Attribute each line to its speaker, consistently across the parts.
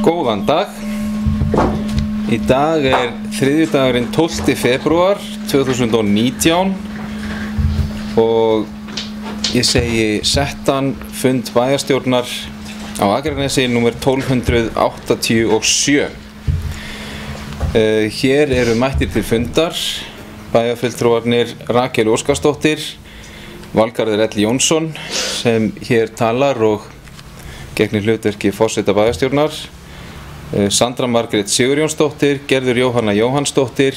Speaker 1: Góðan dag. Í dag þriðjudagurinn 12. febrúar 2019 og ég segi settan fund bæjarstjórnar á Akranesi númer 1287. Hér eru mættir til fundar bæjarfulltrúarnir Rakel Óskarsdóttir, Valgarður L. Jónsson sem hér talar og gegnir hlutverki forseta bæjarstjórnar, Sandra Margrét Sigurjónsdóttir, Gerður Jóhanna Jóhannsdóttir,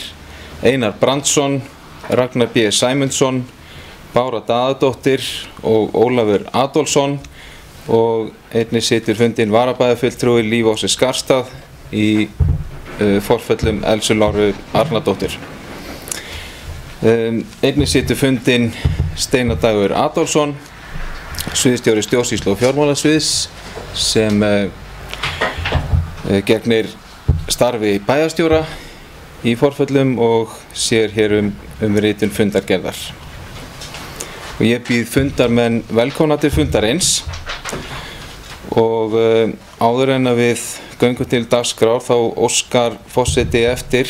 Speaker 1: Einar Brandsson, Ragnar B. Sæmundsson, Bára Daðadóttir og Ólafur Adolfsson og einnig situr fundinn varabæjarfulltrúi Líf Ási Skarstað í forföllum Elsu Láru Arnardóttir. Einnig situr fundinn Steinar Dagur Adolfsson, sviðsstjóri stjórnsýslu og fjármálasviðs sem gegnir starfi bæjarstjóra í forföllum og sér hér ritun fundargerðar. Og ég býð fundarmenn velkomna til fundarins og áður en að við göngum til dagskrár þá óskar forseti eftir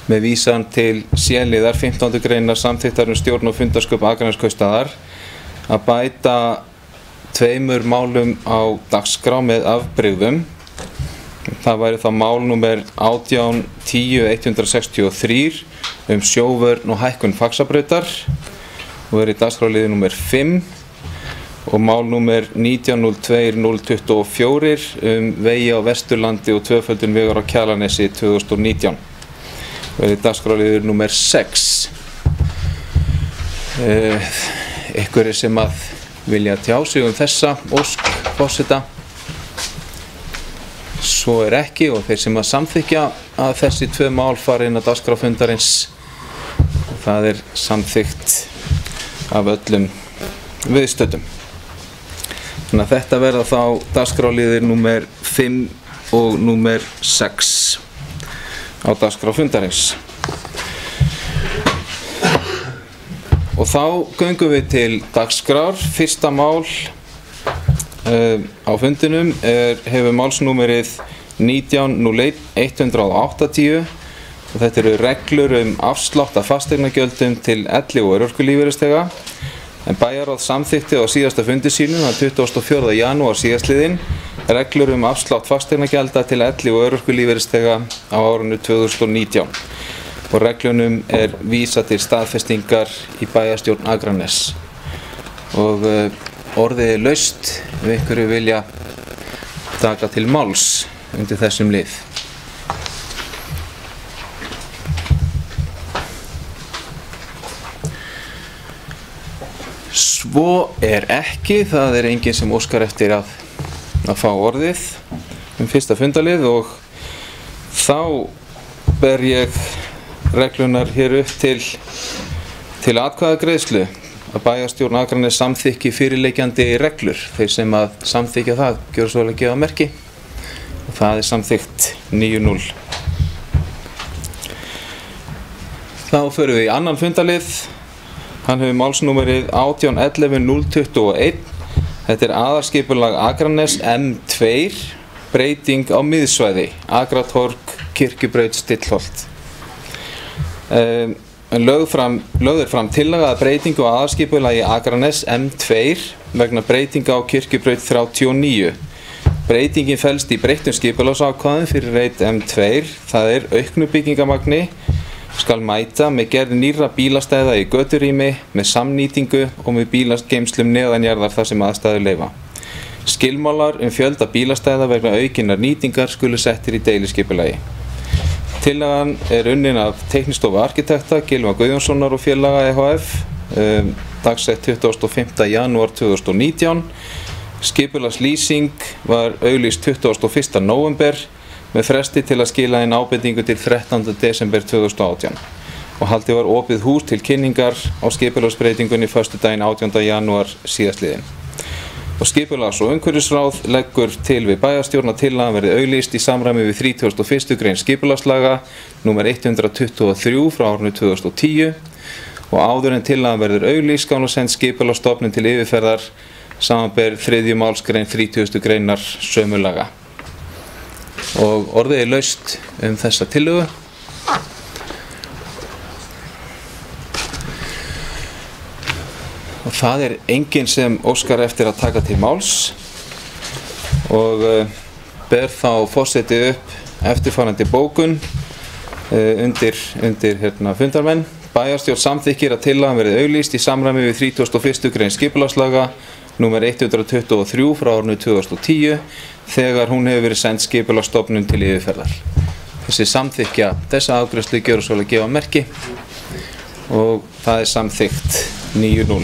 Speaker 1: með vísan til C-liðar 15. greinar samþykktar stjórn og fundarsköp Akraneskaupstaðar að bæta 2 málum á dagskrá með afbrigðum. Það væri þá mál númer 18.10.163 sjóvörn og hækkun Faxabrautar og í dagskrárliði númer 5 og mál númer 19.02.024 vegi á Vesturlandi og tvöföldun vegar á Kjalarnesi 2019 og í dagskrárliði númer 6. Einhverjir sem að vilja tjá sig þessa ósk forseta? Svo ekki og þeir sem að samþykja að þessi 2 mál fari inn á dagskrá fundarins og það samþykkt af öllum viðstöddum. Þannig að þetta verða þá dagskrárliðir númer 5 og númer 6 á dagskrá fundarins. Og þá göngum við til dagskrár. Fyrsta mál á fundinum hefur málsnúmerið 19.01.180 og þetta eru reglur afslátt af fasteignagjöldum til elli- og örorkulífeyrisþega en bæjarráð samþykkti á síðasta fundi sínum þann 24. janúar síðastliðinn reglur afslátt fasteignagjalda til elli- og örorkulífeyrisþega á árinu 2019 og reglunum vísað til staðfestingar í bæjarstjórn Akranes og orðið laust ef einhverju vilja taka til máls undir þessum lið. Svo ekki, það enginn sem óskar eftir að fá orðið fyrsta fundalið og þá ber ég reglunar hér upp til atkvæðagreiðslu að bæjarstjórn Akranes samþykki fyrirliggjandi reglur. Þeir sem að samþykja það gjöra svo vel að gefa merki og það samþykkt 9-0. Þá förum við í annan fundalið. Hann hefur málsnúmerið 18.11.021. Þetta aðalskipulag Akranes M2, breyting á miðsvæði, Akratorg, Kirkjubraut, Stillholt. Lögð fram tillaga að breytingu á aðalskipulagi Akranes M2 vegna breytinga á Kirkjubraut 39. Breytingin felst í breyttum skipulagsákvæðum fyrir reit M2, það auknu byggingamagni skal mæta með gerð nýrra bílastæða í göturými með samnýtingu og með bílageymslum neðanjarðar þar sem aðstæður leyfa. Skilmálar fjölda bílastæða vegna aukinnar nýtingar skulu settir í deiliskipulagi. Tillagan unnin af Teknistofu arkitekta Gylfa Guðjónssonar og félaga EHF, dagsett 25. janúar 2019. Skipulagslýsing var auglýst 21. nóvember með fresti til að skila inn ábendingu til 13. desember 2018 og haldið var opið hús til kynningar á skipulagsbreytingunni föstudaginn 18. janúar síðastliðinn. Og skipulags- og umhverfisráð leggur til við bæjarstjórn að tillagan verði auglýst í samræmi við 31. grein skipulagslaga nr. 123 frá árinu 2010 og áður en tillagan verður auglýst skal hún send Skipulagsstofnun til yfirferðar samanber 3. málsgrein 30. greinar sömu laga. Og orðið laust þessa tillögu. Og það enginn sem óskar eftir að taka til máls og ber þá forseti upp eftirfarandi bókun undir fundarmenn. Bæjarstjórn samþykkir að tillagan verði auglýst í samræmi við 31. grein skipulagslaga nr. 123 frá árinu 2010 þegar hún hefur verið send Skipulagsstofnun til yfirferðar. Þessi samþykkja þessa afgreiðslu gjörðu svo að gefa merki og það samþykkt 9-0.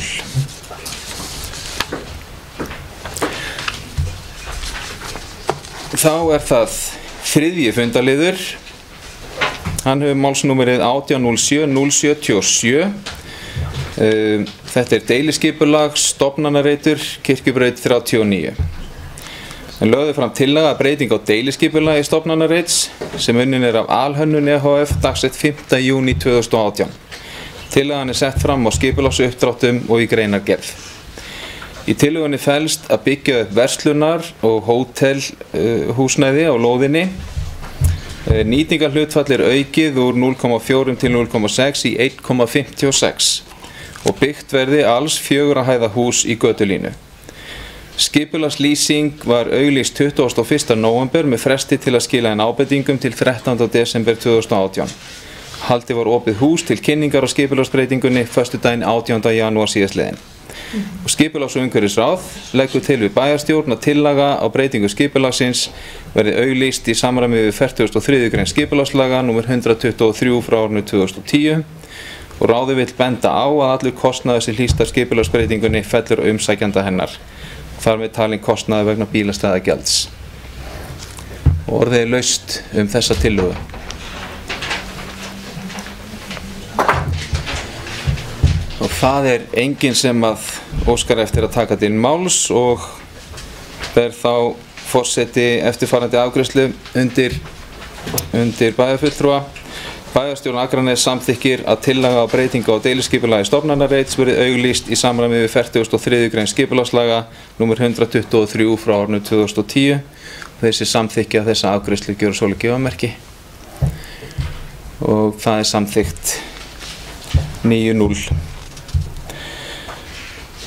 Speaker 1: Þá það þriðji fundarliður. Hann hefur málsnúmerið 1807-077. Þetta deiliskipulag, stofnanareitur, Kirkjubraut 39. En lögðu fram tillaga breyting á deiliskipulagi stofnanareits sem unnin af Alhönnun EHF dagsett 5. júní 2018. Tillagan sett fram á skipulagsuppdráttum og í greinargerð. Í tillögunni felst að byggja upp verslunar og hótelhúsnæði á lóðinni. Nýtingarhlutfall aukið úr 0,4 til 0,6 í 1,56 og byggt verði alls 4 hæða hús í götulínu. Skipulagslýsing var auglýst 21. nóvember með fresti til að skila inn ábendingum til 13. desember 2018. Haldið var opið hús til kynningar á skipulagsbreytingunni föstudaginn 18. janúar síðastliðinn. Skipulags- og umhverfisráð leggur til við bæjarstjórn að tillaga á breytingu skipulagsins verði auglýst í samræmi við 43. grein skipulagslaga nr. 123 frá árinu 2010 og ráðið vill benda á að allur kostnaður sem hlýst af skipulagsbreytingunni fellur á umsækjanda hennar. Þar með talin kostnaður vegna bílastæðagjalds. Og orðið laust þessa tillögu. Og það enginn sem að óskar eftir að taka til máls og ber þá forseti eftirfarandi afgreiðslu undir bæjarfulltrúa. Bæjarstjórn Akraness samþykkir að tillaga á breytingu á deiliskipulagi stofnanareits verði auglýst í samræmi við 43. grein skipulagslaga nr. 123 frá árinu 2010. Þessi samþykkja þessa afgreiðslu gjörðu svo að gefa merki og það samþykkt 9-0.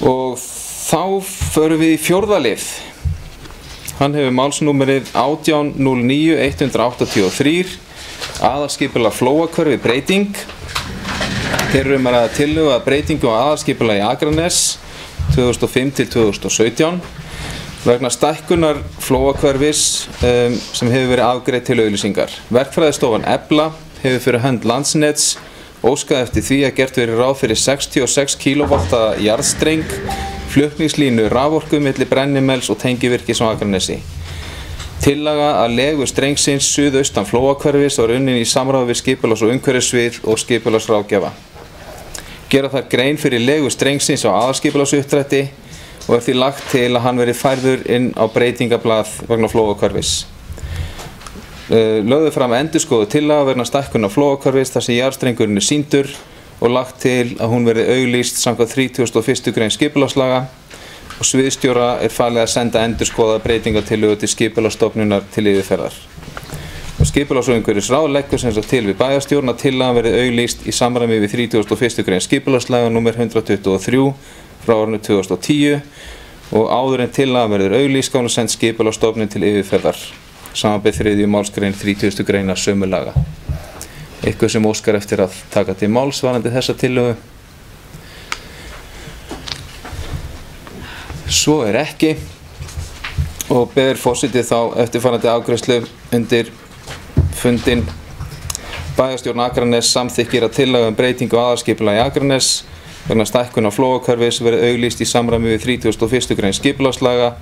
Speaker 1: Og þá förum við í fjórða lið. Hann hefur málsnúmerið 1809-183, aðalskipulag Flóahverfi breyting. Þeir eru að ræða tillögu að breytingu á aðalskipulagi Akraness 2005 til 2017 vegna stækkunar Flóahverfis sem hefur verið afgreidd til auglýsingar. Verkfræðistofan Efla hefur fyrir hönd Landsnets óskað eftir því að gert verið ráð fyrir 66 kV jarðstreng, flutningslínu raforku milli Brennimels og tengivirkis á Akranesi. Tillaga að legu strengsins suðaustan Flóahverfis var unnin í samráði við skipulags- og umhverfissvið og skipulagsráðgjafa. Gera þar grein fyrir legu strengsins á aðalskipulagsuppdrætti og því lagt til að hann verið færður inn á breytingablað vegna Flóahverfis. Lögðu fram endurskoðuð tillaga vegna stækkunar Flóahverfis þar sem jarðstrengurinn sýndur og lagt til að hún verði auglýst samkvæmt 31. grein skipulagslaga og sviðsstjóra falið að senda endurskoðaða breytingatillögu til Skipulagsstofnunar til yfirferðar. Skipulags- og umhverfisráð leggur sem sagt til við bæjarstjórn að tillagan verði auglýst í samræmi við 31. grein skipulagslaga nr. 123 frá árinu 2010 og áður en tillagan verður auglýst skal hún send Skipulagsstofnun til yfirferðar samanber 3. málsgrein 30. greinar sömu laga. Eitthvað sem óskar eftir að taka til máls varðandi þessa tillögu? Svo ekki og ber forseti þá eftirfarandi afgreiðslu undir fundinn. Bæjarstjórn Akraness samþykkir að tillaga breytingu á aðalskipulagi Akraness vegna stækkunar Flóahverfis verði auglýst í samræmi við 31. grein skipulagslaga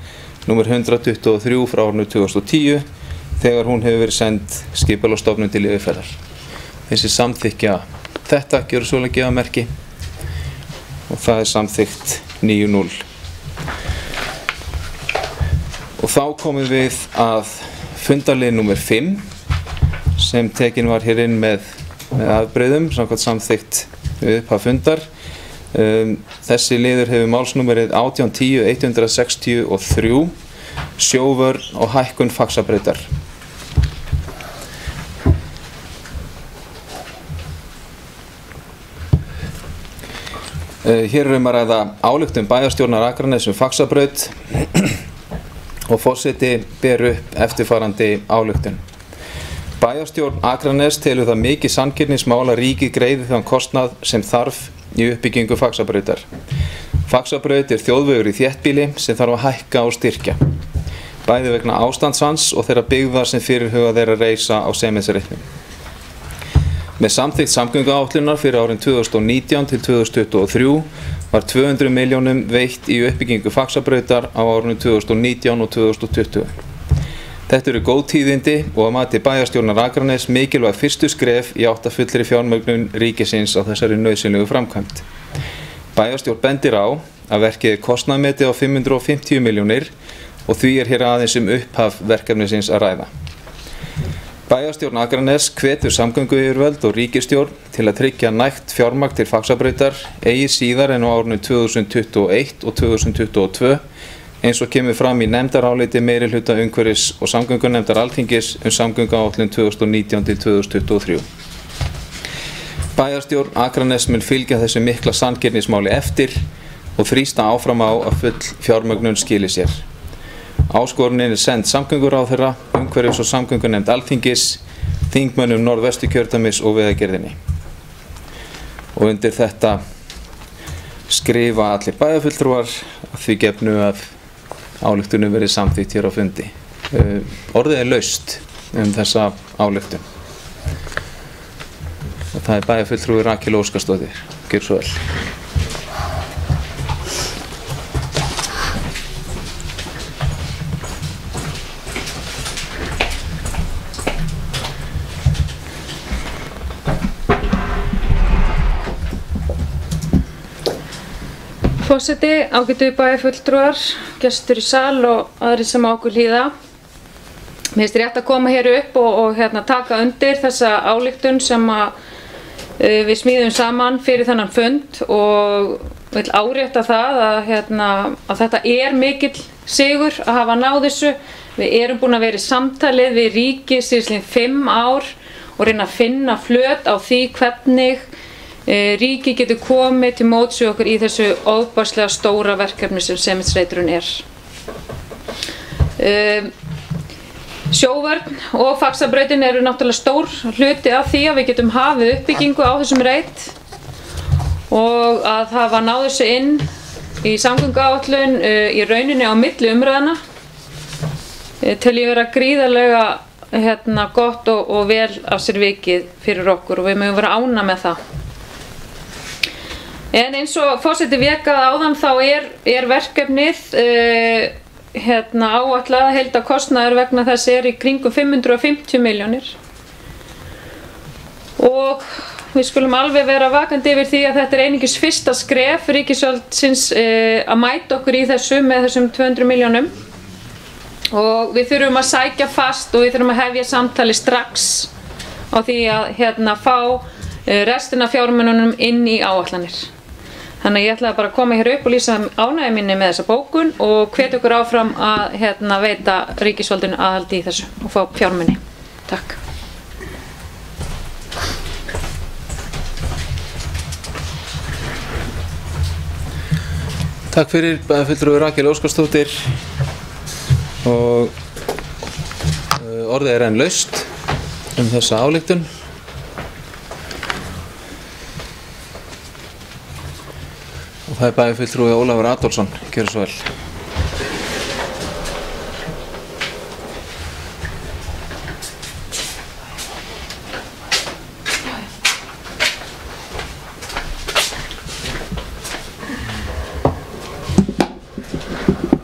Speaker 1: nr. 123 frá árinu 2010 þegar hún hefur verið send Skipulagsstofnun til yfirferðar. Þessi samþykkja þetta gjörðu svo að gefa merki og það samþykkt 9-0. Og þá komum við að fundarlið númer 5 sem tekin var hér inn með afbrigðum samkvæmt samþykkt við upphaf fundar. Þessi liður hefur málsnúmerið 1810-163 sjóvörn og hækkun Faxabrautar. Hér að ræða ályktun bæjarstjórnar Akraness Faxabraut og forseti ber upp eftirfarandi ályktun. Bæjarstjórn Akraness telur það mikið sanngirnismál að ríkið greiði þann kostnað sem þarf í uppbyggingu Faxabrautar. Faxabraut þjóðvegur í þéttbýli sem þarf að hækka og styrkja, bæði vegna ástands hans og þeirra byggðar sem fyrirhugað að reisa á Seyðisfirði. Með samþykkt samgönguáætlunar fyrir árin 2019 til 2023 var 200 milljónum veitt í uppbyggingu Faxabrautar á árunum 2019 og 2020. Þetta eru góð tíðindi og að mati bæjarstjórnar Akraness mikilvæg fyrstu skref í átt að fullri fjármögnun ríkisins á þessari nauðsynlegu framkvæmd. Bæjarstjórn bendir á að verkið kostnaðarmetið á 550 milljónir og því hér aðeins upphaf verkefnisins að ræða. Bæjarstjórn Akraness hvetur samgönguyfirvöld og ríkisstjórn til að tryggja nægt fjármagn til Faxabrautar eigi síðar en á árunum 2021 og 2022 eins og kemur fram í nefndaráliti meirihluta umhverfis- og samgöngunefndar Alþingis samgönguáætlun 2019 til 2023. Bæjarstjórn Akraness mun fylgja þessu mikla sanngirnismáli eftir og þrýsta áfram á að full fjármögnun skili sér. Áskorunin send samgönguráðherra, umhverfis- og samgöngunefnd Alþingis, þingmönnum Norðvesturkjördæmis og Vegagerðinni. Og undir þetta skrifa allir bæjarfulltrúar að því gefnu að ályktunum verið samþykkt hér á fundi. Orðið laust þessa ályktun. Og það bæjarfulltrúi Rakel Óskarsdóttir. Gjörðu svo vel.
Speaker 2: Forseti, ágætu bæjarfulltrúar, gestur í sal og aðrir sem á okkur hlýða. Mér finnst rétt að koma hér upp og taka undir þessa ályktun sem við smíðum saman fyrir þennan fund og vil árétta það að þetta mikill sigur að hafa náð þessu. Við erum búin að vera í samtalið við ríkið síðastliðin 5 ár og reyna að finna flöt á því hvernig ríkið getur komið til móts við okkur í þessu ofboðslega stóra verkefni sem Seyðisfjörður Sjóvörn og Faxabrautin eru náttúrulega stór hluti af því að við getum hafið uppbyggingu á þessum reit og að hafa náð þessu inn í samgönguáætlun í rauninni á milli umræðna til ég vera gríðarlega gott og vel af sér vikið fyrir okkur og við mögum vera ánægð með það. En eins og forseti vékað áðan þá verkefnið áætlað heildarkostnaður vegna þess í kringum 550 milljónir og við skulum alveg vera vakandi yfir því að þetta einungis fyrsta skref ríkisvaldsins að mæta okkur í þessu með þessum 200 milljónum og við þurfum að sækja fast og við þurfum að hefja samtali strax á því að fá restina af fjármununum inn í áætlanir. Þannig að ég ætlaði bara að koma hér upp og lýsa ánægju minni með þessa bókun og hvetja okkur áfram að veita ríkisvaldinu aðhaldi í þessu og fá fjármuni. Takk.
Speaker 1: Takk fyrir bæjarfulltrúi Rakel Óskarsdóttir og orðið enn laust þessa ályktun. Og það bæjarfulltrúi Ólafur Adolfsson, gjörðu svo vel.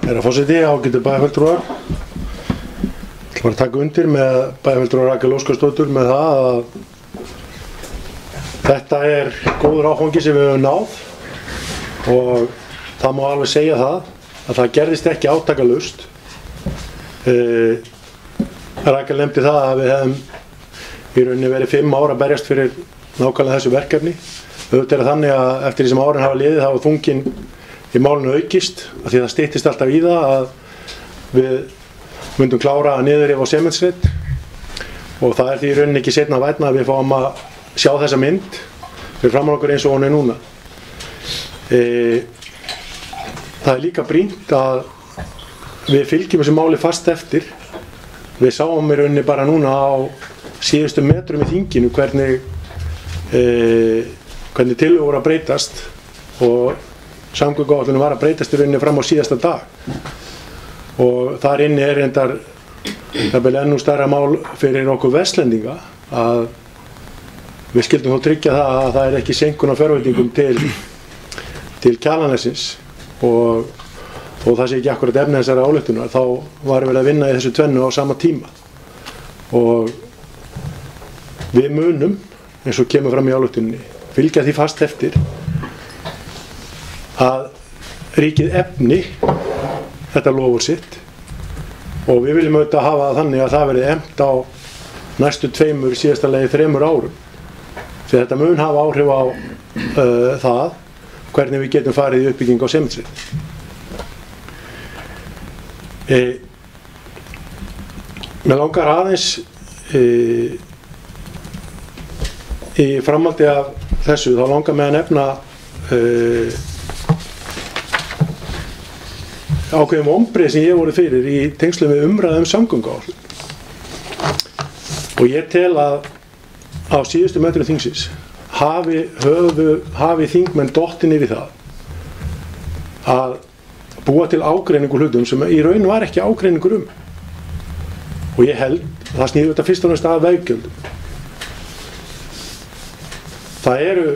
Speaker 3: Herra forseti, ágætu bæjarfulltrúar. Ég ætla bara að taka undir með bæjarfulltrúi Rakel Óskarsdóttur með það að þetta góður áfangi sem við höfum náð. Og það má alveg segja það að það gerðist ekki átakalaust Rakel nefndi það að við hefum í rauninni verið 5 ár að berjast fyrir nákvæmlega þessu verkefni. Auðvitað þannig að eftir því sem árin hafa liðið hafa þungin í málinu aukist, af því það styttist alltaf í það að við myndum klára niðurrif á Sementsreit, og það því í rauninni ekki seinna vænna að við fáum að sjá þessa mynd fyrir framan okkur eins og hún núna. Það líka brýnt að við fylgjum þessu máli fast eftir. Við sáum í rauninni bara núna á síðustu metrum í þinginu hvernig tillögur voru að breytast, og samgönguáætlunin var að breytast í rauninni fram á síðasta dag. Og þar inni reyndar ennú stærra mál fyrir okkur Vestlendinga að við skildum þó tryggja það að það ekki seinkun á fjárveitingum til Kjalarnesins, og það sé ekki akkurat efni þessari ályktunar, þá varum við að vinna í þessu tvennu á sama tíma. Og við munum, eins og kemur fram í ályktuninni, fylgja því fast eftir að ríkið efni þetta lofur sitt, og við viljum auðvitað hafa það þannig að það verði efnt á næstu 2, síðasta lagi 3 árum, því þetta mun hafa áhrif á það hvernig við getum farið í uppbygging á Sementsreit. Mér langar aðeins í framhaldi af þessu, þá langar mig að nefna ákveðum vonbrigði sem ég voru fyrir í tengslum við umræðu samgönguáætlun. Og ég tel að á síðustu metrum þingsins hafi þingmenn dottin yfir það að búa til ágreiningur hlutum sem í raun var ekki ágreiningur um. Og ég held að það snýr þetta fyrst og næst að veggjöldum. Það eru,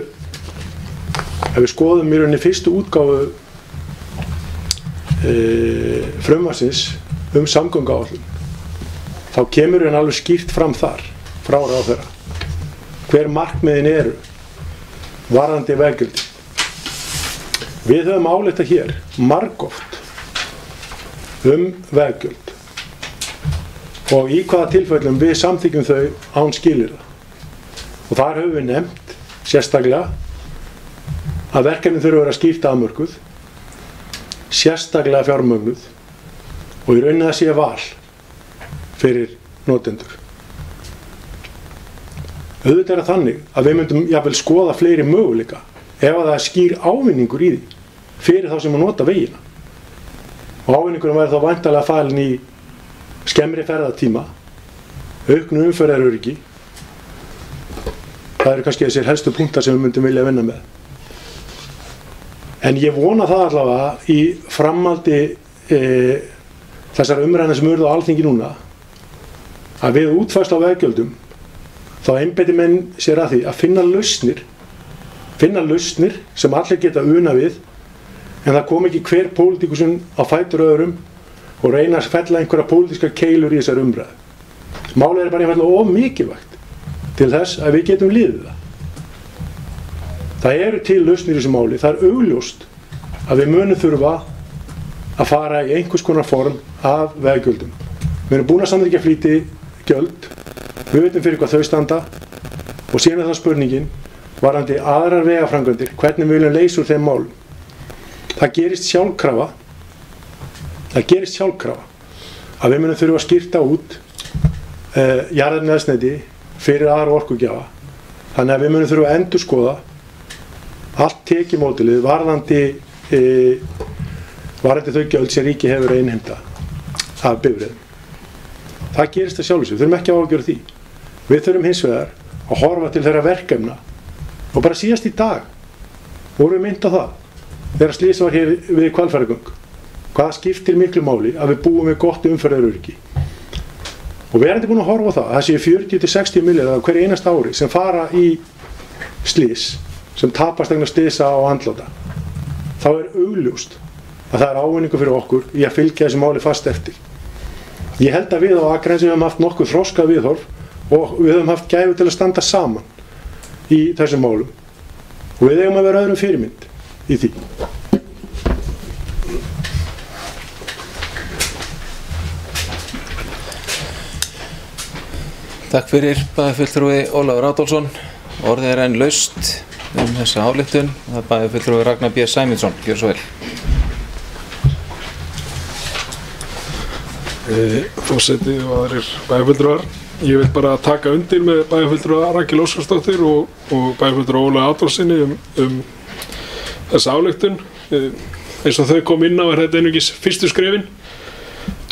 Speaker 3: ef við skoðum í rauninni fyrstu útgáfu frumvarpsins samgönguáætlun, þá kemur hann alveg skýrt fram þar frá ráðherra hver markmiðin eru varðandi veggjöldin. Við höfum ályktað hér margoft veggjöld, og í hvaða tilfellum við samþykjum þau án skilyrða. Og þar höfum við nefnt sérstaklega að verkefnin þurfa að vera skýrt afmörkuð, sérstaklega fjármögnuð, og í rauninni það sé val fyrir notendur. Auðvitað er það þannig að við myndum jafnvel skoða fleiri möguleika ef að það er skýr ávinningur í því fyrir þá sem að nota vegina. Og ávinningurinn væri þá væntanlega falinn í skemmri ferðatíma, auknu umferðaröryggi. Það eru kannski þessir helstu punktar sem við myndum vilja vinna með. En ég vona það allavega í framhaldi þessar umræðna sem urðu á Alþingi núna, að við útfærslu á veggjöldum þá einbeiti menn sér að því að finna lausnir sem allir geta una við, en það kom ekki hver pólitíkusinn á fætur öðrum og reyna að fella einhverja pólitískar keilur í þessar umræðu. Málið er bara einfaldlega of mikilvægt til þess að við getum liðið það. Það eru til lausnir í þessu máli. Það er augljóst að við munum þurfa að fara í einhvers konar form af veggjöldum. Við erum búin að samþykkja flýtigjöld, við veitum fyrir hvað þau standa, og síðan er það spurningin varðandi aðrar vegaframkvæmdir, hvernig við viljum leysa úr þeim málum. Það gerist sjálfkrafa að við munum þurfa að skipta út jarðefnaeldsneyti fyrir aðra orkugjafa. Þannig að við munum þurfa að endurskoða allt tekjumódelið varðandi þau gjöld sem ríkið hefur að innheimta af bifreiðum. Það gerist það sjálfsög, við þurfum ekki að ágjöra því. Við þurfum hins vegar að horfa til þeirra verkefna, og bara síðast í dag vorum við minnt á það þegar slys var hér við Hvalfjarðargöng, hvað skiptir miklu máli að við búum við gott umferðaröryggi. Og við erum ekki búin að horfa á það séu 40–60 milljarðar á hverju einasta ári sem fara í slys, sem tapast vegna slysa og andláta. Þá er augljóst að það er ávinningur fyrir okkur í að fylgja þessu máli fast eftir. Ég held að við á Akranesi höfum haft nokkuð þroskað viðhorf, og við höfum haft gæfu til að standa saman í þessum málum, og við eigum að vera öðrum fyrirmynd í því.
Speaker 1: Takk fyrir bæjarfulltrúi Ólafur Adolfsson. Orðið enn laust þessa ályktun. Það bæjarfulltrúi Ragnar B. Sæmundsson. Gjör svo vel.
Speaker 4: Forseti og aðrir bæjarfulltrúar. Ég vil bara taka undir með bæjarfulltrúa Rakel Óskarsdóttir og bæjarfulltrúa Ólafur Adolfsssyni þessa ályktun. Eins og þau kom inn á þetta einungis fyrstu skrefin.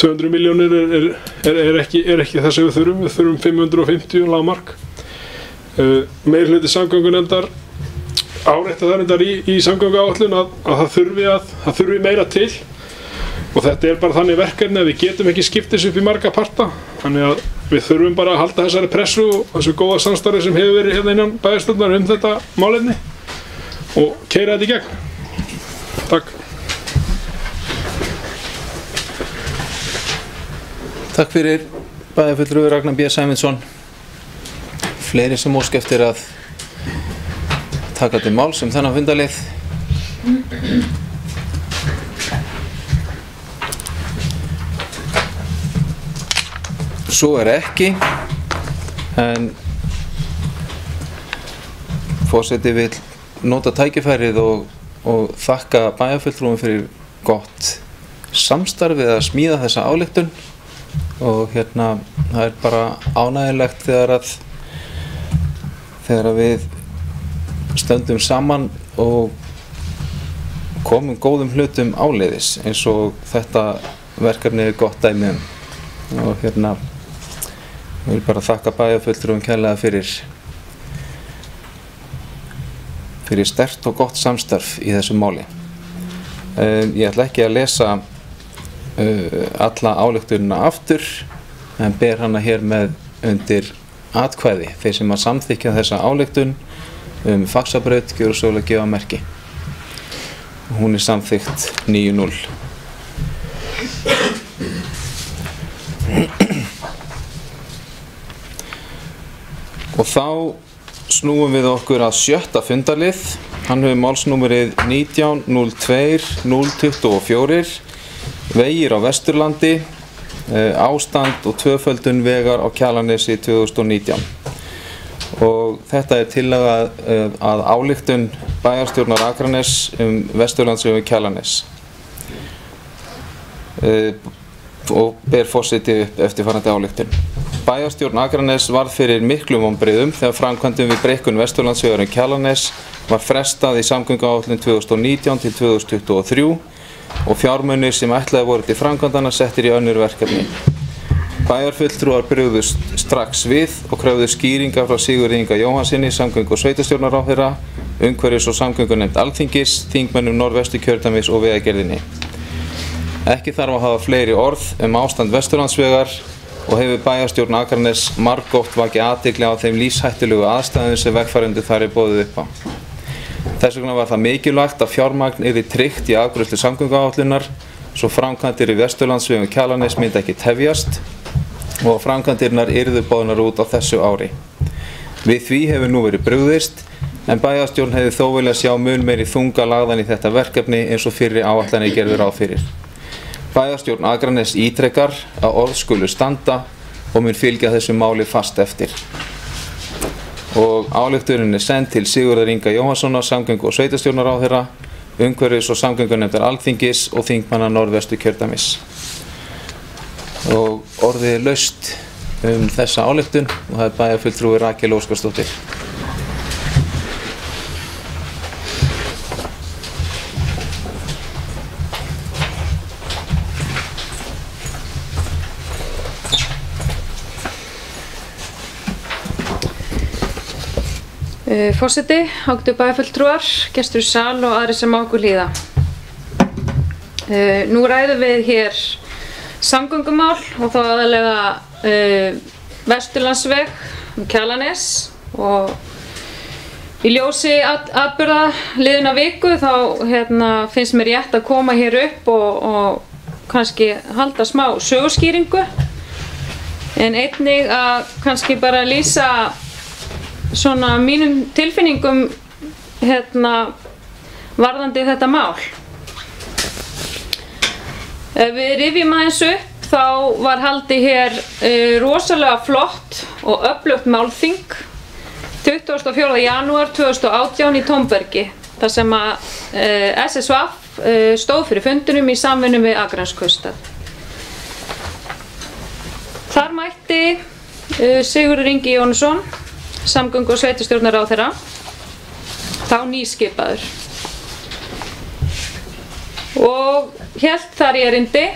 Speaker 4: 200 milljónir er ekki það sem við þurfum 550 lágmark. Meirihluti samgöngunefndar árétta það reyndar í samgönguáætlun að það þurfi meira til. Og þetta bara þannig verkefni að við getum ekki skipt þessu upp í marga parta. Þannig að við þurfum bara að halda þessari pressu og þessu góða samstarfi sem hefur verið hérna innan bæjarstjórnar þetta málefni og keyra þetta í gegn. Takk.
Speaker 1: Takk fyrir bæjarfulltrúi Ragnar B. Sæmundsson. Fleiri sem óska eftir að taka til máls þennan fundarlið. Svo ekki, en forseti vill nota tækifærið og þakka bæjarfulltrúum fyrir gott samstarf við að smíða þessa ályktun og það bara ánægjulegt þegar við stöndum saman og komum góðum hlutum áleiðis eins og þetta verkefni gott dæmi og ég vil bara þakka bæjarfulltrúum kærlega fyrir sterkt og gott samstarf í þessu máli. Ég ætla ekki að lesa alla ályktunina aftur en ber hana hér með undir atkvæði. Þeir sem að samþykkja þessa ályktun Faxabraut gjöra svo vel að gefa merki. Hún samþykkt 9-0. Og þá snúum við okkur að 7. fundarlið. Hann hefur málsnúmerið 19.02.024, vegir á Vesturlandi, ástand og tvöföldun vegar á Kjalarnesi 2019. Og þetta tillaga að ályktun bæjarstjórnar Akraness Vesturlandsveg Kjalarnes. Og ber forseti upp eftirfarandi ályktun. Bæjarstjórn Akraness varð fyrir miklum vonbrigðum þegar framkvæmdum við breikkun Vesturlandsvegar Kjalarnes var frestað í samgönguáætlun 2019 til 2023 og fjármunir sem ætlaði voru til framkvæmdanna settir í önnur verkefni. Bæjarfulltrúar brugðust strax við og kröfðu skýringa frá Sigurði Inga Jóhannsyni, samgöngu- og sveitarstjórnarráðherra, umhverfis- og samgöngunefnd Alþingis, þingmönnum Norðvesturkjördæmis og Vegagerðinni. Ekki þarf að hafa fleiri orð ástand Vesturlandsvegar og hefur bæjarstjórn Akraness margoft vakið athygli á þeim lífshættulegu aðstæðum sem vegfarendur þar boðið upp á. Þess vegna var það mikilvægt að fjármagn yrði tryggt í afgreiðslu samgönguáætlunar svo framkvæmdir í Vesturlandsvegum Kjalarnes myndi ekki tefjast og framkvæmdirnar yrðu boðnar út á þessu ári. Við því hefur nú verið brugðist en bæjarstjórn hefði þó viljað sjá mun meiri þunga lagðan í þetta verkefni eins og fyrri áætlanir gerðu ráð fyrir. Bæjarstjórn Akraness ítrekar að orð skulu standa og mun fylgja þessu máli fast eftir. Og ályktunin send til Sigurðar Inga Jóhannssonar, samgöngu- og sveitarstjórnarráðherra, umhverfis- og samgöngunefndar Alþingis og þingmanna Norðvesturkjördæmis. Og orðið laust þessa ályktun og það bæjarfulltrúi Rakel Óskarsdóttir.
Speaker 2: Forseti, ágætu bæjarfulltrúar, gestur í sal og aðrir sem á okkur hlýða. Nú ræðum við hér samgöngumál og þá aðallega Vesturlandsveg Kjalarnes og í ljósi atburða liðina viku þá finnst mér rétt að koma hér upp og kannski halda smá söguskýringu en einnig að kannski bara lýsa svona mínum tilfinningum varðandi þetta mál. Ef við rifjum aðeins upp þá var haldið hér rosalega flott og öflugt málþing 24. janúar 2018 í Tómbergi, þar sem að SSVF stóð fyrir fundinum í samvinnu við Akraneskaupstað. Þar mætti Sigurður Ingi Jónsson, samgöngu- og sveitarstjórnarráðherra, þá nýskipaður, og hélt þar erindi,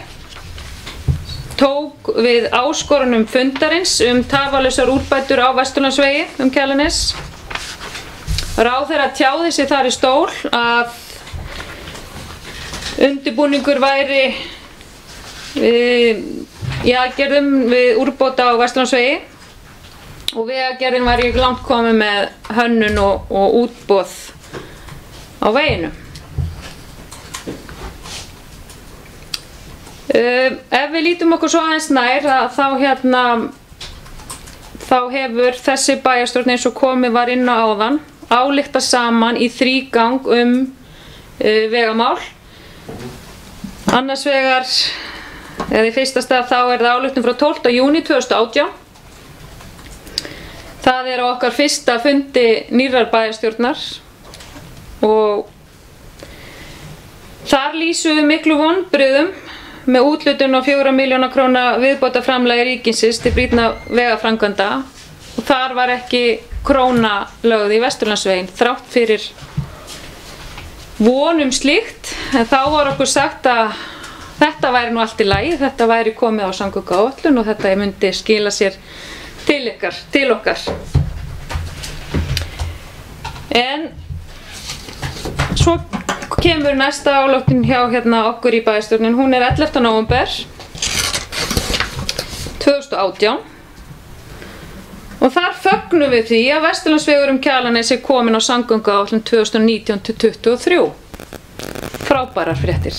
Speaker 2: tók við áskorunum fundarins tafarlausar úrbætur á Vesturlandsvegi Kjalarnes. Ráðherra tjáði sig þar í stól að undirbúningur væri í aðgerðum við úrbóta á Vesturlandsvegi og vegagerðin var ekki langt komið með hönnun og útboð á veginum. Ef við lítum okkur svo aðeins nær, þá hefur þessi bæjarstjórn, eins og komið var inn á áðan, ályktað saman í þrígang vegamál. Annars vegar, eða í fyrsta stað, þá það ályktun frá 12. júní 2018. Það á okkar fyrsta fundi nýrrar bæjarstjórnar og þar lýsum við miklu vonbrigðum með úthlutun á 4 milljóna króna viðbótarframlagi ríkisins til brýnna vegaframkvæmda og þar var ekki króna lögð í Vesturlandsveginn þrátt fyrir von slíkt, en þá var okkur sagt að þetta væri nú allt í lagi, þetta væri komið á samgönguáætlun og þetta myndi skila sér til okkar. En svo kemur næsta ályktun hjá okkur í bæjarstjórnin, hún 11. nóvember 2018 og þar fögnum við því að Vesturlandsvegur Kjalarnes komin á samgönguáætlun 2019-2023. Frábærar fréttir.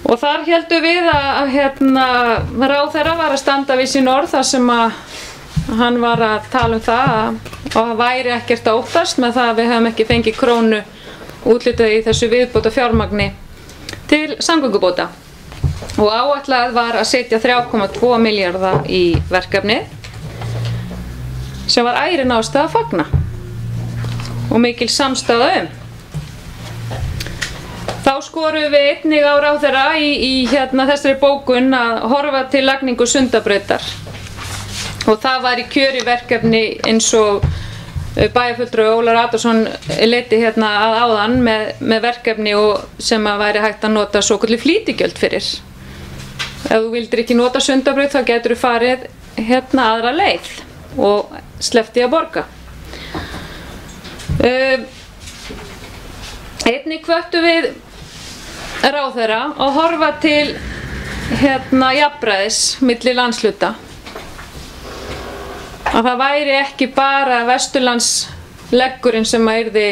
Speaker 2: Og þar héldum við að ráðherra var að standa við sín orð þar sem að hann var að tala það og það væri ekkert að óttast með það að við höfum ekki fengið krónu úthlutað í þessu viðbóta fjármagni til samgöngubóta og áætlað var að setja 3,2 milljarða í verkefni sem var ærin ástæða að fagna og mikil samstaða Þá skorum við einnig á ráðherra í þessari bókun að horfa til lagningu Sundabrautar og það var í kjöri verkefni eins og bæjarfulltrúi Ólar Adolfsson leiddi að áðan með verkefni sem að væri hægt að nota svokölluð flýtigjöld fyrir. Ef þú vildir ekki nota Sundabraut þá getur þú farið aðra leið og sleppt í að borga. Einnig hvöttum við ráðherra að horfa til jafnræðis milli landshluta. Að það væri ekki bara Vesturlandsleggurinn sem yrði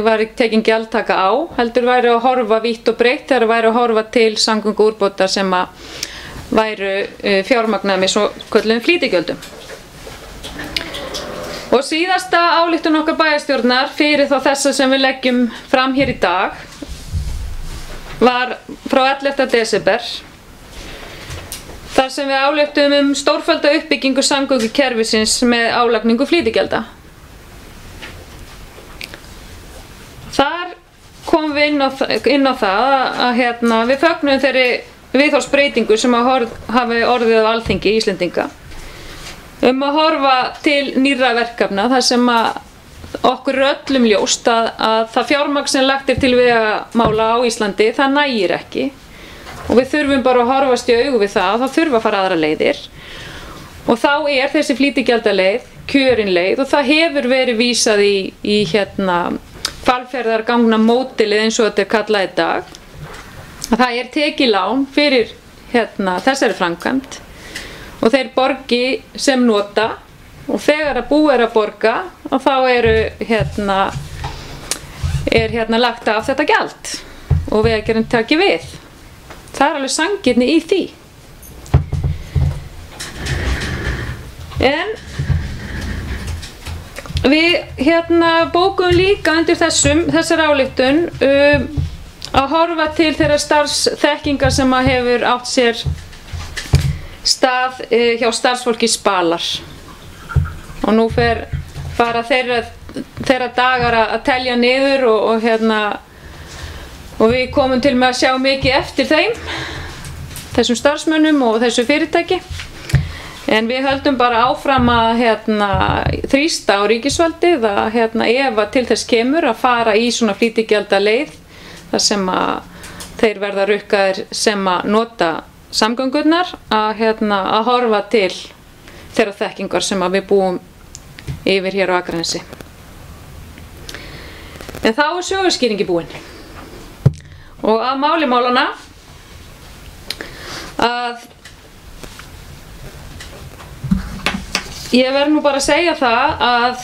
Speaker 2: var tekin gjaldtaka á, heldur væri að horfa vítt og breitt þegar væri að horfa til samgönguúrbóta sem að væru fjármagnaðir með svokölluðum flýtigjöldum. Og síðasta ályktun okkar bæjarstjórnar fyrir þá þessa sem við leggjum fram hér í dag var frá 11. desember þar sem við ályktum stórfellda uppbyggingu samgöngukerfisins með álagningu flýtigjalda. Þar komum við inn á það að við fögnum þeirri viðhorfsbreytingu sem hafi orðið á Alþingi Íslendinga að horfa til nýrra verkefna þar sem að okkur öllum ljóst að það fjármagn sem lagt til vegamála á Íslandi það nægir ekki og við þurfum bara að horfast í augu við það þurfa að fara aðra leiðir og þá þessi flýtigjaldaleið kjörin leið og það hefur verið vísað í Hvalfjarðarganga módelið eins og þetta kallað í dag að það tekið lán fyrir þessari framkvæmd og þeir borgi sem nota og þegar að búið að borga og þá lagt af þetta gjald og vegagerðin taki við. Það alveg sanngirni í því. En við bókum líka undir þessari ályktun að horfa til þeirra starfsþekkingar sem að hefur átt sér stað hjá starfsfólki Spalar. Og nú fara þeirra dagar að telja niður og við komum til með að sjá mikið eftir þessum starfsmönnum og þessu fyrirtæki. En við höldum bara áfram að þrýsta á ríkisvaldið að ef að til þess kemur að fara í svona flýtigjaldaleið þar sem að þeir verða rukkaðir sem að nota samgöngurnar að horfa til þeirra þekkingar sem að við búum yfir hér á Akranesi. En þá söguskýringi búin. Og að máli málana að ég verð nú bara að segja það að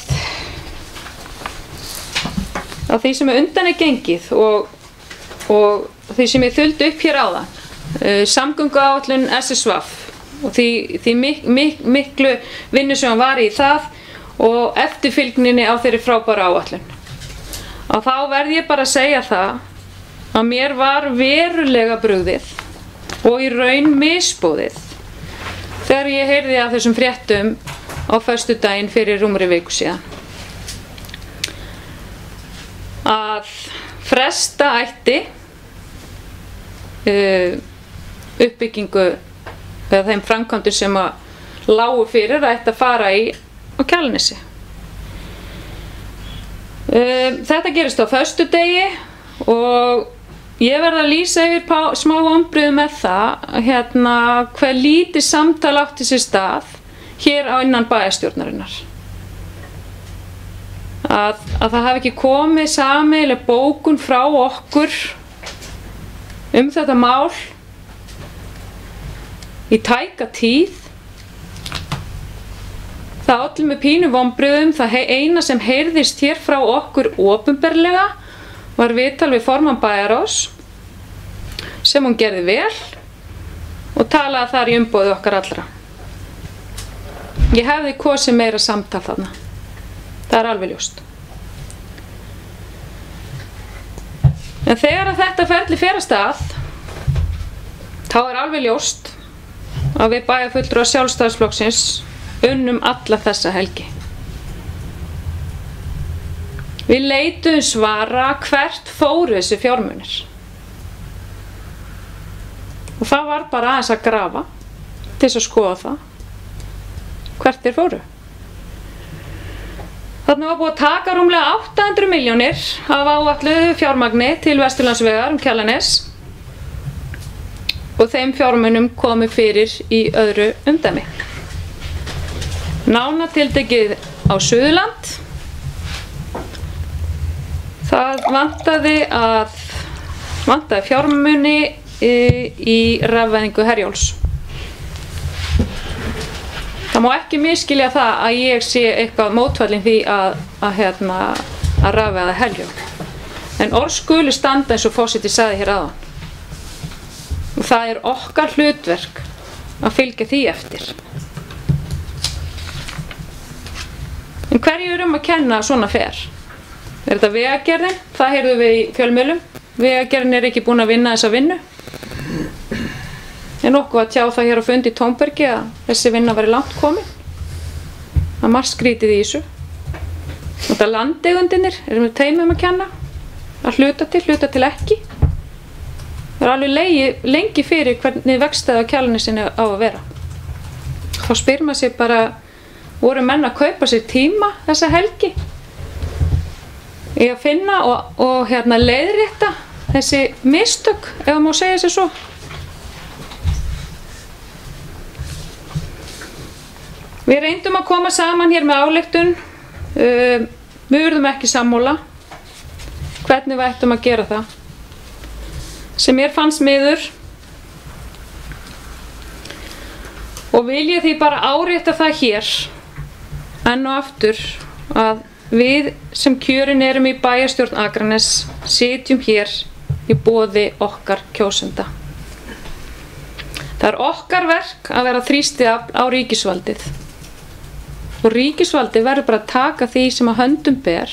Speaker 2: því sem undan gengið og því sem ég þuldi upp hér áðan, samgönguáætlun SSV og því miklu vinnu sem var í það og eftirfylgninni á þeirri frábæru áætlun. Og þá verð ég bara að segja það að mér var verulega brugðið og í raun misboðið þegar ég heyrði af þessum fréttum á föstudaginn fyrir rúmri viku síðan. Að fresta ætti uppbyggingu eða þeim framkvæmdum sem að lágu fyrir að ætti að fara í á Kjalarnesi. Þetta gerist á föstudegi og ég verð að lýsa yfir smá vonbrigðum með það hve lítið samtal átti sér stað hér á innan bæjarstjórnarinnar. Að það hafi ekki komið sameiginleg bókun frá okkur þetta mál í tæka tíð. Það olli með pínu vonbrigðum. Það eina sem heyrðist hér frá okkur opinberlega var viðtal við formann bæjarráðs sem hún gerði vel og talaði þar í umboði okkar allra. Ég hefði kosið meira samtal þarna. Það er alveg ljóst. En þegar að þetta ferli fer af stað, þá er alveg ljóst að við bæjarfulltrúar Sjálfstæðisflokksins unnum alla þessa helgi. Við leituðum svara hvert fóru þessi fjármunir. Og það var bara aðeins að grafa til þess að skoða það. Hvert þeir fóru. Þarna var búið að taka rúmlega 800 milljónir af áætluðu fjármagni til Vesturlandsvegar Kjalarnes og þeim fjármunum komu fyrir í öðru umdæmi. Nánar tiltekið á Suðurland. Það vantaði fjármuni í rafvæðingu Herjólfs. Það má ekki misskilja það að ég sé eitthvað mótfallin því að rafvæða Herjólf. En orð skulu standa eins og forseti sagði hér áðan. Og það er okkar hlutverk að fylgja því eftir. En hverju er að kenna að svona fer? Er þetta Vegagerðin? Það heyrðum við í fjölmiðlum. Vegagerðin er ekki búin að vinna þessa vinnu. En nokkuð að tjá það hér á fundi í Tónbergi að þessi vinna væri langt komin. Það er margt skrítið í þessu. Og þetta landeigendurnir erum við teimum að kenna. Að hluta til ekki. Það er alveg lengi fyrir hvernig vegstæði á Kjalarnesinu á að vera. Þá spyr maður sig bara, voru menn að kaupa sér tíma þessa helgi? Í að finna og leiðrétta þessi mistök, ef það má segja sér svo. Við reyndum að koma saman hér með ályktun. Við urðum ekki sammála. Hvernig við ættum að gera það? Sem mér fannst miður. Og vil ég því bara árétta það hér, enn og aftur, að við sem kjörin erum í bæjarstjórn Akranes sitjum hér í boði okkar kjósenda. Það er okkar verk að vera þrýstiafl á ríkisvaldið. Og ríkisvaldið verður bara að taka því sem að höndum ber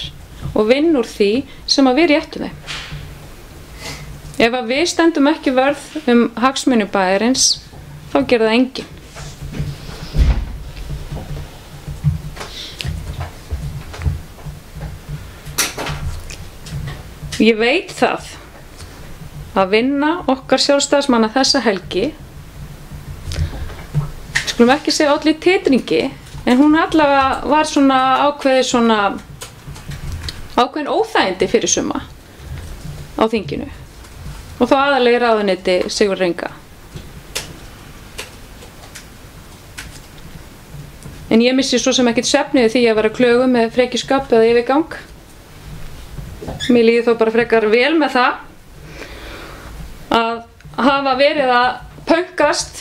Speaker 2: og vinna úr því sem að við réttum þeim. Ef að við stendum ekki vörð hagsmuni bæjarins, þá gerir það enginn. Ég veit það að vinna okkar sjálfstæðismanna þessa helgi, skulum ekki segja olli titringi, en hún allavega var svona ákveðin óþægindi fyrir suma á þinginu og þá aðallega í ráðuneyti Sigurðar Inga. En ég missi svo sem ekkert svefnið því að vera klögu með frekjuskap eða yfirgang. Mér líði þó bara frekar vel með það að hafa verið að pönkast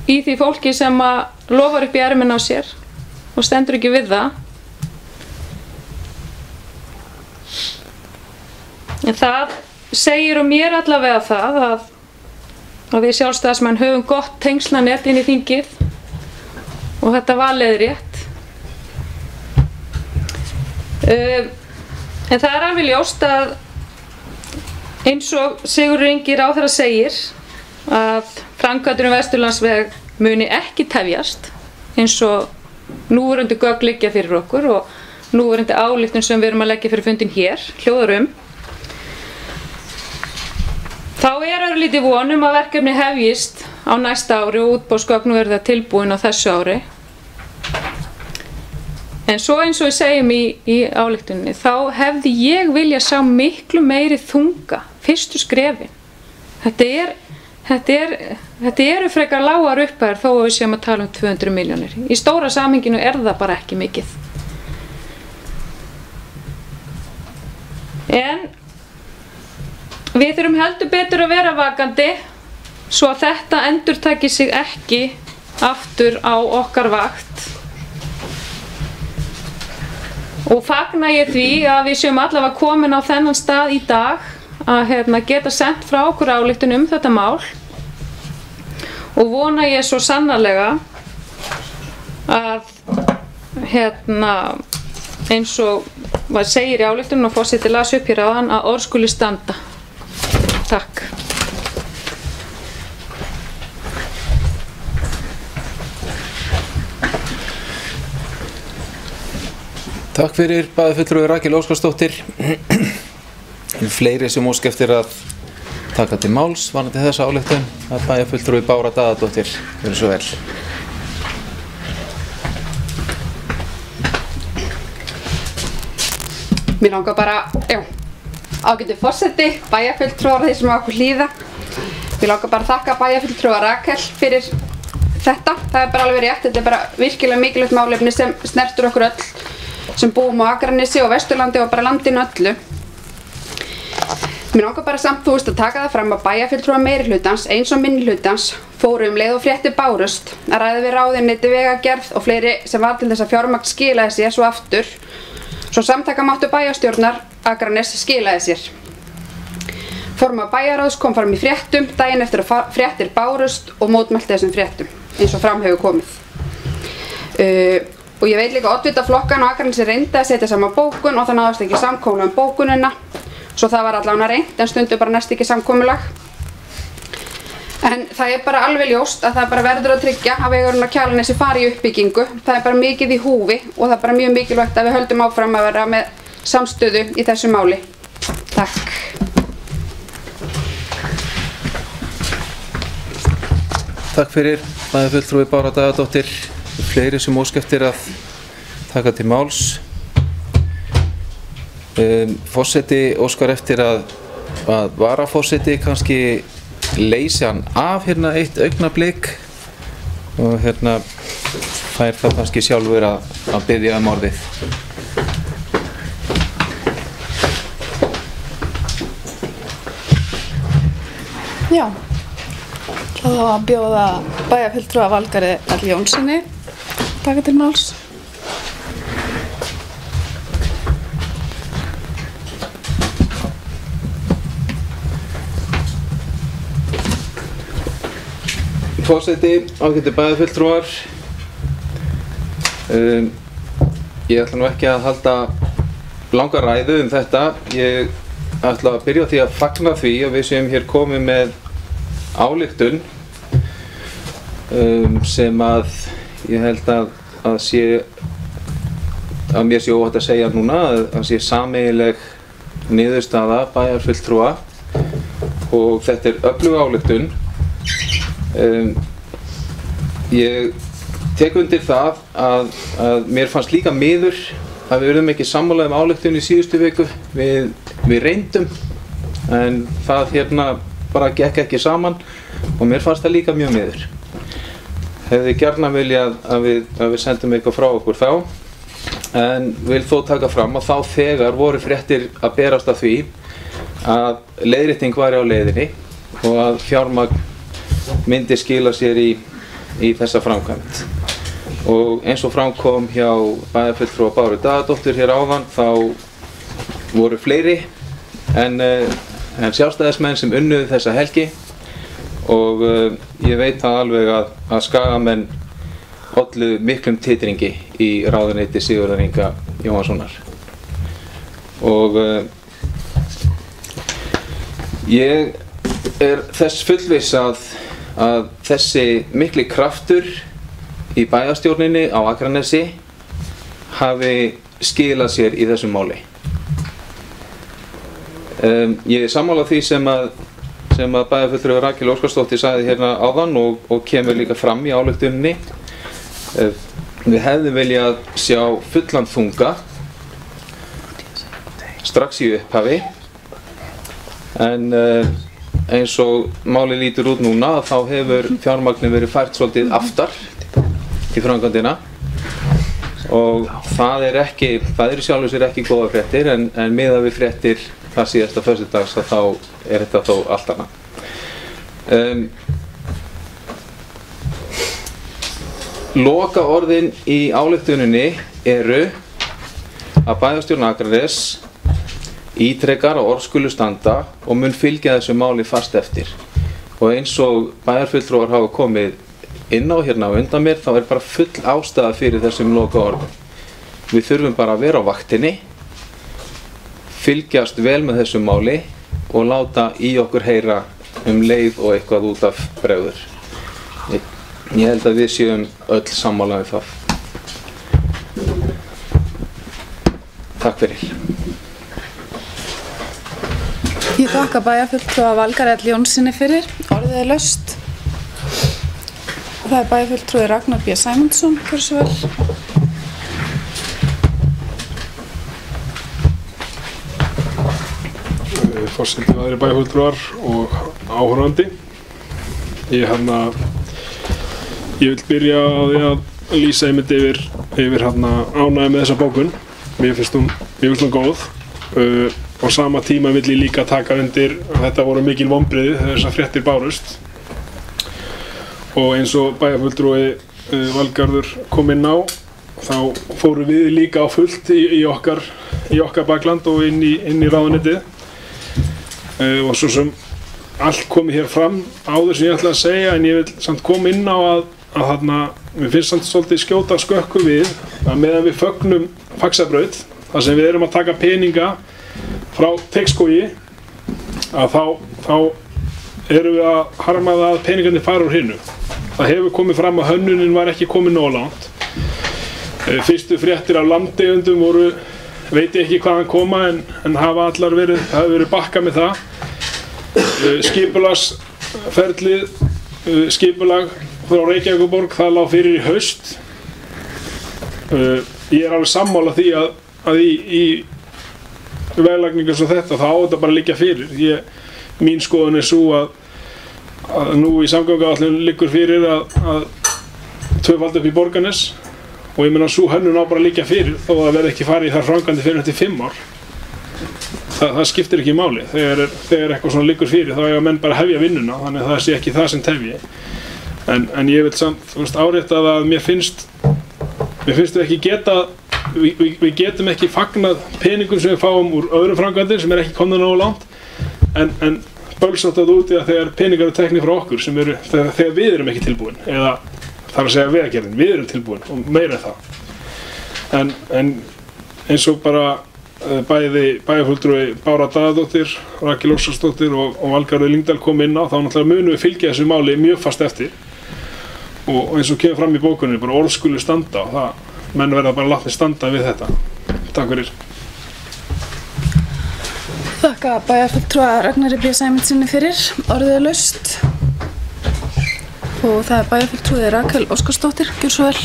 Speaker 2: í því fólki sem að lofar upp í ermina á sér og stendur ekki við það. En það segir mér allavega það að við sjálfstæðismenn höfum gott tengslanet inn í þingið og þetta valið rétt. En það er alveg ljóst að eins og Sigurður Ingi ráðherra segir að framkvæmdir Vesturlandsveg muni ekki tefjast eins og núverandi gögn liggja fyrir okkur og núverandi ályktun sem við erum að leggja fyrir fundin hér hljóðar þá er örlítið von að verkefni hefjist á næsta ári og útboðsgögn verða tilbúin á þessu ári. En svo eins og við segjum í ályktuninni, þá hefði ég vilja sjá miklu meiri þunga fyrstu skrefin. Þetta eru frekar lágar upphæðir þó að við séum að tala 200 milljónir. Í stóra samhenginu er það bara ekki mikið. En við þurfum heldur betur að vera vakandi svo að þetta endurtaki sig ekki aftur á okkar vakt. Og fagna ég því að við séum allavega komin á þennan stað í dag að geta sendt frá okkur ályktun þetta mál og vona ég svo sannarlega að eins og maður segir í ályktunum og forseti las upp hér áðan að orð skuli standa. Takk.
Speaker 1: Takk fyrir bæjarfulltrúi Rakel Óskarsdóttir. Fleiri sem óska eftir að taka til máls varðandi þessa ályktun að bæjarfulltrúi Bára Daðadóttir. Gjörðu svo vel.
Speaker 5: Mér langar bara, ágætu forseti, bæjarfulltrúar þeir sem á okkur hlýða. Mér langar bara að þakka bæjarfulltrúa Rakel fyrir þetta. Það er bara alveg rétt, þetta er bara virkilega mikilvægt málefni sem snertur okkur öll sem búum á Akranesi og Vesturlandi og bara landinu öllu. Mér langar bara samt að taka það fram að bæjarfulltrúar meirihlutans eins og minnihlutans fóru leið og fréttir bárust að ræða við ráðuneyti, vegagerð og fleiri sem var til þess að fjármagn skilaði sér svo aftur svo samtakamáttur bæjarstjórnar Akranes skilaði sér. Formaður bæjarráðs kom fram í fréttum daginn eftir að fréttir bárust og mótmælti þessum fréttum eins og fram hefur komið. Og ég veit líka að oddvitaflokkan á Akranesi reyndi að setja saman bókun og það náðist ekki samkomulag bókunina. Svo það var allavega reynt en stundu bara næst ekki samkomulag. En það er bara alveg ljóst að það bara verður að tryggja að vegurinn á Kjalarnesi fari í uppbyggingu. Það er bara mikið í húfi og það er bara mjög mikilvægt að við höldum áfram að vera með samstöðu í þessu máli. Takk.
Speaker 1: Takk fyrir bæjarfulltrúi Bára Daðadóttir. Fleiri sem óska eftir að taka til máls. Forseti óskar eftir að varaforseti kannski leysi hann af eitt augnablik og fær það kannski sjálfur að biðja orðið.
Speaker 6: Já, það var að bjóða bæjarfulltrúa Valgarði L. Jónssoni taka til máls.
Speaker 1: Forseti, ágætu bæjarfulltrúar. Ég ætla nú ekki að halda langa ræðu þetta. Ég ætla að byrja á því að fagna því að við séum hér komið með ályktun sem að ég held að sé að mér sé óhætt að segja núna að sé sameiginleg niðurstaða bæjarfulltrúa og þetta öflug ályktun. Ég tek undir það að mér fannst líka miður að við verðum ekki sammála ályktun í síðustu viku. Við reyndum en það bara gekk ekki saman og mér fannst það líka mjög miður. Hefði gjarnan viljað að við sendum eitthvað frá okkur þá, en vil þó taka fram að þá þegar voru fréttir að berast af því að leiðrétting væri á leiðinni og að fjármagn myndi skila sér í þessa framkvæmd. Og eins og framkom hjá bæjarfulltrúa Báru Daðadóttur hér áðan, þá voru fleiri en sjálfstæðismenn sem unnuðu þessa helgi og ég veit það alveg að Skagamenn ollu miklum titringi í ráðuneyti Sigurðar Inga Jóhannssonar. Og ég þess fullviss að þessi mikli kraftur í bæjarstjórninni á Akranesi hafi skilað sér í þessum máli. Ég sammála því sem að bæjarfulltrúi Rakel Óskarsdóttir sagði hérna áðan og kemur líka fram í ályktuninni. Við hefðum viljað sjá fullan þunga strax í upphafi, en eins og málið lítur út núna þá hefur fjármagnið verið fært svolítið aftar í framkvæmdina og það er í sjálfu sér ekki góða fréttir, en miðað við fréttir það síðasta föstudags þá er þetta þó allt annað. Loka orðin í ályktuninni eru að bæjarstjórn Akraness ítrekar að orð skulu standa og mun fylgja þessu máli fast eftir. Og eins og bæjarfulltrúar hafa komið inn á hérna á undan mér, þá er bara full ástæða fyrir þessum loka orðum. Við þurfum bara að vera á vaktinni, fylgjast vel með þessu máli og láta í okkur heyra leið og eitthvað út af bregður. Ég held að við séum öll sammála það. Takk fyrir.
Speaker 6: Ég þakka bæjarfulltrúa Valgarði L. Jónssyni fyrir. Orðið er laust. Það er bæjarfulltrúi Ragnar B. Sæmundsson. Gjörðu svo vel.
Speaker 4: Forseti, aðrir bæjarfulltrúar og áhorfandi. Ég vil byrja á því að lýsa einmitt yfir ánægju með þessa bókun. Mér finnst hún góð. Á sama tíma vil ég líka taka undir að þetta voru mikil vonbrigði þegar þessar fréttir bárust. Og eins og bæjarfulltrúi Valgarður kom inn á, þá fórum við líka á fullt í okkar bakland og inn í ráðuneytið. Og svo sem allt komið hér fram áður sem ég ætla að segja, en ég vil samt koma inn á að mér finnst samt svolítið skjóta skökku við að meðan við fögnum Faxabraut, þar sem við erum að taka peninga frá Teigsskógi, að þá erum við að harma það að peningarnir fara úr hinu. Það hefur komið fram að hönnunin var ekki komið nógu langt. Fyrstu fréttir af landeigendum voru, veit ég ekki hvaðan koma, en hafa allar verið bakkað með það. Skipulagsferlið, skipulag frá Reykjavíkurborg, það lá fyrir í haust. Ég er alveg sammála því að í veglagningu svo þetta, þá á þetta bara að liggja fyrir. Mín skoðun er svo að nú í samgönguáætlun liggur fyrir að tvöfalda upp í Borgarnes, og ég meina sú hönnun á bara að liggja fyrir þó að það verði ekki farið í þær framkvæmdir fyrir eftir 5 ár. Það skiptir ekki máli. Þegar eitthvað svona liggur fyrir þá eiga menn bara að hefja vinnuna, þannig að það sé ekki það sem tefji. En ég vil samt árétta að mér finnst við ekki við getum ekki fagnað peningum sem við fáum úr öðrum framkvæmdir sem ekki komið nógu langt, en bölsátt það úti að þegar peningar eru teknir frá okkur sem þegar við erum ekki tilbúin, eða þar að segja Vegagerðin, við erum tilbúin og meira en það. En eins og bara bæði bæjarfulltrúi Bára Daðadóttir, Rakel Óskarsdóttir og Valgarður Lyngdal kom inn á, þá náttúrulega munum við fylgja þessu máli mjög fast eftir og eins og kemur fram í bókunni, bara orð skulu standa og það menn verða bara látnir standa við þetta. Takk fyrir.
Speaker 6: Þakka bæjarfulltrúa Ragnari B. Sæmundsssyni fyrir, orðið laust. Og það bæjarfulltrúi Rakel Óskarsdóttir, gjörðu svo vel.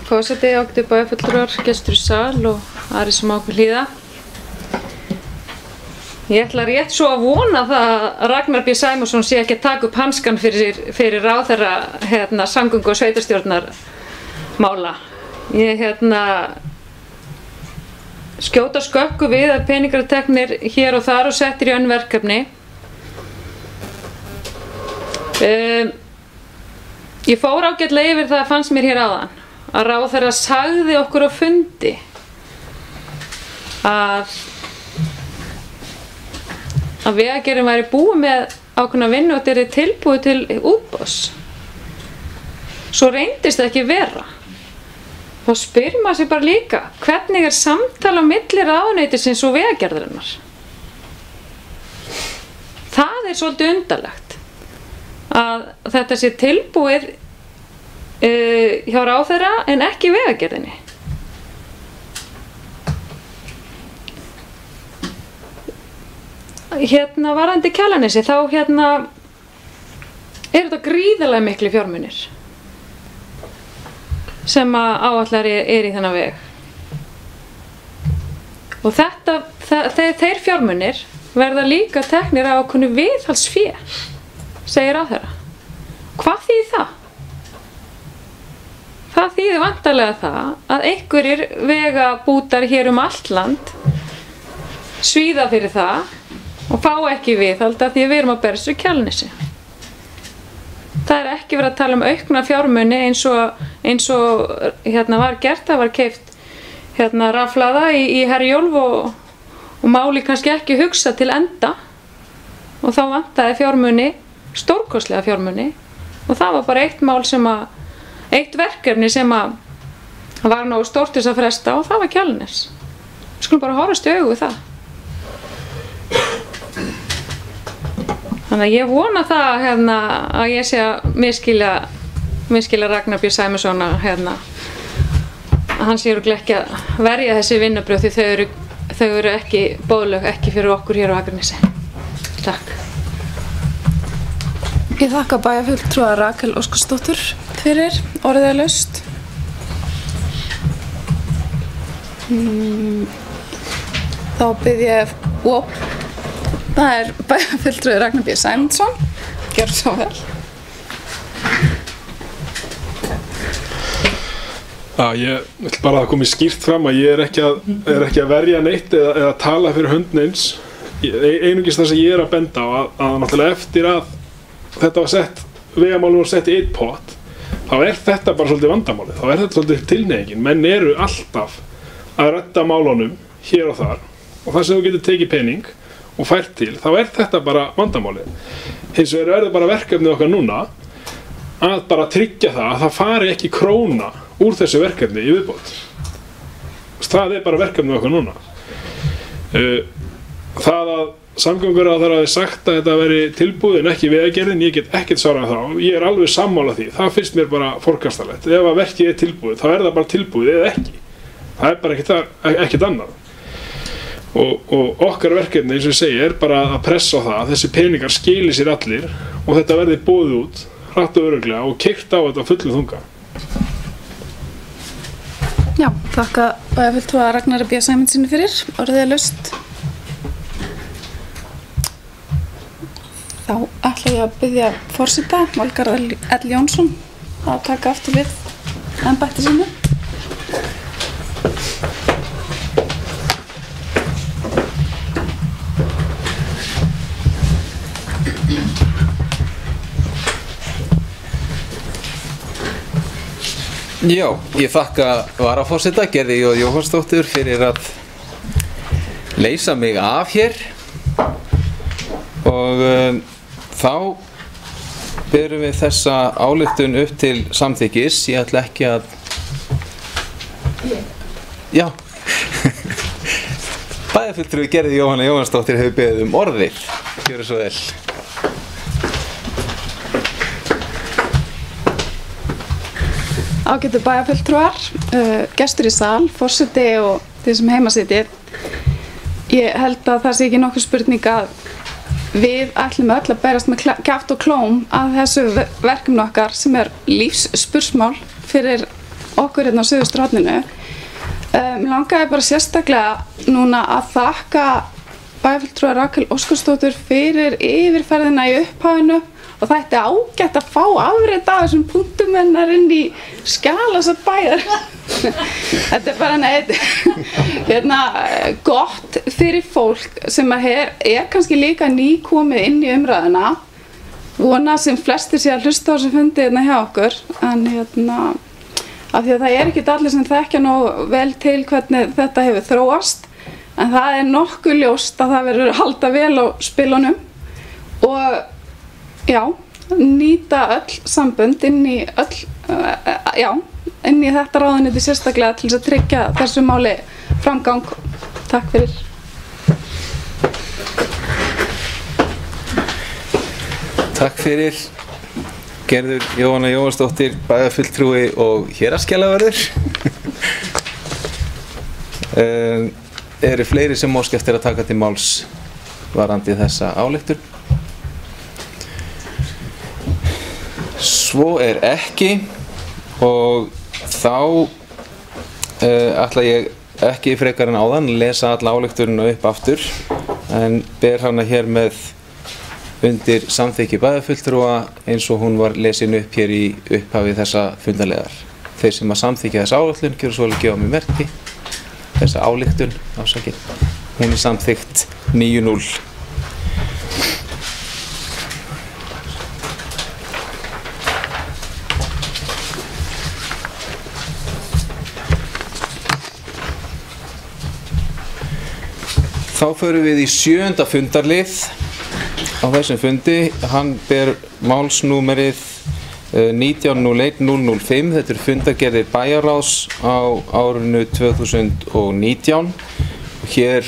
Speaker 2: Forseti, ágætu bæjarfulltrúar, gestur í sal og aðrir sem á okkur hlýða. Ég ætla rétt svo að vona það að Ragnar B. Sæmundsson sé ekki að taka upp hanskan fyrir ráðherra samgöngu- og sveitarstjórnar mála. Ég skjóta skökku við að peningar eru teknir hér og þar og settir í önnur verkefni. Ég fór ágætlega yfir það fannst mér hér áðan að ráðherra sagði okkur á fundi að Vegagerðin væri búið með ákveðna vinnu og þetta er tilbúið til útboðs. Svo reyndist það ekki vera. Þá spyr maður sig bara líka, hvernig er samtal á milli ráðuneytisins og Vegagerðarinnar? Það er svolítið undarlegt að þetta sé tilbúið hjá ráðherra en ekki Vegagerðinni. Varðandi Kjalarnesi, þá er þetta gríðarlega miklu fjármunir sem áætlar er í þennan veg. Og þeir fjármunir verða líka teknir á ákveðnu viðhaldsfé, segir ráðherra. Hvað þýðir það? Það þýðir væntanlega það að einhverjir vegabútar hér allt land svíða fyrir það og fá ekki viðhalda því við erum að berjast við Kjalarnesi. Það er ekki verið að tala aukna fjármuni eins og var gert, það var keypt rafhlaða í Herjólf og máli kannski ekki hugsa til enda og þá vantaði fjármuni, stórkostlega fjármuni og það var bara eitt verkefni sem var nógu stórt til að fresta og það var Kjalarnes. Við skulum bara horfast í augu við það. Þannig að ég vona það að ég sé að misskilja Ragnar B. Sæmundsson að hann sé örugglega ekki að verja þessi vinnubrögð því þau eru ekki boðleg, ekki fyrir okkur hér á Akranesi. Takk.
Speaker 6: Ég þakka bæjarfulltrúa Rakel Óskarsdóttur fyrir, orðið er laust. Þá bið ég það er bæjarfulltrúi Ragnar B. Sæmundsson, gjörðu svo vel.
Speaker 4: Ég vil bara að það komi skýrt fram að ég er ekki að verja neitt eða tala fyrir hönd neins. Einungis það sem ég er að benda á að náttúrulega eftir að þetta var sett, vegamálum var sett í einn pott, þá er þetta bara svolítið vandamálið, þá er þetta svolítið tilhneigingin. Menn eru alltaf að redda málunum hér og þar og það sem þú getur tekið pening og fært til, þá er þetta bara vandamálið. Hins vegar er það bara verkefnið okkar núna að bara tryggja það að það fari ekki króna úr þessu verkefni í viðbót. Það er bara verkefnið okkar núna. Það að samgönguráðherra hafi sagt að þetta veri tilbúið en ekki Vegagerðin, ég get ekkert svarað þá. Ég er alveg sammála því. Það finnst mér bara forkastanlegt. Ef að verkið er tilbúið, þá er það bara tilbúið eða ekki. Það er bara ekkert annað. Og okkar verkefni, eins og ég segi, er bara að pressa á það að þessi peningar skili sér allir og þetta verði boðið út hratt og örugglega og keyrt á þetta fullum þunga.
Speaker 6: Já, þakka bæjarfulltrúa Ragnari B. Sæmundssyni fyrir, orðið er laust. Þá ætla ég að biðja forseta, Valgarð L. Jónsson, að taka aftur við embætti sínu.
Speaker 1: Já, ég þakka varaforseta Gerði J. Jóhannsdóttur fyrir að leysa mig af hér Og þá berum við þessa ályktun upp til samþykkis. Ég ætla ekki að... Já. Bæjarfulltrúi Gerði Jóhanna Jóhannsdóttir hefur beðið orðið. Gjörðu svo vel.
Speaker 6: Ágætu bæjarfulltrúar, gestur í sal, forseti og þeir sem heima sitjið. Ég held að það sé ekki nokkur spurning að við ætlum öll að berast með kjaft og klóm að þessu verkefni okkar sem lífsspursmál fyrir okkur hérna á Suðurstrandinu. Mér langaði bara sérstaklega núna að þakka bæjarfulltrúa Rakel Óskarsdóttur fyrir yfirferðina í upphafinu og það ætti ágætt að fá afrit af þessum punktum hennar inn í skjalasafn bæjar. Þetta bara gott fyrir fólk sem er kannski líka nýkomið inn í umræðuna. Vona sem flestir sé að hlusta á þessu fundi hérna hjá okkur, en af því að það ekki allir sem þekkja nógu vel til hvernig þetta hefur þróast, en það nokkuð ljóst að það verður að halda vel á spilunum og já, nýta öll sambönd inn í þetta ráðuneyti sérstaklega til þess að tryggja þessu máli framgang. Takk fyrir.
Speaker 1: Takk fyrir. Gerður Jóhanna Jóhannsdóttir, bæjarfulltrúi og héraðsskjalavörður. Eru fleiri sem óska eftir að taka til máls varðandi þessa ályktun? Svo ekki og þá ætla ég ekki frekar en áðan að lesa alla ályktunina upp aftur, en ber hana hér með undir samþykki bæjarfulltrúa eins og hún var lesin upp hér í upphafi þessa fundarlegar. Þeir sem að samþykja þessa ályktun gjörðu svo að gefa mér merki. Þessa ályktun, ásakið, hún samþykkt 9-0. Þá förum við í 7. fundarlið á þessum fundi. Hann ber málsnúmerið 19.01.005. Þetta fundargerðir bæjarráðs á árinu 2019. Hér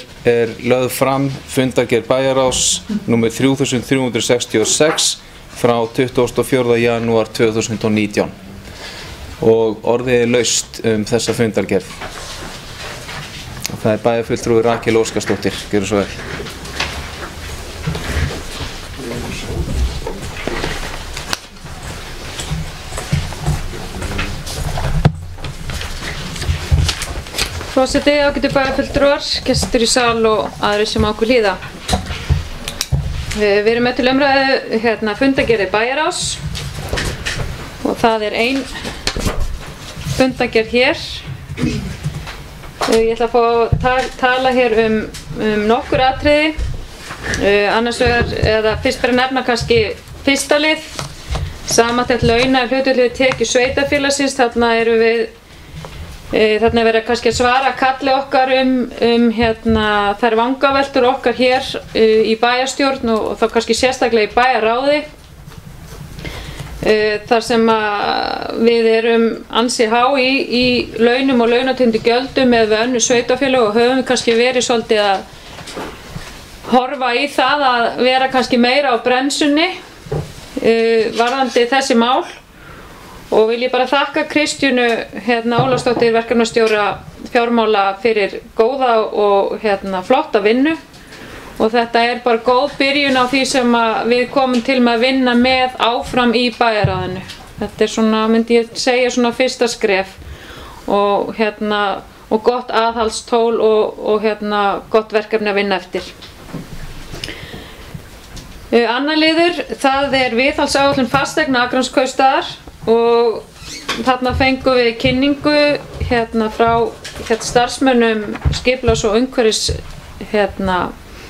Speaker 1: lögð fram fundargerð bæjarráðs númer 3366 frá 24. janúar 2019 og orðið laust þessa fundargerð. Það bæjarfulltrúi Rakel Óskarsdóttir. Gjörðu svo vel.
Speaker 2: Forseti, ágætu bæjarfulltrúar, gestur í sal og aðrir sem okkur hlýða. Við erum með til umræðu fundargerðir bæjarráðs og það ein fundargerð hér. Ég ætla að fá að tala hér nokkur atriði, annars vegar fyrst bara nefna kannski fyrsta lið, samantekt launa hlutfallið tekjur sveitarfélagsins. Þarna verið kannski að svara kalli okkar þær vangaveltur okkar hér í bæjarstjórn og þá kannski sérstaklega í bæjarráði. Þar sem við erum ansi há í launum og launatengdum gjöldum með önnur sveitarfélög og höfum kannski verið svolítið að horfa í það að vera kannski meira á bremsunni varðandi þessi mál. Og vil ég bara þakka Kristjánu Ólafsdóttir verkefnastjóra fjármála fyrir góða og flotta vinnu. Og þetta bara góð byrjun á því sem við komum til með að vinna með áfram í bæjarráðinu. Þetta svona, myndi ég segja, svona fyrsta skref og gott aðhaldstól og gott verkefni að vinna eftir. Annar liður, það viðhaldsáætlun fasteigna Akranskaupstaðar og þarna fengum við kynningu frá starfsmönnum skipulags- og umhverfis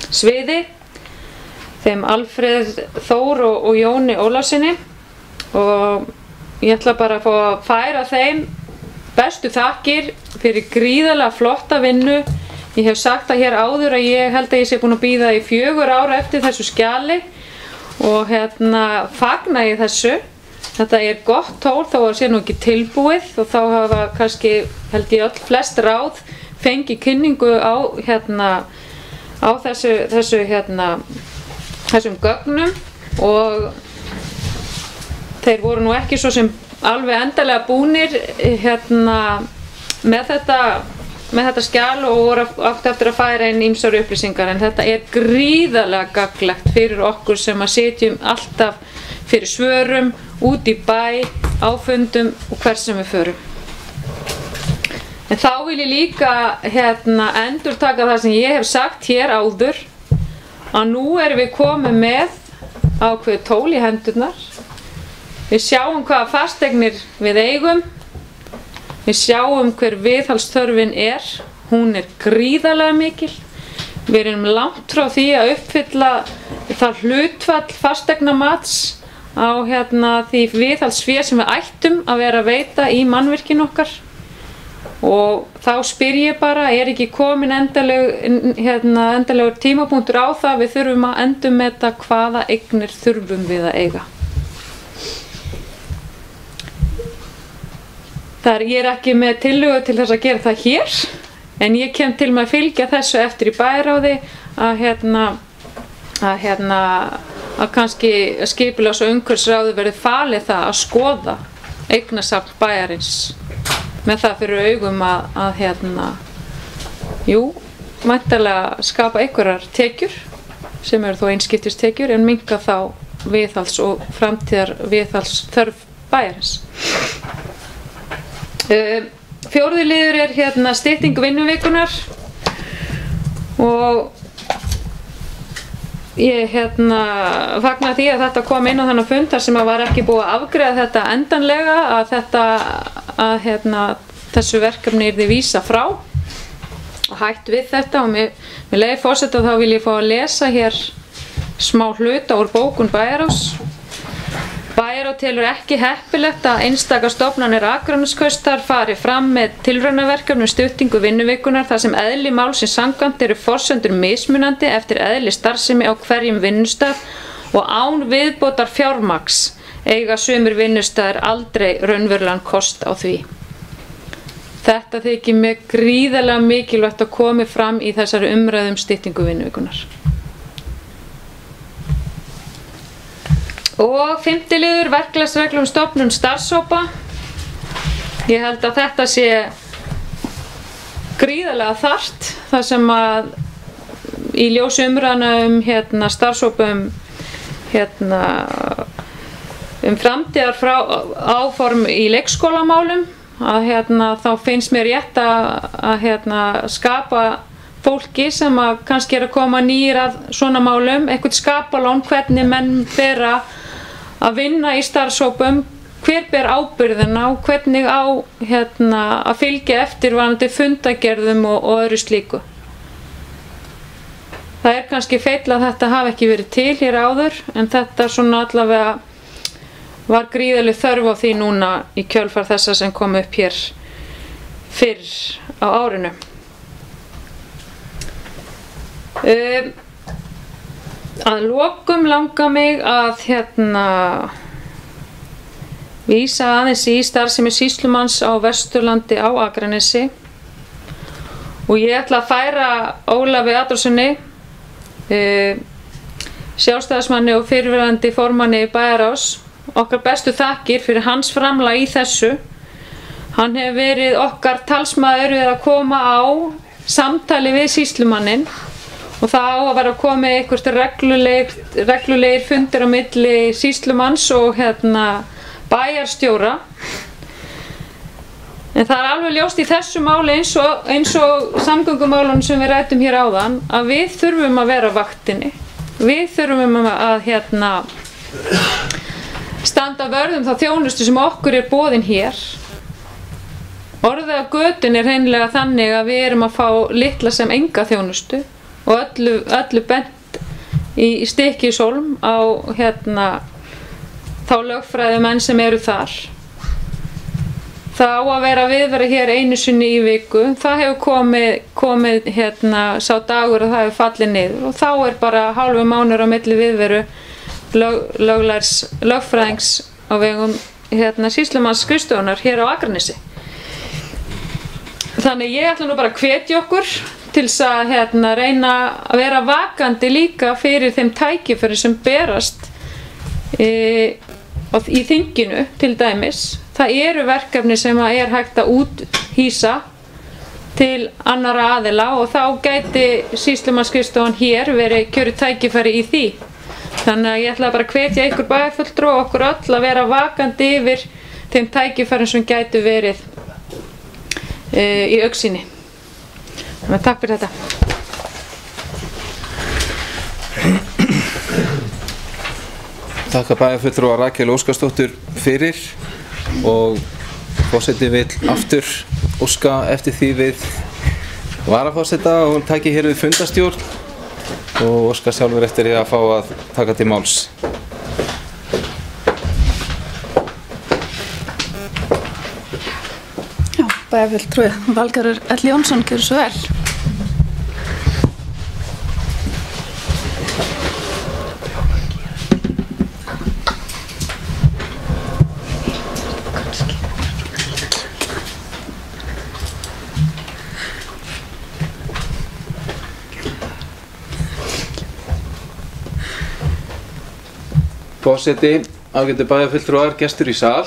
Speaker 2: sviði, þeim Alfreð Þór og Jóni Ólafsinni, og ég ætla bara að fá að færa þeim bestu þakkir fyrir gríðarlega flotta vinnu Ég hef sagt það hér áður að ég held að ég sé búin að bíða í 4 ár eftir þessu skjali og fagna ég þessu. Þetta er gott tól þó að sé nú ekki tilbúið og þá hafa kannski, held ég öll flest ráð fengið kynningu á þessum gögnum og þeir voru nú ekki svo sem alveg endalega búnir með þetta skjal og voru átt eftir að færa inn ýmsar upplýsingar, en þetta er gríðarlega gagnlegt fyrir okkur sem að sitjum alltaf fyrir svörum, út í bæ, á fundum og hvers sem við förum. En þá vil ég líka endurtaka það sem ég hef sagt hér áður, að nú erum við komið með ákveðið tól í hendurnar. Við sjáum hvaða fasteignir við eigum, við sjáum hver viðhaldsþörfin er, hún er gríðarlega mikil. Við erum langt frá því að uppfylla það hlutfall fasteignamats á því viðhaldsfé sem við ættum að vera að veita í mannvirkin okkar. Og þá spyr ég bara, er ekki komin endalegur tímapunktur á það, við þurfum að endurmeta hvaða eignir þurfum við að eiga. Ég er ekki með tillögu til þess að gera það hér, en ég kem til með að fylgja þessu eftir í bæjarráði að kannski skipulags- og umhverfisráði verði falið það að skoða eignasafn bæjarins með það fyrir augum væntanlega skapa einhverjar tekjur sem eru þó einskiptistekjur en minnka þá viðhalds- og framtíðar viðhaldsþörf bæjarins. 4. liður er stytting vinnuvikunar og ég fagna því að þetta kom inn á þennan fund þar sem að var ekki búið að afgreiða þetta endanlega, að þessu verkefni yrði vísa frá og hætt við þetta, og með leyfi forseta þá vil ég fá að lesa hér smá hluta úr bókun Bæjarráðs. Bæjarráð telur ekki heppilegt að einstaka stofnanir Akraneskaustar fari fram með tilraunaverkefni um styttingu vinnuvikunar þar sem eðli málsins samkvæmt eru forsendur mismunandi eftir eðli starfsemi á hverjum vinnustað og án viðbótar fjármagns eiga sumir vinnustaðir aldrei raunverulegan kost á því. Þetta þykir mér gríðarlega mikilvægt að komi fram í þessari umræðu um styttingu vinnuvikunar. Og 5. liður, verklagsreglur um stofnun starfshópa. Ég held að þetta sé gríðarlega þarft, þar sem að í ljósi umræðna um starfshópum framtíðar áform í leikskólamálum, að þá finnst mér rétt að skapa fólki sem að kannski er að koma nýr að svona málum, eitthvað skapalón, hvernig menn bera að vinna í starfshópum, hver ber ábyrgðina og hvernig á að fylgja eftir varðandi fundagerðum og öðru slíku. Það er kannski feill að þetta hafi ekki verið til hér áður, en þetta svona allavega var gríðarleg þörf á því núna í kjölfar þessa sem kom upp hér fyrr á árinu. Að lokum langar mig að vísa aðeins í starfsemi sýslumanns á Vesturlandi á Akranesi og ég ætla að færa Ólafi Adolfssoni, sjálfstæðismanni og fyrrverandi formanni Bæjarráðs, okkar bestu þakkir fyrir hans framlag í þessu. Hann hefur verið okkar talsmaður við að koma á samtali við sýslumannin og það á að vera að koma eitthvað reglulegir fundir á milli sýslumanns og bæjarstjóra. En það er alveg ljóst í þessu máli eins og samgöngumálunum sem við ræddum hér áðan að við þurfum að vera á vaktinni. Við þurfum að standa vörð um þá þjónustu sem okkur er boðin hér. Orðið á götunni er hreinlega þannig að við erum að fá litla sem enga þjónustu og öllu bent í Stykkishólm á þá lögfræðimenn sem eru þar. það á að vera viðvera hér einu sinni í viku. Það hefur komið sá dagur að það hefur fallið niður og þá bara hálfu mánuður á milli viðveru lögfræðings á vegum sýslumanns skrifstofunnar hér á Akranesi. Þannig ég ætla nú bara að hvetja okkur til þess að reyna að vera vakandi líka fyrir þeim tækifæri sem berast í þinginu til dæmis. Það eru verkefni sem er hægt að úthýsa til annarra aðila og þá gæti sýslumannsskrifstofan hér verið kjörið tækifæri í því. Þannig að ég ætla bara að hvetja ykkur bæjarfulltrúa og okkur öll að vera vakandi yfir þeim tækifærum sem gætu verið í augsýni. Þannig að takk fyrir þetta.
Speaker 1: Þakka bæjarfulltrúa Rakel Óskarsdóttur fyrir og forseti vill aftur óska eftir því við varaforseta og hún taki hér við fundastjórn og óska sjálfur eftir því að fá að taka til máls.
Speaker 6: Bæjarfulltrúi Valgerður L. Jónsson, gjörðu svo vel.
Speaker 1: Forseti, ágætu bæjarfulltrúar, gestur í sal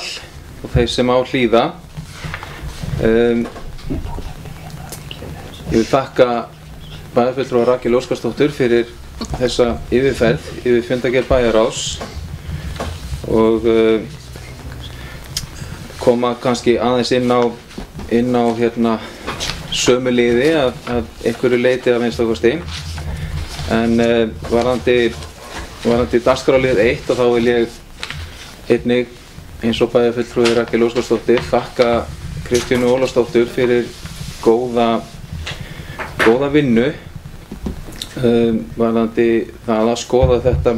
Speaker 1: og þeir sem á hlýða. Ég vil þakka bæjarfulltrúa Rakel Óskarsdóttur fyrir þessa yfirferð yfir fundargerð bæjarráðs og koma kannski aðeins inn á sömu liði að einhverju leyti að minnsta kosti. En varðandi dagskrárlið 1 og þá vil ég einnig eins og bæjarfulltrúi Rakel Óskarsdóttir þakka Kristínu Ólafsdóttur fyrir góða vinnu varðandi það að skoða þetta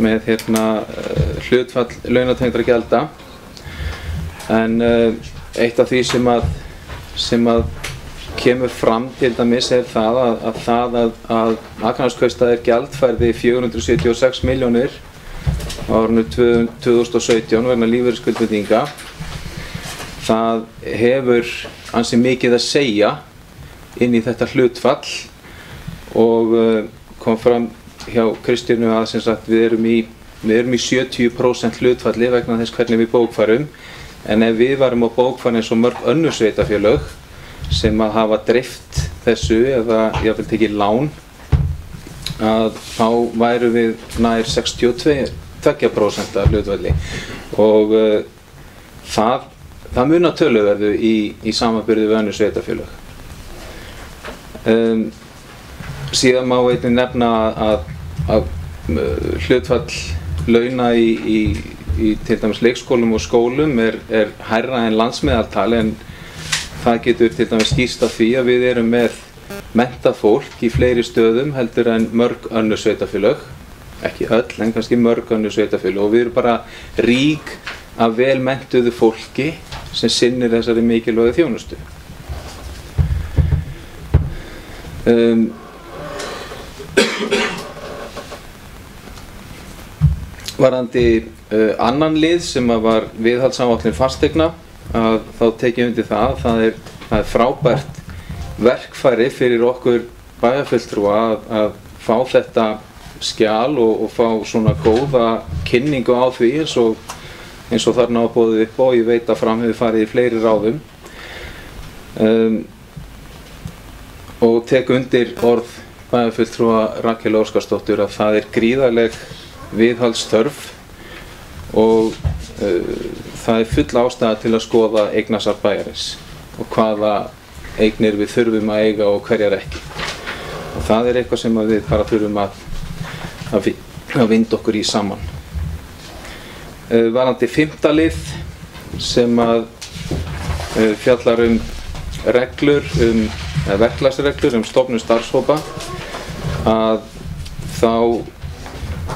Speaker 1: með hlutfall launatengdra gjalda. En eitt af því sem að kemur fram til dæmis það að Akraneskaupstaður gjaldfærði 476 milljónir á árinu 2017 vegna lífeyrisskuldbindinga. Það hefur ansi mikið að segja inn í þetta hlutfall og kom fram hjá Kristínu að sem sagt við erum í 70% hlutfalli vegna þess hvernig við bókfærum, en ef við varum á bókfæri eins og mörg önnur sveitarfélög sem að hafa dreift þessu eða jafnvel tekið lán, að þá væru við nær 62% hlutfalli og það munar töluverðu í samanburði við önnur sveitarfélög. Síðan má einnig nefna að hlutfall launa í til dæmis leikskólum og skólum er hærra en landsmeðaltal, en það getur til dæmis skýrt af því að við erum með menntað fólk í fleiri stöðum heldur en mörg önnur sveitarfélög, ekki öll en kannski mörg önnur sveitarfélög, og við erum bara rík af vel menntuðu fólki sem sinnir þessari mikilvægu þjónustu. Varðandi annan lið sem var viðhaldsáætlun fasteigna, að þá tek ég undir það að það er frábært verkfæri fyrir okkur bæjarfulltrúa að fá þetta skjal og fá svona góða kynningu á því eins og þarna á boðið upp og ég veit að fram hefur farið í fleiri ráðum. Og tek undir orð bæjarfulltrúa Rakel Óskarsdóttur að það er gríðarleg viðhaldsþörf og það er full ástæða til að skoða eignasafn bæjarins og hvaða eignir við þurfum að eiga og hverjar ekki. Og það er eitthvað sem við bara þurfum að vinda okkur í saman. Varðandi 5. lið sem að fjallar reglur, verklagsreglur stofnun starfshópa, að þá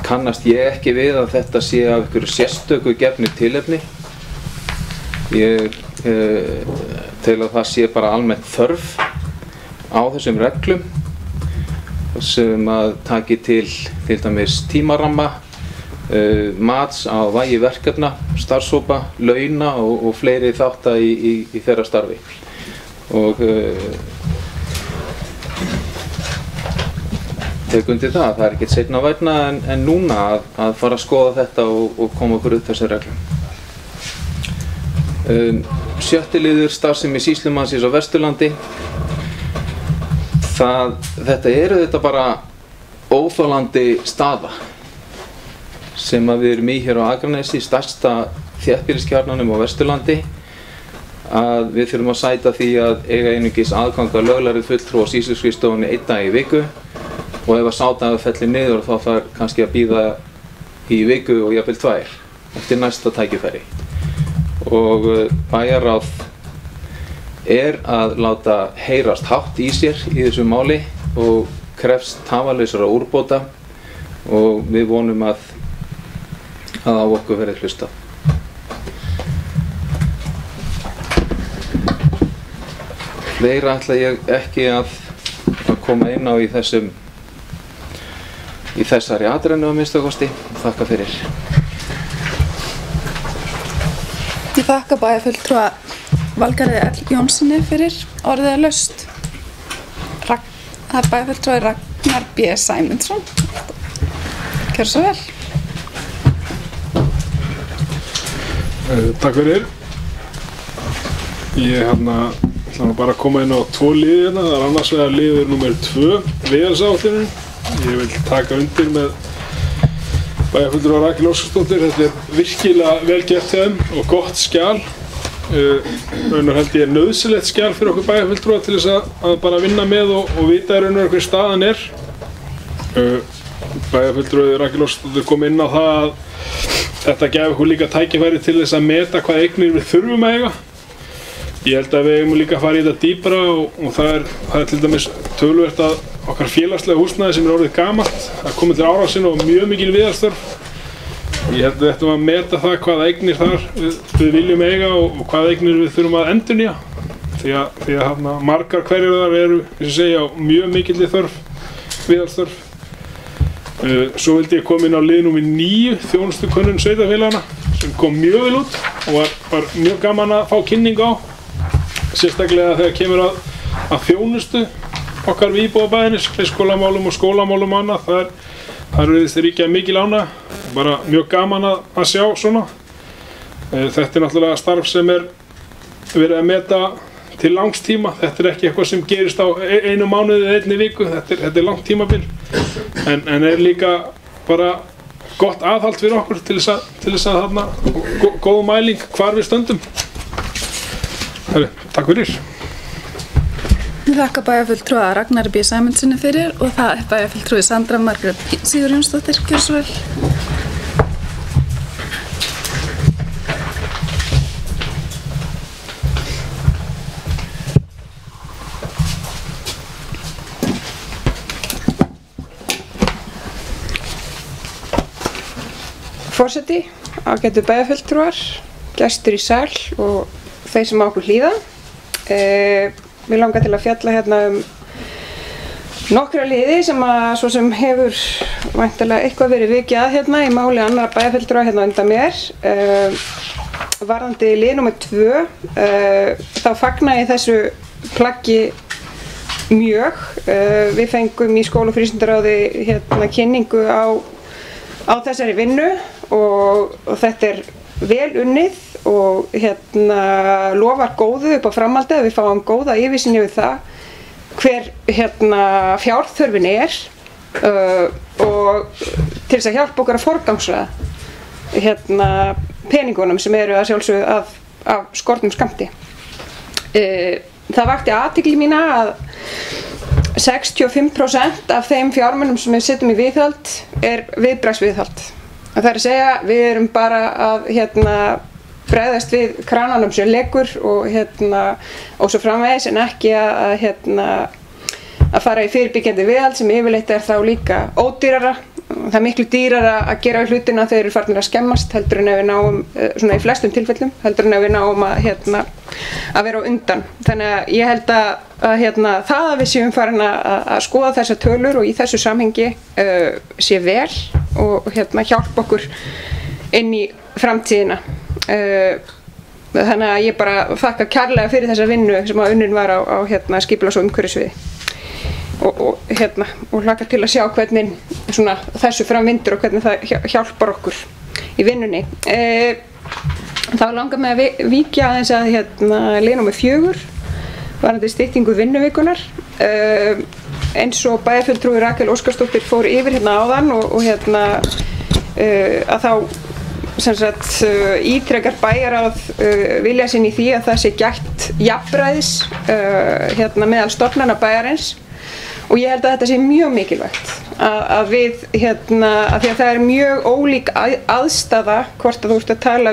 Speaker 1: kannast ég ekki við að þetta sé af einhverju sérstöku gefnu tilefni. Ég tel að það sé bara almennt þörf á þessum reglum sem að taki til dæmis tímaramma, mats á vægi verkefna, starfshópa, launa og fleiri þátta í þeirra starfi. Og tek undir það er ekkert seinna vænna en núna að fara að skoða þetta og koma okkur upp þessar reglum. 7. liður starfsemi sýslumannsins á Vesturlandi. Þetta þetta bara óþolandi staða sem að við erum í hér á Akranesi, stærsta þéttbýliskjarnanum á Vesturlandi, að við þurfum að sæta því að eiga einungis aðgang að löglegri fulltrúa á sýsluskrifstofunni 1 dag í viku, og ef að sá dagur fellir niður þá þarf kannski að bíða í viku og jafnvel 2 eftir næsta tækifæri. Og bæjarráð að láta heyrast hátt í sér í þessu máli og krefst tafarlausra úrbóta, og við vonum að á okkur verði hlustað. Fleira ætla ég ekki að koma inn á í þessari atrennu að minnsta kosti. Þakka fyrir.
Speaker 6: Ég þakka bæjarfulltrúa Valgarði L. Jónssoni fyrir orðið að laust. Það bæjarfulltrúi Ragnar B. Sæmundsson. Gjörðu svo vel.
Speaker 4: Takk fyrir. Ég ætla bara að koma inn á 2 liði hérna. Það annars vegar liður númer 2, viðhalsáætlunin. Ég vil taka undir með bæjarfulltrúa Rakel Óskarsdóttir. Þetta virkilega vel gert hjá þeim og gott skjal. Raunar held ég nauðsynlegt skjal fyrir okkur bæjarfulltrúa til þess að bara vinna með og vita raunar hver staðan er. Bæjarfulltrúi Rakel Óskarsdóttir kom inn á það að þetta gef okkur líka tækifæri til þess að meta hvað eignir við þurfum að eiga. Ég held að við eigum líka að fara í þetta dýpra og það er til dæmis töluvert að okkar félagslega húsnæði sem orðið gamalt. Það komið til ára sinna og mjög mikil viðhaldsþörf. Ég held að við ættum að meta það hvaða eignir þar við viljum eiga og hvaða eignir við þurfum að endurnýja. Því að margar hverjar þar eru, eins og segja, mjög mikilli viðhaldsþörf. Svo vildi ég koma inn á lið númer 9, þjónustukönnun sveitarfélaganna, sem kom mjög vel út og var mjög gaman að fá kynningu á. Sérstaklega þegar kemur að þjónustu okkar við íbúðabæðinni, leikskólamálum og skólamálum og annað. Það virðist ríkja mikil ánægja, bara mjög gaman að sjá svona. Þetta náttúrulega starf sem verið að meta til langs tíma. Þetta ekki eitthvað sem gerist á 1 mánuði eða 1 viku, þetta langt tímabil. En líka bara gott aðhald fyrir okkur til þess að þarna góð mæling hvar við stöndum. Takk fyrir.
Speaker 6: Ég þakka bæjarfulltrúa Ragnari B. Sæmundssoni fyrir og það bæjarfulltrúi Sandra Margrét Sigurjónsdóttir. Gjörðu svo vel.
Speaker 7: Forseti, ágætu bæjarfulltrúar, gestur í sal og þeir sem á okkur hlýða. Mér langar til að fjalla hérna nokkra liði sem svo sem hefur væntanlega eitthvað verið vikið að hérna í máli annarra bæjarfulltrúa hérna undan mér. Varðandi lið númer 2, þá fagna ég þessu plaggi mjög. Við fengum í skóla- og frístundaráði hérna kynningu á þessari vinnu og þetta vel unnið og hérna lofar góðu upp á framhaldi að við fáum góða yfirsýn yfir það hver fjárþörfin og til þess að hjálpa okkur að forgangsraða peningunum sem eru að sjálfsögðu af skornum skammti. Það vakti athygli mína að 65% af þeim fjármunum sem við setjum í viðhald viðbragðsviðhald. Það að segja, við erum bara að bregðast við krananum sem leggur og svo framvegis, en ekki að fara í fyrirbyggjandi viðhald sem yfirleitt þá líka ódýrara það er miklu dýrara að gera hlutina þegar þeir eru farnir að skemmast heldur en ef við náum, svona í flestum tilfellum, heldur en ef við náum að vera á undan. Þannig að ég held að það að við séum farin að skoða þessar tölur og í þessu samhengi sé vel og hjálpa okkur inn í framtíðina. Þannig að ég bara þakka kærlega fyrir þessa vinnu sem að unnin var á skipulags- og umhverfissviði. Og hlakka til að sjá hvernig þessu framvindur og hvernig það hjálpar okkur í vinnunni. Þá langar mig að víkja aðeins að lið númer 4 varðandi styttingu vinnuvikunar. Eins og bæjarfulltrúi Rakel Óskarsdóttir fór yfir áðan og að þá ítrekar bæjarráð vilja sinn í því að það sé gætt jafnræðis meðal stofnana bæjarins. Og ég held að þetta sé mjög mikilvægt að við, að því að það er mjög ólík aðstaða hvort að þú ert að tala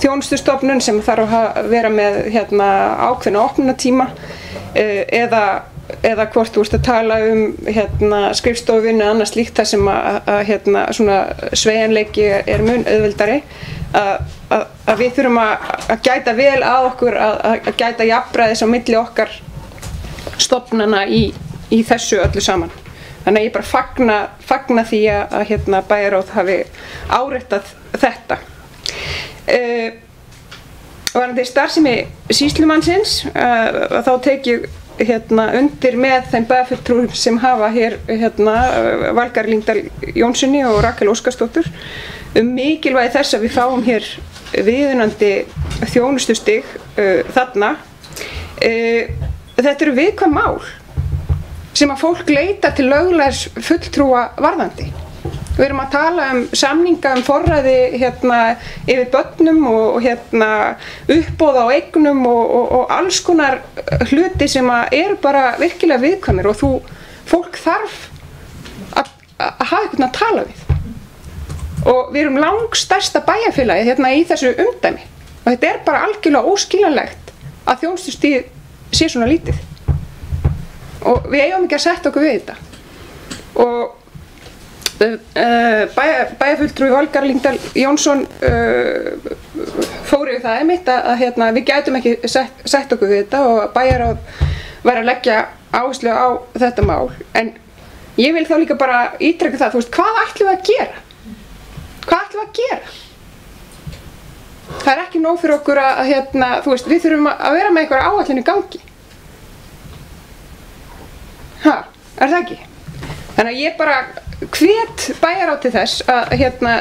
Speaker 7: þjónustustofnun sem þarf að vera með ákveðna opnunartíma eða hvort þú ert að tala skrifstofun eða annað slíkt þar sem svona sveigjanleiki er mun auðveldari. Að við þurfum að gæta vel að okkur, að gæta jafnræðis á milli okkar stofnana í þessu öllu saman. Þannig að ég bara fagna því að bæjarráð hafi áréttað þetta. Varðandi starfsemi sýslumannsins þá tek ég undir með þeim bæjarfulltrúum sem hafa hér Valgarð Lyngdal Jónssoni og Rakel Óskarsdóttur mikilvægi þess að við fáum hér viðunandi þjónustustig þarna. Þetta eru viðkvæm mál sem að fólk leitar til löglegs fulltrúa varðandi. Við erum að tala samninga forræði yfir börnum og uppboð á eignum og alls konar hluti sem eru bara virkilega viðkvæmir og fólk þarf að hafa einhvern að tala við. Og við erum langstærsta bæjarfélagið í þessu umdæmi og þetta er bara algjörlega óskiljanlegt að þjónustustigið sé svona lítið og við eigum ekki að setja okkur við þetta. Og bæjarfulltrúi Valgarð Lyngdal Jónsson fór yfir það einmitt að við gætum ekki sett okkur við þetta og bæjarráð væri að leggja áherslu á þetta mál. En ég vil þá líka bara ítreka það, hvað ætlum við að gera? Hvað ætlum við að gera? Það er ekki nóg fyrir okkur að við þurfum að vera með einhverja áætlun í gangi. Er það ekki? Þannig að ég bara hvet bæjarráð til þess að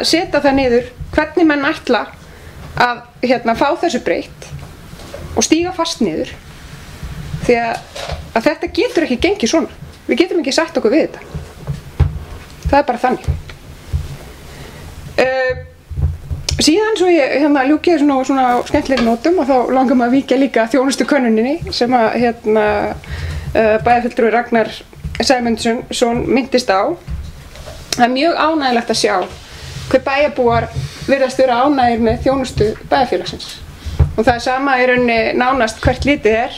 Speaker 7: setja það niður hvernig menn ætla að fá þessu breytt og stíga fast niður því að þetta getur ekki gengið svona. Við getum ekki sætt okkur við þetta. Það er bara þannig. Síðan svo ég ljúki svona skemmtilegri nótum og þá langar maður að víkja líka þjónustukönnuninni sem að bæjarfulltrúi Ragnar Sæmundsson minntist á. Það er mjög ánægilegt að sjá hver bæjarbúar virðast vera ánægir með þjónustu bæjarfélagsins. Og það er sama í rauninni nánast hvert litið er.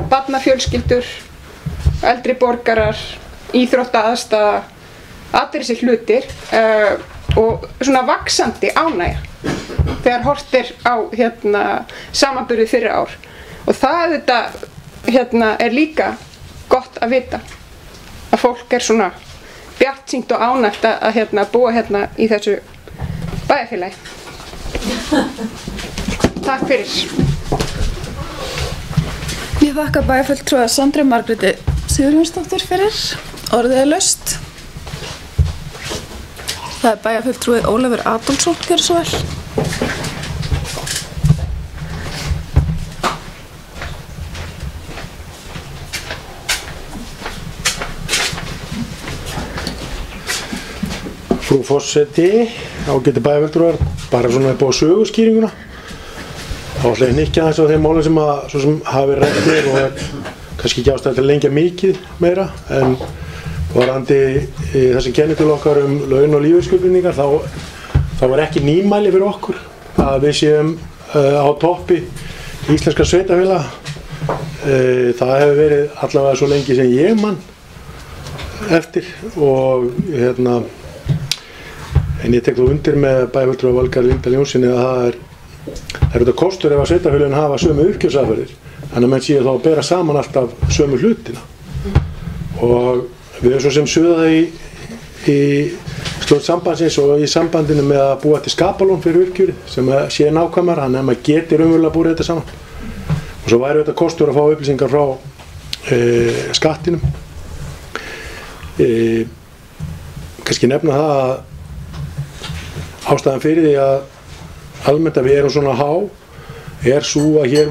Speaker 7: Barnafjölskyldur, eldri borgarar, íþróttaaðstaða, allir þessir hlutir og svona vaxandi ánægja þegar horft er á samanburðið fyrir ár. Og það er líka gott að vita að fólk er svona bjartsýnt og ánægt að búa í þessu bæjarfélagi. Takk fyrir.
Speaker 6: Ég þakka bæjarfulltrúa Sandri Margréti Sigurjónsdóttur fyrir. Orðið er laust. Það er bæjarfulltrúi Ólafur Adolfsson, gjörðu svo vel.
Speaker 3: Frú forseti, ágæti bæjarfulltrúar, bara svona upp á söguskýringuna. Þá ætla ég að hnykkja aðeins á þeim málum sem hafa verið ræddir og kannski ekki ástæða til að lengja mikið meira, en varðandi þessi kennitölu okkar laun og lífeyrisskuldbindingar þá var ekki nýmæli fyrir okkur að við séum á toppi íslenska sveitarfélaga. Það hefur verið allavega svo lengi sem ég man. eftir og en ég tek þú undir með bæjarfulltrúa Valgarði Lyngdal Jónssyni að það er þetta kostur ef að sveitarfélögin hafa sömu uppgjörsaðferðir, þannig að menn séu þá að bera saman alltaf sömu hlutina og við erum svo sem suðað í stjórn sambandsins og í sambandinu með að búa til skapalón fyrir uppgjörið sem sé nákvæmar, þannig að maður geti raunverulega búið þetta saman og svo væri þetta kostur að fá upplýsingar frá skattinum. Kannski nefna það að ástæðan fyrir því að almennt að við erum svona há er svo að hér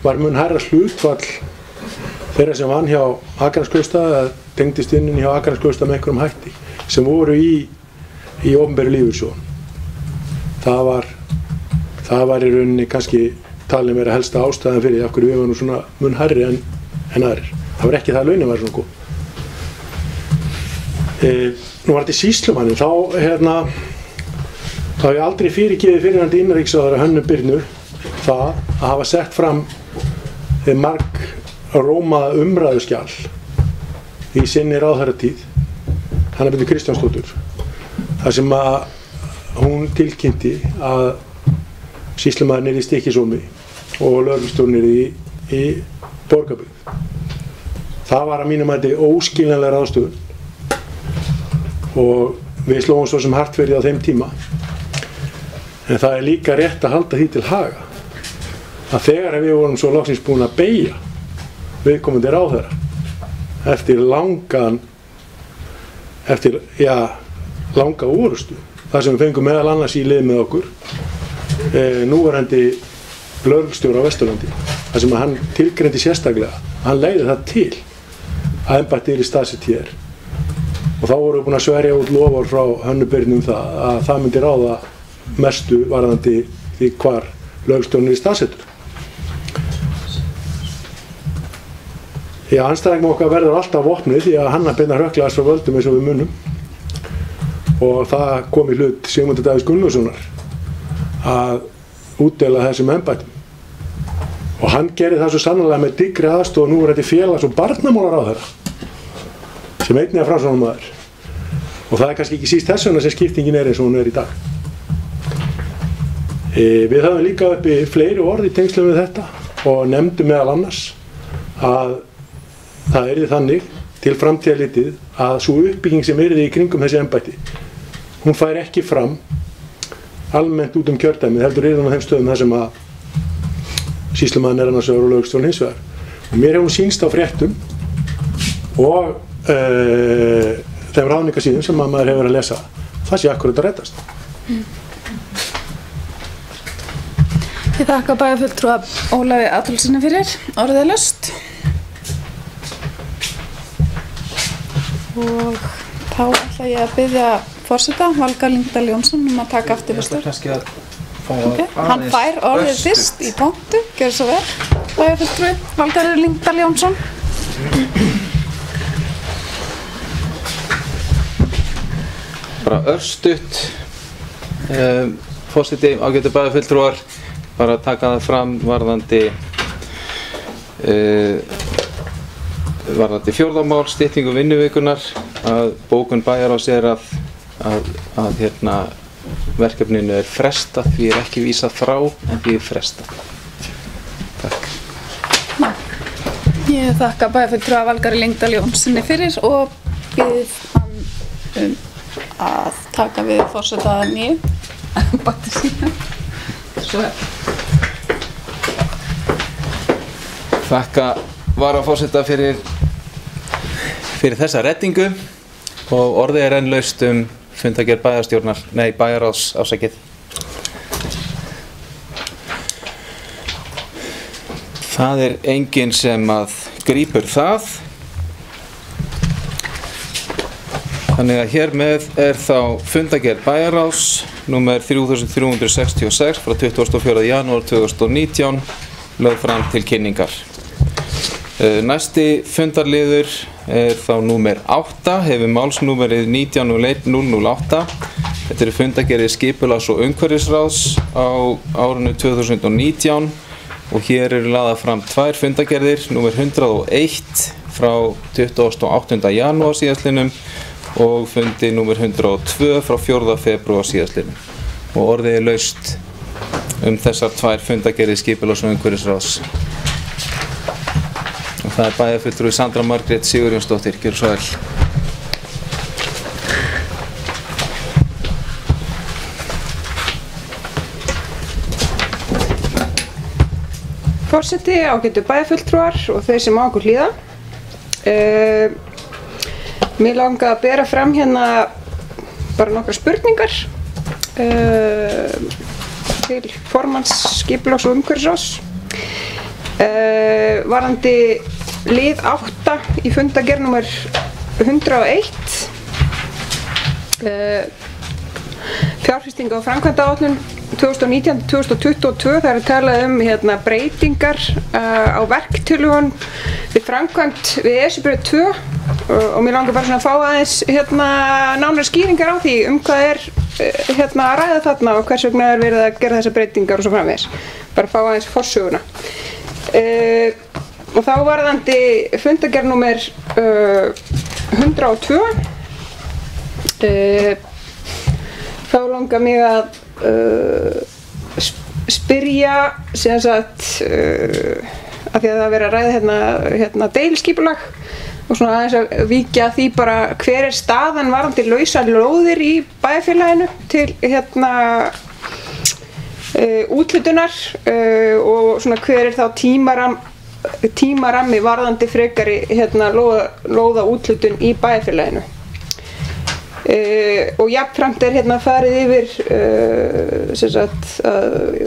Speaker 3: var mun hærra hlutfall þeirra sem vann hjá Akraneskaupstað eða tengdist inn hjá Akraneskaupstað með einhverjum hætti sem voru í opinberu lífeyrissjóðum. Það var í rauninni kannski talin vera helsta ástæðan fyrir af hverju við varum svona mun hærri en aðrir. Það var ekki það að launin væri svona góð. Nú var þetta sýslumannin, þá hef ég aldrei fyrirgefið fyrrverandi innanríkisráðherra Hönnu Birnu það að hafa sett fram margrómaða umræðuskjal í sinni ráðherratíð, Hanna Birnu Kristjánsdóttur, þar sem að hún tilkynnti að sýslumaðurinn er í Stykkishólmi og lögreglustjórinn er í Borgarbyggð. Það var að mínum mati óskiljanleg ráðstöfun og við slóum svo sem hart fyrir á þeim tíma. En það er líka rétt að halda því til haga að þegar við vorum svo loksins búin að beygja viðkomandi ráðherra eftir langa orustu, þar sem við fengum meðal annars í lið með okkur núverandi lögreglustjóra á Vesturlandi, þar sem hann tilgreindi sérstaklega, hann legði það til að embættið yrði staðsett hér og þá vorum við búin að sverja út loforð frá Hönnu Birnu það að það myndi ráða mestu varðandi því hvar lögreglustjórinn er staðsettur. Andstæðingum okkar verður alltaf vopnuð því að Hanna Birna hrökklaðist frá völdum eins og við munum og það kom í hlut Sigmundur Davíðs Gunnlaugssonar að útdeila þessum embættum og hann gerði það svo sannarlega með dyggri aðstoð og nú er þetta félags- og barnamálaráðherra sem einnig er framsóknarmaður og það er kannski ekki síst þess vegna sem skiptingin er eins og hún er í dag. Við höfum líka uppi fleiri orð í tengslum við þetta og nefndum meðal annars að það yrði þannig til framtíðar litið að svo uppbygging sem yrði í kringum þessi embætti hún fær ekki fram almennt út kjördæmið, heldur yrði á þeim stöðum þar sem að sýslumaðurinn er annars vegar og lögreglustjórinn hins vegar. Mér hefur hún sýnst á fréttum og þeim ráðningasíðum sem að maður hefur að lesa, það sé akkurat að reddast.
Speaker 6: Ég þakka bæjarfulltrúa Ólafi Adolfssyni fyrir orðið er laust og þá ætla ég að biðja forseta Valgarð Lyngdal Jónsson að taka aftur við stjórn. Hann fær orðið fyrst í pontu, gjör svo vel. Bæjarfulltrúi Valgarður Lyngdal Jónsson.
Speaker 1: Bara örstutt, forseti ágætu bæjarfulltrúar, bara að taka það fram varðandi fjórðamál, styttingu vinnuvikunar, að bókun bæjarráðs er að verkefninu er frestað, því er ekki vísað frá en því er frestað. Takk.
Speaker 6: Ég þakka bæjarfulltrúa Valgarði Lyngdal Jónssyni fyrir og bið hann að taka við forseta að nýju embætti sínu. Svo
Speaker 1: Þakka varaforseta fyrir þessa reddingu og orðið er enn laust fundargerð bæjarráðs afsakið. Það er enginn sem að grípur það. Þannig að hér með er þá fundargerð bæjarráðs númer 3366 frá 24. janúar 2019 lögð fram til kynningar. Næsti fundarliður er þá númer 8, hefur málsnúmerið 19.01.008. Þetta eru fundargerðir skipulags- og umhverfisráðs á árinu 2019 og hér eru lagðar fram tvær fundargerðir, númer 101 frá 28. janúar síðastliðnum og fundi númer 102 frá 4. febrúar síðastliðnum. Og orðið laust þessar 2 fundagerðir skipulags- og umhverfisráðs. Og það bæjarfulltrúi Sandra Margrét Sigurjónsdóttir. Gjörðu svo vel.
Speaker 7: Forseti, ágætu bæjarfulltrúar og þeir sem á okkur hlýða. Mér langaði að bera fram hérna bara nokkrar spurningar til formanns skipulags- og umhverfisráðs. Varðandi lið 8 í fundagerð númer 101, fjárfestinga- og framkvæmdaáætlun 2019-2022, það talað breytingar á verktillögun við framkvæmd við ESU-braut 2 og mér langar bara að fá aðeins nánari skýringar á því hvað að ræða þarna og hvers vegna verið að gera þessar breytingar og svo framvegis. Bara fá aðeins forsöguna. Og þá varðandi fundagerð númer 102, þá langar mig að spyrja sem sagt af því að það verið að ræða deiliskipulag og svona aðeins að víkja því bara hver staðan varðandi lausa lóðir í bæjarfélaginu til úthlutunar og svona hver þá tímarammi varðandi frekari lóða úthlutun í bæjarfélaginu. Og jafnframt farið yfir sem sagt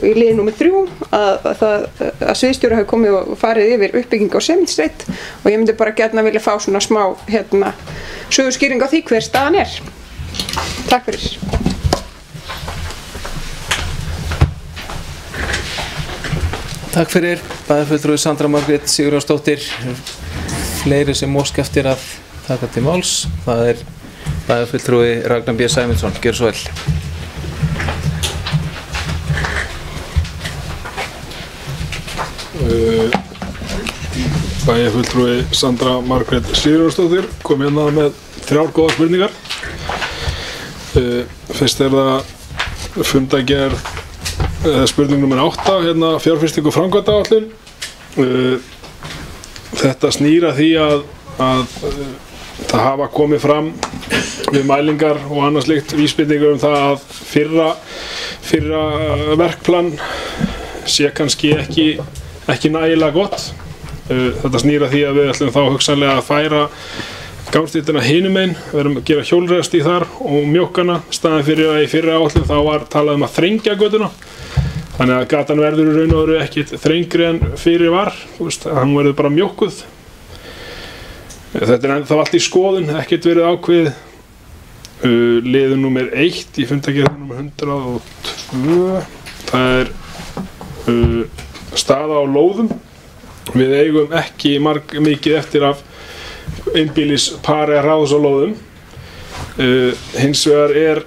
Speaker 7: í lið númer 3 að sviðsstjóri hafi komið og farið yfir uppbygging á Sementsreit og ég myndi bara gjarna vilja fá svona smá söguskýring á því hver staðan er. Takk fyrir.
Speaker 1: Takk fyrir, bæjarfulltrúi Sandra Margrét Sigurjónsdóttir. Fleiri sem óska eftir að taka til máls. Það er bæjarfulltrúi Ragnar B. Sæmundsson. Gjörðu svo vel.
Speaker 4: Bæjarfulltrúi Sandra Margrét Sigurjónsdóttir kom hérna með 3 góðar spurningar. Fyrst er það fundagerð spurning nummer 8, fjárfesting- og framkvæmdaáætlun. Þetta snýr að því að það hafa komið fram við mælingar og annað slíkt vísbendingar það að fyrra verkplan sé kannski ekki nægilega gott. Þetta snýr að því að við ætlum þá hugsanlega að færa gangstéttina hinum megin, við erum að gera hjólreiðastíg þar og mjókkana, staðan fyrir að í fyrra áætlun þá var talað um að þrengja götuna. Þannig að gatan verður í raun og veru ekkert þrengri en fyrir var, hann verður bara mjókkuð. Þetta er ennþá allt í skoðun, ekkert verið ákveðið. Liður númer 1 í fundagerð númer 102, það er staða á lóðum. Við eigum ekki mikið eftir af einbýlispari að ráðast á lóðum. Hins vegar er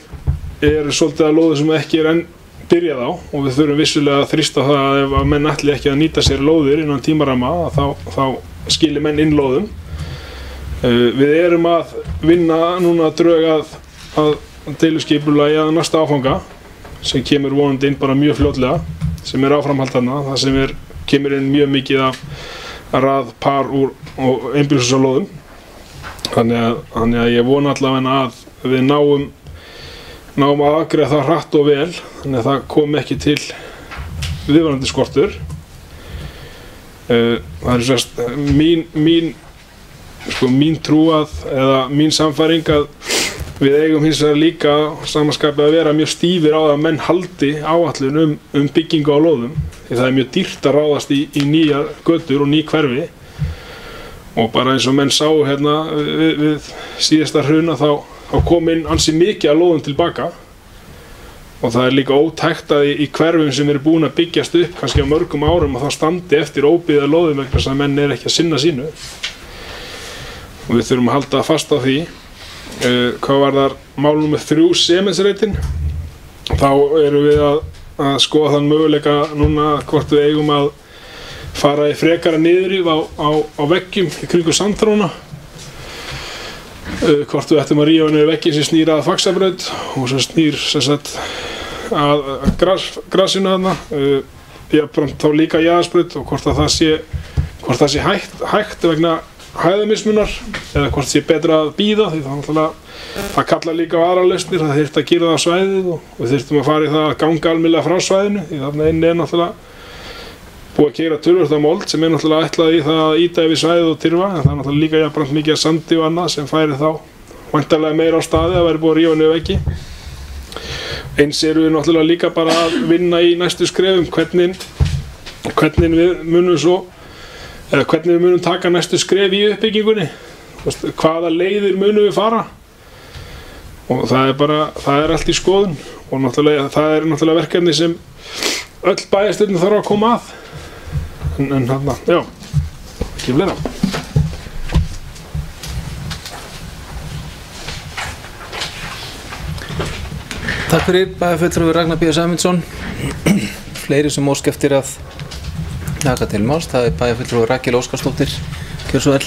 Speaker 4: svolítið að lóðu sem ekki enn byrjað á og við þurfum vissulega að þrýsta það að ef menn ætli ekki að nýta sér lóðir innan tímaramma þá skili menn inn lóðum. Við erum að vinna núna drög að deiliskipulagi að næsta áfanga sem kemur vonandi inn bara mjög fljótlega, sem er áframhaldana, það sem kemur inn mjög mikið af rað, par og einbýlishúsa lóðum. Þannig að ég vona allavega að við náum að afgreiða það hratt og vel, þannig að það kom ekki til viðvarandi skortur. Það er sérst mín trú eða mín sannfæring að við eigum hins vegar líka samanskapið að vera mjög stífir á það að menn haldi áætlun byggingu á lóðum, því það er mjög dýrt að ráðast í nýja götur og ný hverfi og bara eins og menn sá við síðasta hruna þá kom inn ansi mikið af lóðum tilbaka og það er líka ótækt að í hverfum sem eru búin að byggjast upp kannski á mörgum árum og þá standi eftir óbyggða lóðum vegna þess að menn ekki að sinna sínu og við þurfum að halda fast á því. Hvað var þar mál númer 3 Sementsreitin, þá erum við að skoða þann möguleika núna hvort við eigum að fara í frekara niðurrif á veggjum í kringum Sandhróna, hvort við ættum að rífa niður vegginn sem snýr að Faxabraut og sem snýr sem sagt að grasinu þarna, jafnframt þá líka Jaðarsbraut, og hvort það sé hægt vegna hæðamismunar eða hvort sé betra að bíða, því það kallar líka á aðrar lausnir. Það þyrfti að girða á svæðið og við þyrftum að fara í það að ganga almennilega frá svæðinu, því þarna inni náttúrulega búið að keyra töluvert af mold sem náttúrulega ætlað í það að ýta yfir svæðið og tyrfa, en það náttúrulega líka jafnframt mikið af sandi og annað sem færi þá væntanlega meira á staði að væri búið að rífa niður veggi. Eins erum við náttúrulega líka bara að vinna í næstu skrefum hvernig við munum taka næstu skref í uppbyggingunni, hvaða leiðir munum við fara, og það er allt í skoðun, og náttúrulega það er náttúrulega verkefni sem öll bæjarstjórnin þarf að koma að, en þarna, já, ekki fleira.
Speaker 1: Takk fyrir bæjarfulltrúi Ragnar B. Sæmundsson. Fleiri sem óska eftir að taka til máls, það er bæjarfulltrúi Rakel Óskarsdóttir. Gjörðu svo vel.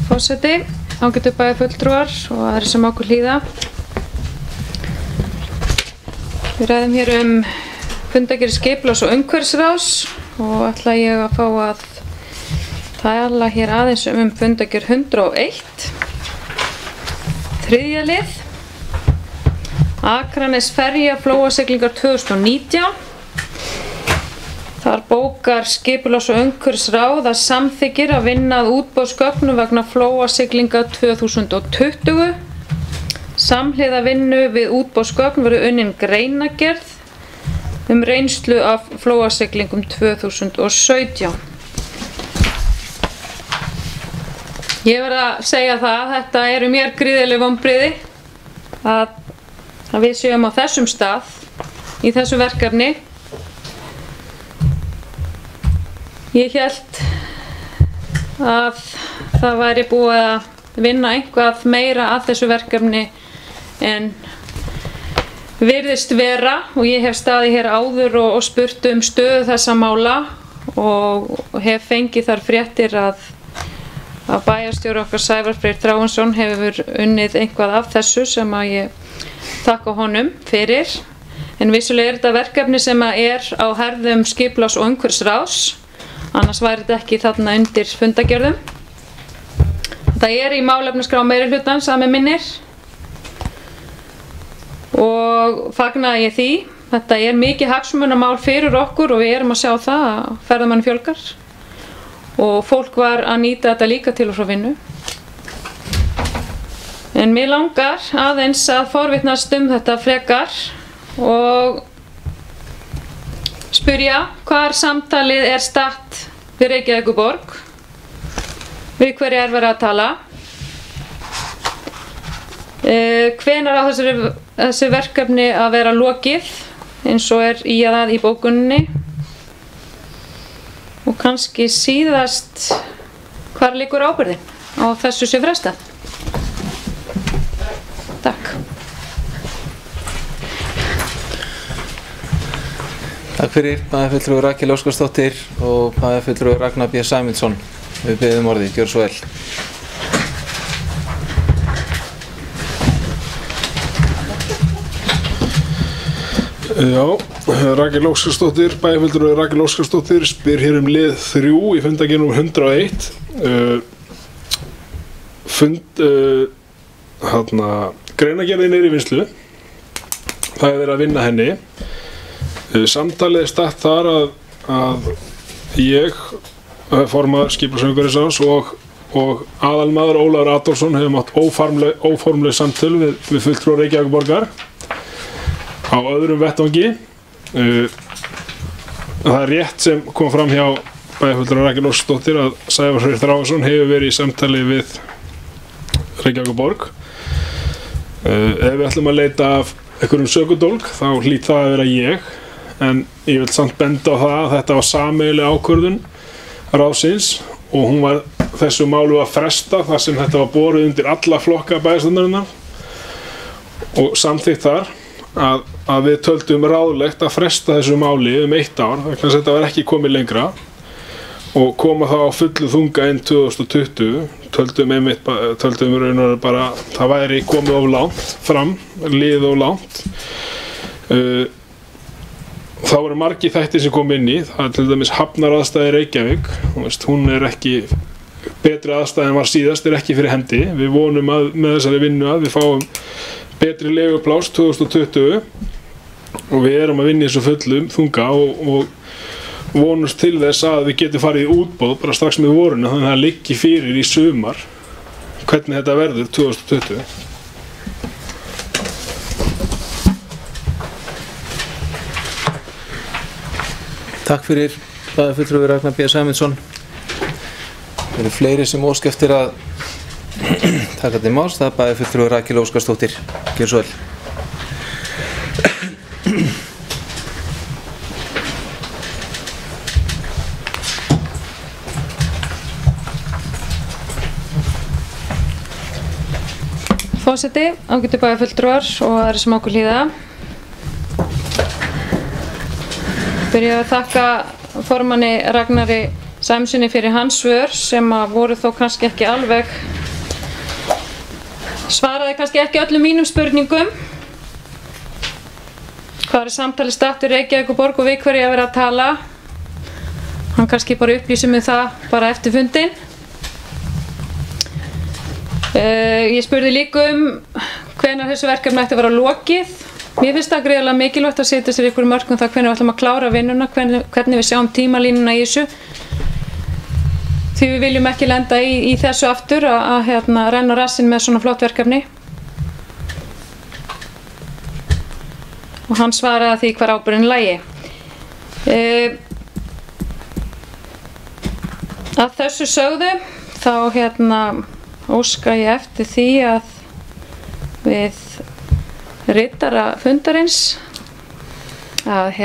Speaker 2: Forseti, ágætu bæjarfulltrúar og aðrir sem okkur hlýða. Við ræðum hér fundargerð skipulags- og umhverfisráðs og ætla ég að fá að tala hér aðeins fundargerð 101. 3. lið. Akranes ferja flóasiglingar 2019. Þar bókar skipulags- og umhverfisráð að samþykkir að vinna að útboðsgögnum vegna flóasiglinga 2020. Samhliða vinnu við útboðsgögn verður unnin greinargerð reynslu af flóasiglingum 2017. Ég verð að segja það að þetta eru mér gríðarleg vonbrigði að við séum á þessum stað í þessu verkefni. Ég hélt að það væri búið að vinna eitthvað meira að þessu verkefni en virðist vera, og ég hef staðið hér áður og spurt stöðu þessa mála og hef fengið þar fréttir að bæjarstjóri okkar Sævar Freyr Þráinsson hefur unnið eitthvað af þessu sem að ég þakka honum fyrir. En vissulega er þetta verkefni sem er á herðum skipulags- og umhverfisráðs, annars væri þetta ekki þarna undir fundargerðum. Það er í málefnaskrá meirihlutans að mig minnir og fagnaði ég því. Þetta er mikið hagsmunamál fyrir okkur og við erum að sjá það að ferðamanni fjölgar og fólk var að nýta þetta líka til og frá vinnu. En mig langar aðeins að forvitnast þetta frekar og spyrja hvar samtalið er statt við Reykjavíkurborg, við hverja er verið að tala, hvenær á þessu verkefni að vera lokið eins og er í bókuninni, og kannski síðast hvar liggur ábyrgðin á þessu sé frestað. Takk.
Speaker 1: Takk fyrir bæjarfulltrúi Rakel Óskarsdóttir og bæjarfulltrúi Ragnar B. Sæmundsson. Við biðjum orðið, gjörðu svo vel.
Speaker 4: Já, Rakel Óskarsdóttir, bæjarfulltrúi Rakel Óskarsdóttir spyr hér lið 3 í fundargerð 101. Greinargerðin er í vinnslu. Það er verið að vinna henni. Samtalið er statt þar að ég, formaður skipulags- og umhverfisráðs og aðalmaður Ólafur Adolfsson hefum átt óformleg samtöl við fulltrúa Reykjavíkurborgar á öðrum vettvangi. Það er rétt sem kom fram hjá bæjarfulltrúi Rakel Óskarsdóttir að Sævar Freyr Þráinsson hefur verið í samtali við Reykjavíkurborg. Ef við ætlum að leita af einhverjum sökudólg þá hlýt það að vera ég, en ég vil samt benda á það að þetta var sameiginleg ákvörðun ráðsins og hún var þessu málu að fresta þar sem þetta var borið undir alla flokka bæjarstjórnarinnar og samþykkt þar að við töldum ráðlegt að fresta þessu máli 1 ár vegna þess að þetta var ekki komið lengra og koma þá á fullu þunga inn 2020 töldum raun og bara það væri komið of langt fram, liðið of langt. Þá voru margir þættir sem kom inn í, það er til dæmis hafnaraðstæði Reykjavík, hún er ekki betri aðstæði en var síðast, er ekki fyrir hendi. Við vonum að með þessari vinnu að við fáum betri leiguplás 2020 og við erum að vinna í þessu fullum þunga og vonumst til þess að við getum farið í útboð bara strax með voruna þannig að það liggi fyrir í sumar hvernig þetta verður 2020.
Speaker 1: Takk fyrir bæjarfulltrúi Ragnar B. Sæmundsson. Það eru fleiri sem óska eftir að taka til máls, það er bæjarfulltrúi Rakel Óskarsdóttir. Gjörðu svo vel.
Speaker 2: Forseti, ágætu bæjarfulltrúar og aðrir sem okkur hlýða. Byrja að þakka formanni Ragnari Sæmundssoni fyrir hans svör sem voru þó kannski ekki alveg svaraði kannski ekki öllum mínum spurningum. Hvað er samtali stattur Reykjavík og borg og við hverju að vera að tala? Hann kannski bara upplýsir mig það bara eftir fundin. Ég spurði líka hvenær þessu verkefni ætti að vera lokið. Mér finnst það gríðarlega mikilvægt að setja sér ykkur mörk það hvenær við ætlum að klára vinnuna, hvernig við sjáum tímalínuna í þessu. Því við viljum ekki lenda í þessu aftur að renna rassinn með svona flott verkefni. Og hann svaraði því hvar ábyrgðin lægi. Að þessu sögðu þá óska ég eftir því að við ritara fundarins að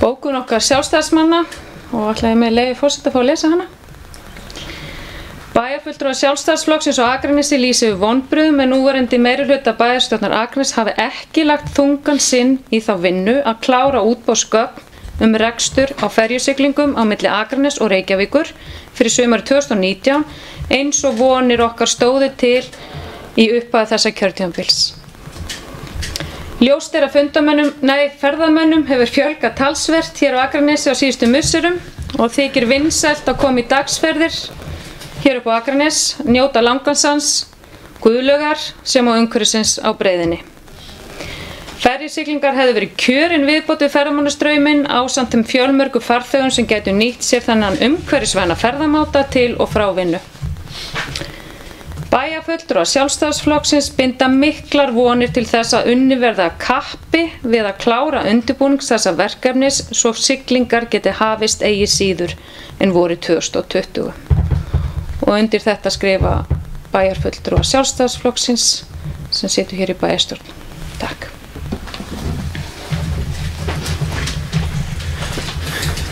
Speaker 2: bókun okkar sjálfstæðismanna og ætla ég með leyfi forseta að fá að lesa hana. Bæjarfulltrúar Sjálfstæðisflokksins og Akranesi lýsa yfir vonbrigðum með núverandi meirihluta bæjarstjórnar Akraness hafi ekki lagt þungan sinn í þá vinnu að klára útboðsgögn rekstur á ferjusiglingum á milli Akraness og Reykjavíkur fyrir sumarið 2019 eins og vonir okkar stóðu til í upphafi þessa kjörtímabils. Ljóst að ferðamönnum hefur fjölgað talsvert hér á Akranesi á síðustu misserum og þykir vinsælt að koma í dagsferðir hér upp á Akranes, njóta Langansans, Guðlaugar sem á umhverfisins á breiðinni. Ferjusiglingar hefðu verið kjörin viðbót við ferðamannastrauminn ásamt þeim fjölmörgu farþegum sem gætu nýtt sér þennan umhverfisvæna ferðamáta til og frá vinnu. Bæjarfulltrúar Sjálfstæðisflokksins binda miklar vonir til þess að unnið verði af kappi við að klára undirbúnings þessa verkefnis svo siglingar geti hafist eigi síður en vorið 2020. Og undir þetta skrifa bæjarfulltrúar Sjálfstæðisflokksins sem situr hér í bæjarstjórn. Takk.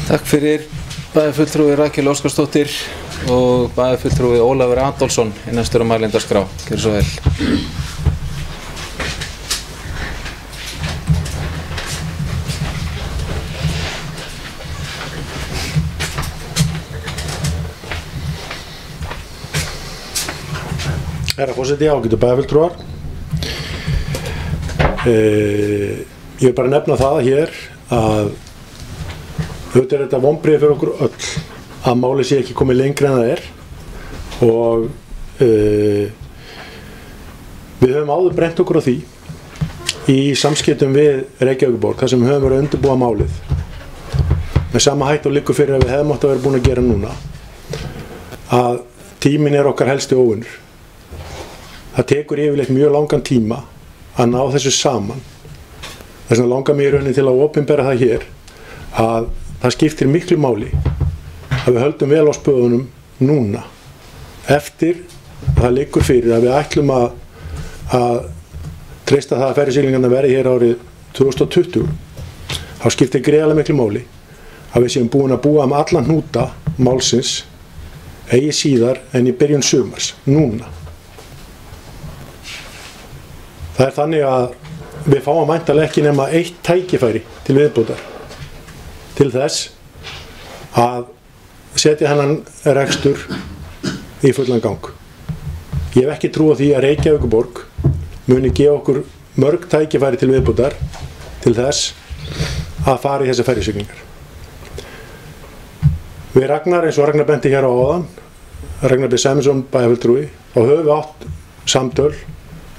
Speaker 1: Takk fyrir bæjarfulltrúi Rakel Óskarsdóttir og bæjarfulltrúi Ólafur Adolfsson innastur á mælendaskrá. Gjörðu svo vel.
Speaker 3: Herra forseti, ágætu bæjarfulltrúar. Ég vil bara nefna það hér að auðvitað er þetta vonbrigði fyrir okkur öll að málið sé ekki komið lengra en það er og við höfum áður brennt okkur á því í samskiptum við Reykjavíkurborg þar sem við höfum verið að undirbúa málið með sama hætt og liggur fyrir að við hefðum átt að vera búin að gera núna að tíminn er okkar helsti óvinur. Það tekur yfirleitt mjög langan tíma að ná þessu saman. Þess vegna langar mér í rauninni til að opinbera það hér að það skiptir miklu máli að við höldum vel á spöðunum núna eftir að það liggur fyrir að við ætlum að treysta það að ferjusiglingarnar verði hér árið 2020. Þá skiptir gríðarlega miklu máli að við séum búin að búa allan hnúta málsins eigi síðar en í byrjun sumars, núna. Það þannig að við fáum væntanlega ekki nema 1 tækifæri til viðbótar til þess að setja hennan rekstur í fullan gang. Ég hef ekki trú á því að Reykjavíkurborg muni gefa okkur mörg tækifæri til viðbótar til þess að fara í þessi ferjusiglingar. Við Ragnar, eins og Ragnar benti hér á áðan, Ragnar B. Sæmundsson bæjarfulltrúi, þá höfum við átt samtöl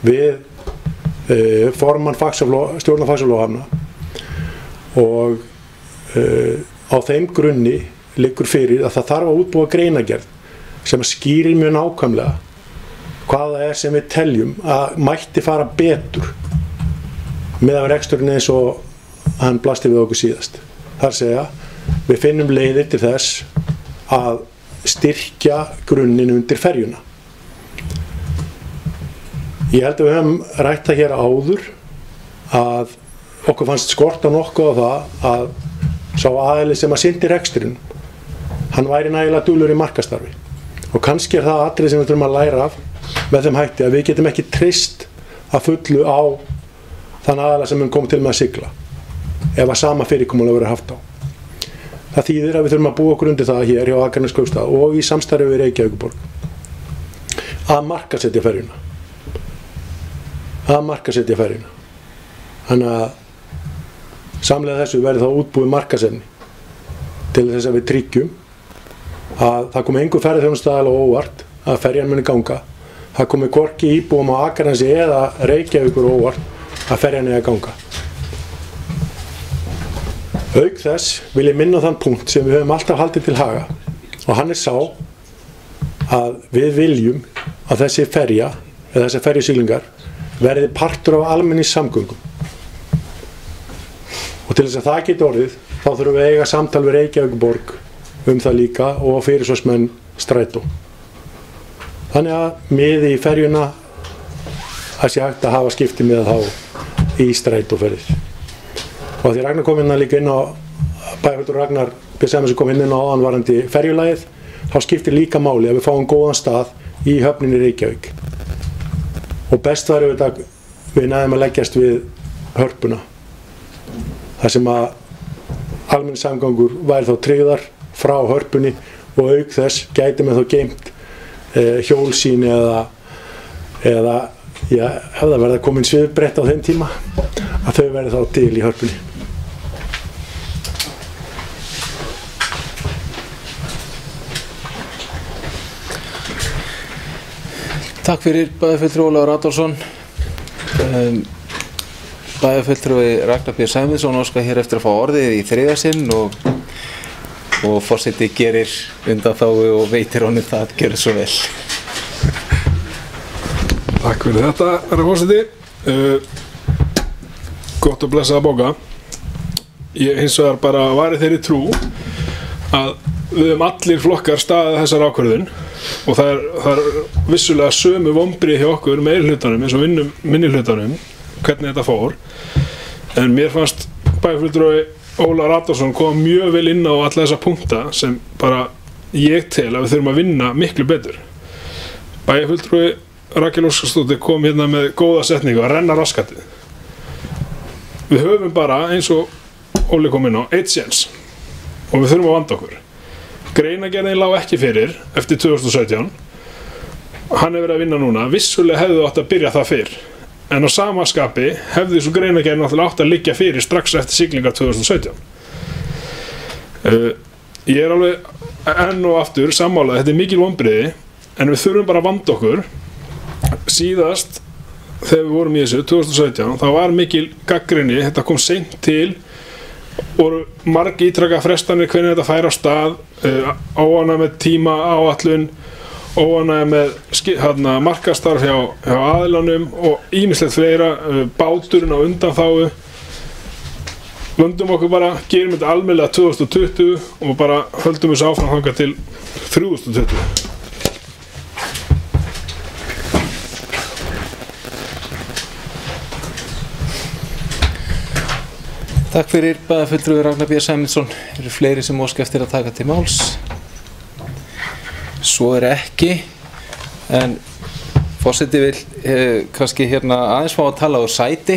Speaker 3: við formann stjórnar Faxaflóahafna og á þeim grunni liggur fyrir að það þarf að útbúa greinargerð sem skýrir mjög nákvæmlega hvað það sem við teljum að mætti fara betur með af reksturinn eins og hann blasti við okkur síðast. Þar segja, við finnum leiðir til þess að styrkja grunninn undir ferjuna. Ég held að við höfum rætt það hér áður að okkur fannst skorta nokkuð á það að sá aðili sem að sinnti reksturinn, hann væri nægilega duglegur í markastarfi. Og kannski það atriði sem við þurfum að læra af með þeim hætti að við getum ekki treyst að fullu á þann aðila sem mun komið til með að sigla ef að sama fyrirkomulag verður haft á. Það þýðir að við þurfum að búa okkur undir það hér hjá Akraneskaupstað og í samstarfi við Reykjavíkurborg að markaðsetja ferjuna. Þannig að samlega þessu verði þá útbúið markaðsefni til þess að við tryggjum að það komi engu ferðarþjónustuaðila á óvart að ferjan muni ganga. Það komi hvorki íbúum á Akranesi eða Reykjavíkur óvart að ferjan eigi að ganga. Auk þess vil ég minna á þann punkt sem við höfum alltaf haldið til haga og hann sá að við viljum að þessi ferja eða þessi ferjusiglingar verði partur af almenningssamgöngum. Og til þess að það geti orðið þá þurfum við að eiga samtal við Reykjavíkurborg það líka og fyrirsvarsmenn strætó. Þannig að miði í ferjuna að sé hægt að hafa skipti með þá í strætóferðir. Og því Ragnar kom líka inn á, bæjarfulltrúi Ragnar B. Sæmundsson kom inn á áðan varðandi ferjulagið, þá skiptir líka máli að við fáum góðan stað í höfninni Reykjavík. Og best væri við næðum að leggjast við Hörpuna, þar sem að almenningssamgangur væri þá tryggðar frá Hörpunni og auk þess gæti með þá geymt hjólsýn eða ef það verða komin svifbrett á þeim tíma að þau verði þá til í Hörpunni.
Speaker 1: Takk fyrir bæjarfulltrúi Ólafur Adolfsson. Bæjarfulltrúi Ragnar B. Sæmundsson óskar hér eftir að fá orðið í þriðja sinn og forseti gerir undanþágu og veitir honum það gjörðu svo vel.
Speaker 4: Takk fyrir þetta, herra forseti. Gott að blessa að bóka. Ég hins vegar bara var í þeirri trú að við höfum allir flokkar staðið þessar ákvörðun og það er vissulega sömu vonbrigði hjá okkur meirihlutanum eins og minnihlutanum hvernig þetta fór, en mér fannst bæjarfulltrúi Ólafur Adolfsson kom mjög vel inn á alla þessa punkta sem bara ég tel að við þurfum að vinna miklu betur. Bæjarfulltrúi Rakel Óskarsdóttir kom hérna með góða setningu að renna raskatið. Við höfum bara, eins og Óli kom inn á, 1 séns og við þurfum að vanda okkur. Greinargerðin lá ekki fyrir eftir 2017. Hann hefur verið að vinna núna. Vissulega hefðu átt að byrja það fyrr. En á sama skapi hefði svo greinargerðin náttúrulega átt að liggja fyrir strax eftir siglingar 2017. Ég er alveg enn og aftur sammálað, þetta er mikil vonbrigði, en við þurfum bara að vanda okkur. Síðast, þegar við vorum í þessu, 2017, þá var mikil gagnrýni, þetta kom seint til, voru marg ítrekka frestanir hvernig þetta færi á stað, óánægja með tíma áætlun, óánægja með markastarf hjá aðilanum og ýmislegt fleira, báturinn á undanþágu. Vöndum okkur bara, gerum þetta almennilega 2020 og bara höldum þessu áfram þangað til 3020.
Speaker 1: Takk fyrir bæjarfulltrúi Ragnar B. Sæmundsson. Eru fleiri sem óska eftir að taka til máls? Svo ekki, en forseti vil kannski hérna aðeins fá að tala úr sæti,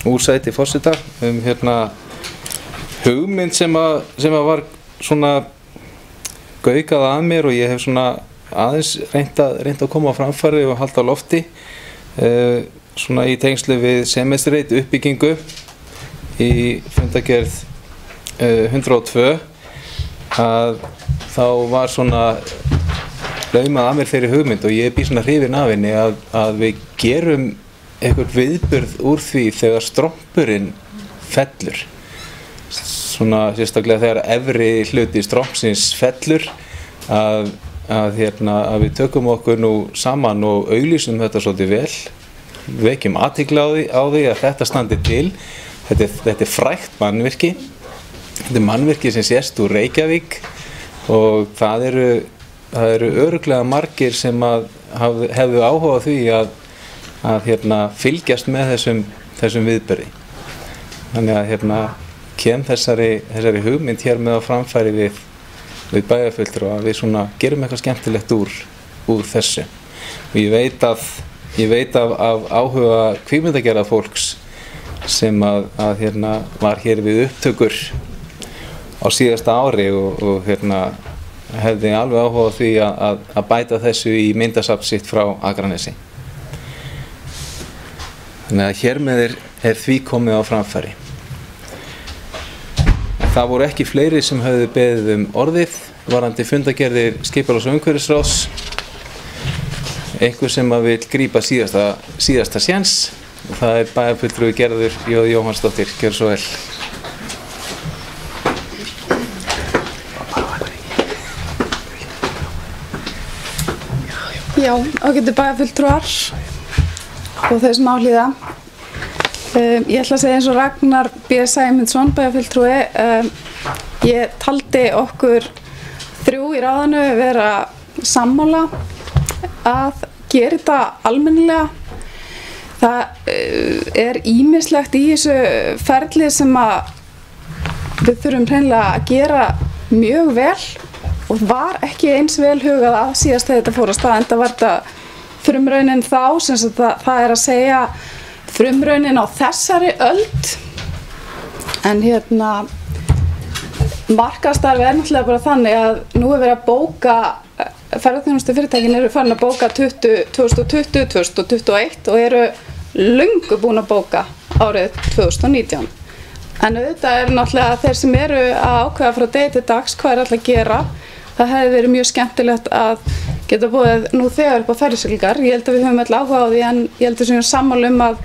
Speaker 1: úr sæti forseta, hérna hugmynd sem að var svona gaukað að mér og ég hef svona aðeins reynt að koma á framfæri og halda á lofti, svona í tengslu við semestreit uppbyggingu í fundargerð 102, að þá var svona laumað að mér þeirri hugmynd og ég býr svona hrifinn af henni að við gerum einhvern viðburð úr því þegar strompurinn fellur, svona sérstaklega þegar efri hluti strompsins fellur, að við tökum okkur nú saman og auglýsum þetta svolítið vel, vekjum athygli á því að þetta standi til. Þetta er frægt mannvirki, þetta er mannvirki sem sést úr Reykjavík og það eru örugglega margir sem hefðu áhuga á því að fylgjast með þessum viðburði. Þannig að kem þessari hugmynd hér með á framfæri við bæjarfulltrúa að við svona gerum eitthvað skemmtilegt úr þessu. Og ég veit af áhuga kvikmyndagerðar fólks sem var hér við upptökur á síðasta ári og hefði alveg áhuga á því að bæta þessu í myndasafn sitt frá Akranesi. Þannig að hér með er því komið á framfæri. Það voru ekki fleiri sem höfðu beðið orðið varðandi fundargerðir skipulags- og umhverfisráðs. Einhver sem vil grípa síðasta séns, og það er bæjarfulltrúi Gerður J. Jóhannsdóttir. Gjörðu svo vel.
Speaker 6: Já, ágætu bæjarfulltrúar og þeir sem áhlýða. Ég ætla að segja eins og Ragnar B. Sæmundsson, bæjarfulltrúi. Ég taldi okkur 3 í ráðinu vera sammála að gera þetta almennilega. Það er ýmislegt í þessu ferli sem við þurfum hreinlega að gera mjög vel og var ekki eins vel hugað að síðast þegar þetta fór á stað, enda var þetta frumraunin þá, sem það er að segja frumraunin á þessari öld. En markaðsstarfi er náttúrulega bara þannig að nú er verið að bóka, ferðaþjónustu fyrirtækin eru farin að bóka 2020, 2021 og eru löngu búin að bóka árið 2019. En auðvitað eru náttúrulega þeir sem eru að ákveða frá degi til dags hvað er alltaf að gera. Það hefði verið mjög skemmtilegt að geta búið nú þegar upp á ferðasiglingar. Ég held að við höfum öll áhuga á því, en ég held að við séum sammála að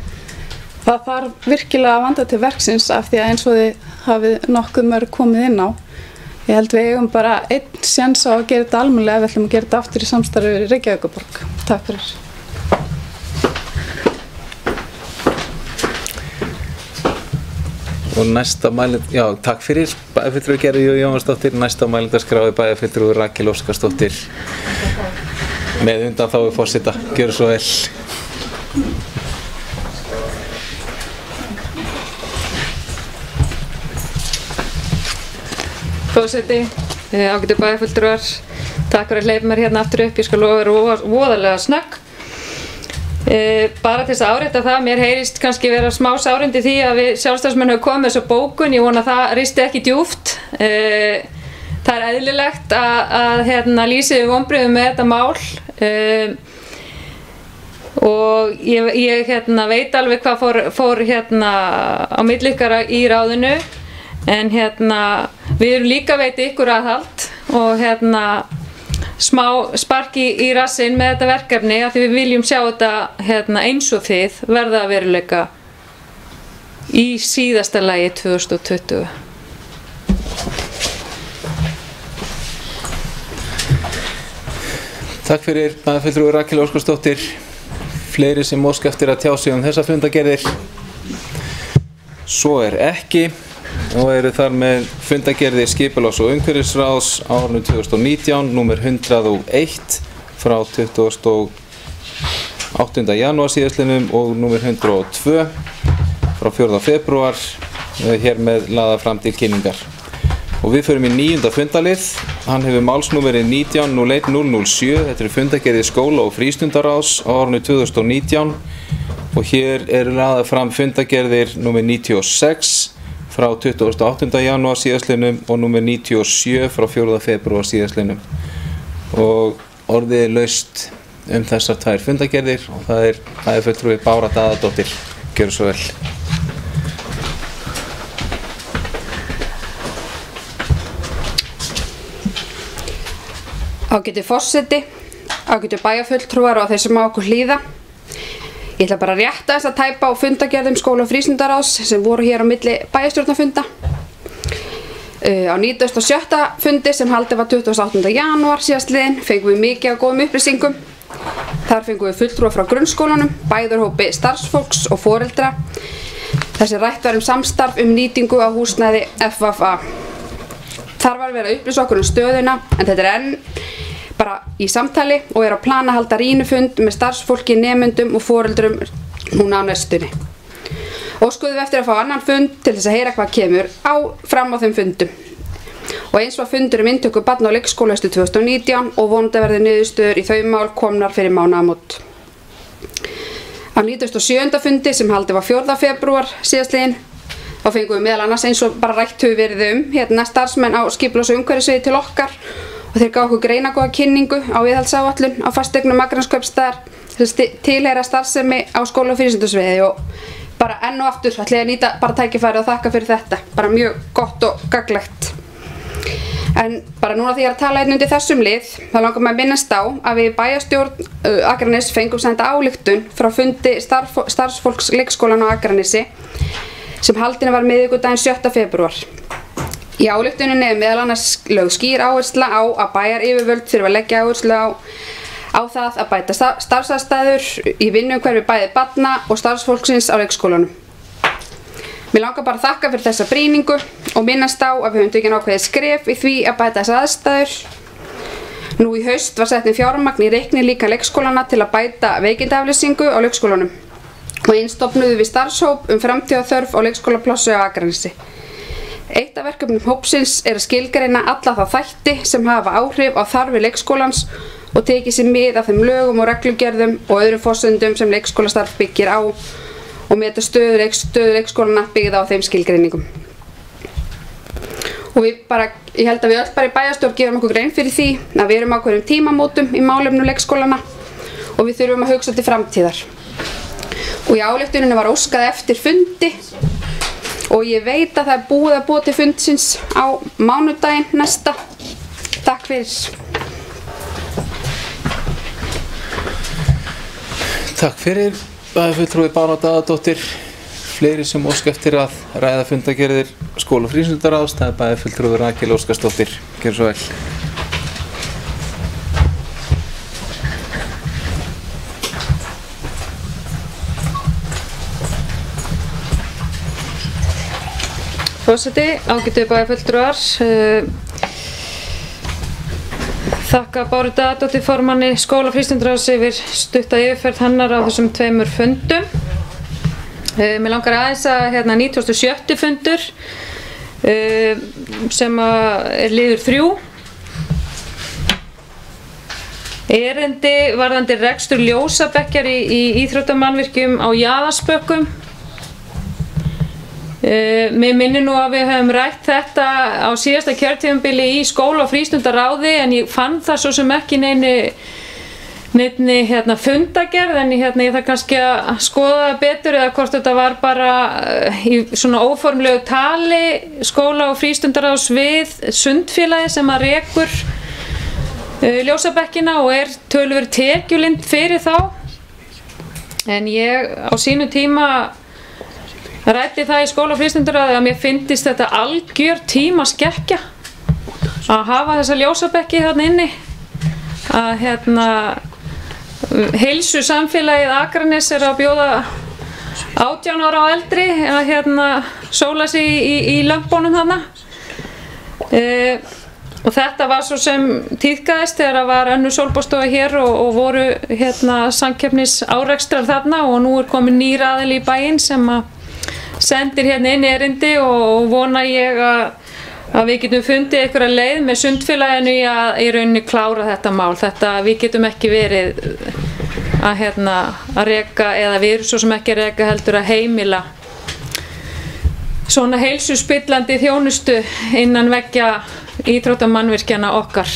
Speaker 6: það þarf virkilega að vanda til verksins, af því að eins og þið hafið nokkuð mörg komið inn á. Ég held við eigum bara einn séns á að gera þetta almennilega ef við ætlum að gera þetta aftur í samstarfi við Reykjavíkurborg. Takk fyrir.
Speaker 1: Og næsta takk fyrir bæjarfulltrúi Gerður J. Jóhannsdóttir. Næsta mælendaskrá er bæjarfulltrúi Rakel Óskarsdóttir með undanþágu forseta. Gjörðu svo vel.
Speaker 2: Forseti, ágætu bæjarfulltrúar, takk fyrir að hleypa mér hérna aftur upp. Ég skal lofa vera voðalega snögg. Bara til þess að árétta það, mér heyrist kannski vera smá sárindi því að við sjálfstæðismenn höfum komið þessu bókun. Ég vona að það risti ekki djúpt. Það er eðlilegt að lýsa yfir vonbrigðum með þetta mál. Og ég veit alveg hvað fór á milli ykkar í ráðinu. En við erum líka að veita ykkur aðhald og smá spark í rassinn með þetta verkefni, af því við viljum sjá þetta eins og þið verða að veruleika í síðasta lagi 2020.
Speaker 1: Takk fyrir bæjarfulltrúi Rakel Óskarsdóttir. Fleiri sem óska eftir að tjá sig þessa fundargerðir? Svo er ekki. Og eru þar með fundargerðir skipulags- og umhverfisráðs árinu 2019, númer 101 frá 28. janúar síðastliðnum og númer 102 frá 4. febrúar hér með laða fram til kynningar. Og við förum í 9. fundalið, hann hefur málsnúmerið 19.01.007, þetta fundagerðir skóla- og frístundaráðs á árinu 2019 og hér eru laðar fram fundagerðir númer 96 frá 28. janúar síðastliðnum og númer 97 frá 4. febrúar síðastliðnum. Og orðið er laust þessar tvær fundagerðir og það er bæjarfulltrúi Bára Daðadóttir. Gjörðu svo vel.
Speaker 5: Ágæti forseti, ágæti bæjarfulltrúar og þeir sem á okkur hlýða. Ég ætla bara að rétta þess að tæpa á fundagerðum skóla- og frístundaráðs sem voru hér á milli bæjarstjórnarfunda. Á 97. fundi sem haldið var 28. janúar síðastliðinn fengum við mikið af góðum upplýsingum. Þar fengum við fulltrúa frá grunnskólanum, bæðurhópi starfsfólks og foreldra. Þessi rætt var samstarf nýtingu á húsnæði FFA. Þar var verið að upplýsa okkur stöðuna en þetta enn bara í samtali og á plana að halda rýnifund með starfsfólki, nemendum og foreldrum núna á næstunni. Óskuðum við eftir að fá annan fund til þess að heyra hvað kemur fram á þeim fundum. Og eins var fundur inntöku barna- og leikskóla haustið 2019 og vonandi verði niðurstöður í þau mál komnar fyrir mánaðamót. Á 97. fundi sem haldið var 4. febrúar síðastliðinn þá fengum við meðal annars eins og bara rætt hefur verið starfsmenn á skipulags- og umhverfissviði til okkar og þeir gáfu okkur greinargóða kynningu á viðhaldsáætlun á fasteignum Akraneskauppstaðar sem tilheyra starfsemi á skóla- og frístundasviði og bara enn og aftur ætla ég að nýta bara tækifæri og þakka fyrir þetta, bara mjög gott og gagnlegt. En bara núna þegar ég er að tala undir þessum lið þá langar maður að minnast á að við bæjarstjórn Akraness fengum senda ályktun frá fundi starfsfólks leikskólan á Akranesi sem haldin var miðvikudaginn 7. febrúar. Í ályktuninni er meðal annars lögð skýr áhersla á að bæjaryfirvöld þurfa að leggja áherslu á það að bæta starfsaðstæður í vinnuumhverfi bæði barna og starfsfólksins á leikskólanum. Mér langar bara að þakka fyrir þessa brýningu og minnast á að við höfum tekið ákveðið skref í því að bæta þessar aðstæður. Nú í haust var sett inn fjármagn í reiknilíkan leikskólana til að bæta veikindaaflýsingu á leikskólanum og eins stofnuðum við starfshóp framtíðarþörf á leikskólaplássu á Akranesi. Eitt af verkefnum hópsins er að skilgreina alla þá þætti sem hafa áhrif á þarfir leikskólans og tekið sér mið af þeim lögum og reglugerðum og öðrum forsendum sem leikskólastarf byggir á og meta stöðu leikskólana byggða á þeim skilgreiningum. Og ég held að við öll bara í bæjarstjórn gefum okkur grein fyrir því að við erum á hverjum tímamótum í málefnum leikskólana og við þurfum að hugsa til framtíðar. Og í ályktuninni var óskað eftir fundi og ég veit að það er búið að búa til fundsins á mánudaginn næsta. Takk fyrir.
Speaker 1: Takk fyrir, bæjarfulltrúi Bára Daðadóttir. Fleiri sem óska eftir að ræða fundagerðir skóla- og frístundaráðs, það er bæjarfulltrúi Rakel Óskarsdóttir. Gjörðu svo vel.
Speaker 2: Forseti, ágætu bæjarfulltrúar, þakka Báru Daðadóttur formanni skóla- og frístundaráðs yfir stutta yfirferð hennar á þessum tveimur fundum. Mér langar aðeins að 97. fundur sem er liður 3. Erindi varðandi rekstur ljósabekkjar í íþróttamannvirkjum á Jaðarsbökkum. Mér minnir nú að við höfum rætt þetta á síðasta kjörtímabili í skóla- og frístundaráði en ég fann það svo sem ekki neinni fundagerð en ég þarf kannski að skoða það betur eða hvort þetta var bara í svona óformlegu tali skóla- og frístundaráðs við sundfélagi sem að rekur ljósabekkina og er töluvert tekjulind fyrir þá. En ég á sínu tíma ræddi það í skóla- og frístundaráði að mér fyndist þetta algjör tímaskekkja að hafa þessa ljósabekki þarna inni. Að heilsu samfélagið Akranes er að bjóða 18 ára og eldri að sóla sig í lömpunum þarna. Og þetta var svo sem tíðkaðist þegar það var önnur sólbaðsstofa hér og voru samkeppnis árekstrar þarna og nú er komin nýr aðili í bæinn sem að sendir hérna inn erindi og vona ég að við getum fundið einhverja leið með sundfélaginu í rauninni klára þetta mál. Við getum ekki verið að reka, eða við erum svo sem ekki að reka heldur að heimila svona heilsuspillandi þjónustu innan veggja íþróttamannvirkjanna okkar.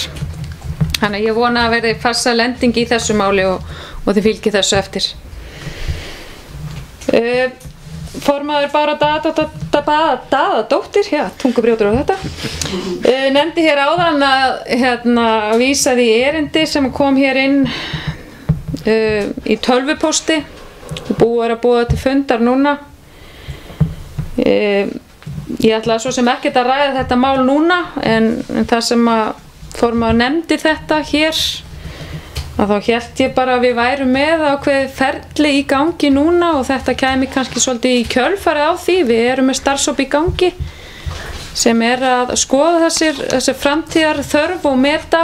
Speaker 2: Þannig að ég vona að verði fasta lending í þessu máli og þið fylgið þessu eftir. Formaður Bára Daðadóttir, tungubrjótur á þetta, nefndi hér áðan að vísaði í erindi sem kom hér inn í tölvupósti og búið að búa til fundar núna. Ég ætlaði svo sem ekkert að ræða þetta mál núna en það sem að formaður nefndi þetta hér að þá hélt ég bara að við værum með ákveðið ferli í gangi núna og þetta kæmi kannski svolítið í kjölfarið á því. Við erum með starfshóp í gangi sem að skoða þessir framtíðar þörf og meta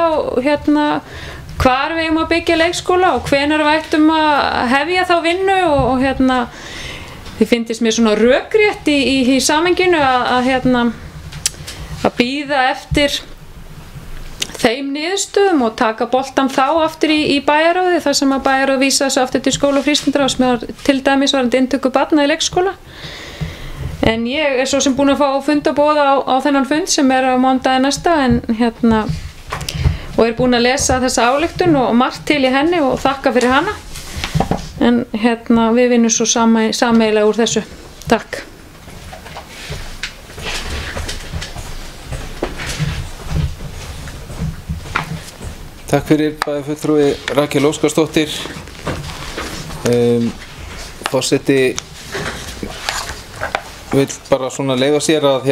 Speaker 2: hvar við eigum að byggja leikskóla og hvenær við ættum að hefja þá vinnu og þið finnist mér svona rökrétt í samhenginu að bíða eftir þeim niðurstöðum og taka boltan þá aftur í bæjarráði þar sem að bæjarráð vísa þessu aftur til skóla- og frístundaráðs með til dæmis varðandi inntöku barna í leikskóla. En ég svo sem búin að fá fundaboð á þennan fund sem á mánudaginn næsta og búin að lesa þessa ályktun og margt til í henni og þakka fyrir hana. En við vinnum svo sameiginlega úr þessu. Takk.
Speaker 1: Takk fyrir bæjarfulltrúi Rakel Óskarsdóttir. Forseti vill bara svona leyfa sér að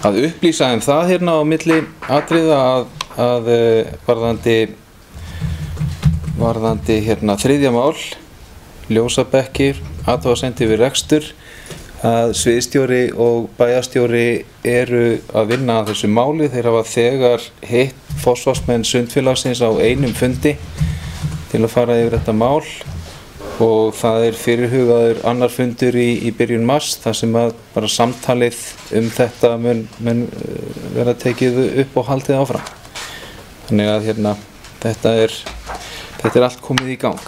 Speaker 1: upplýsa það á milli atriða að varðandi þriðja mál, ljósabekkir, athugasemdir við rekstur, að sviðstjóri og bæjarstjóri eru að vinna að þessu máli. Þeir hafa þegar hitt forsvarsmenn sundfélagsins á einum fundi til að fara yfir þetta mál og það fyrirhugaður annar fundur í byrjun mars þar sem að bara samtalið þetta mun vera tekið upp og haldið áfram. Þannig að þetta er allt komið í gang.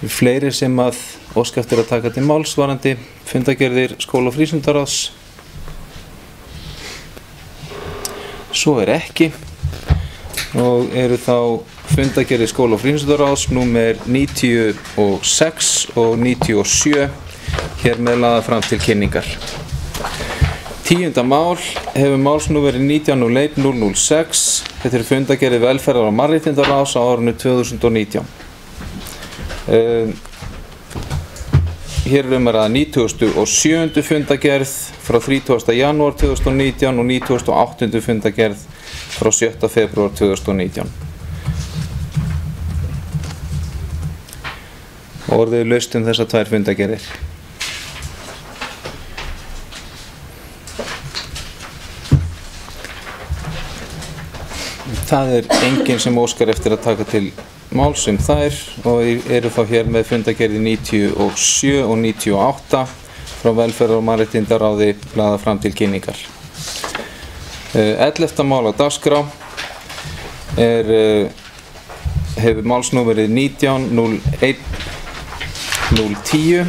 Speaker 1: Fleiri sem að óska eftir að taka til máls varðandi fundargerðir skóla- og frístundaráðs. Svo ekki og eru þá fundargerðir skóla- og frístundaráðs númer 96 og 97 hér með lagðar fram til kynningar. 10. mál hefur málsnúmerið 19.01.006. Þetta fundargerðir velferðar- og mannréttindaráðs á árinu 2019. Hér að ræða 97. fundargerð frá 30. janúar 2019 og 98. fundargerð frá 7. febrúar 2019. Orðið laust þessar tvær fundargerðir. Það enginn sem óskar eftir að taka til máls þær og eru þá hér með fundargerðir 97 og 98 frá velferðar- og mannréttindaráði lagðar fram til kynningar. 11. mál á dagskrá hefur málsnúmerið 19.01.010.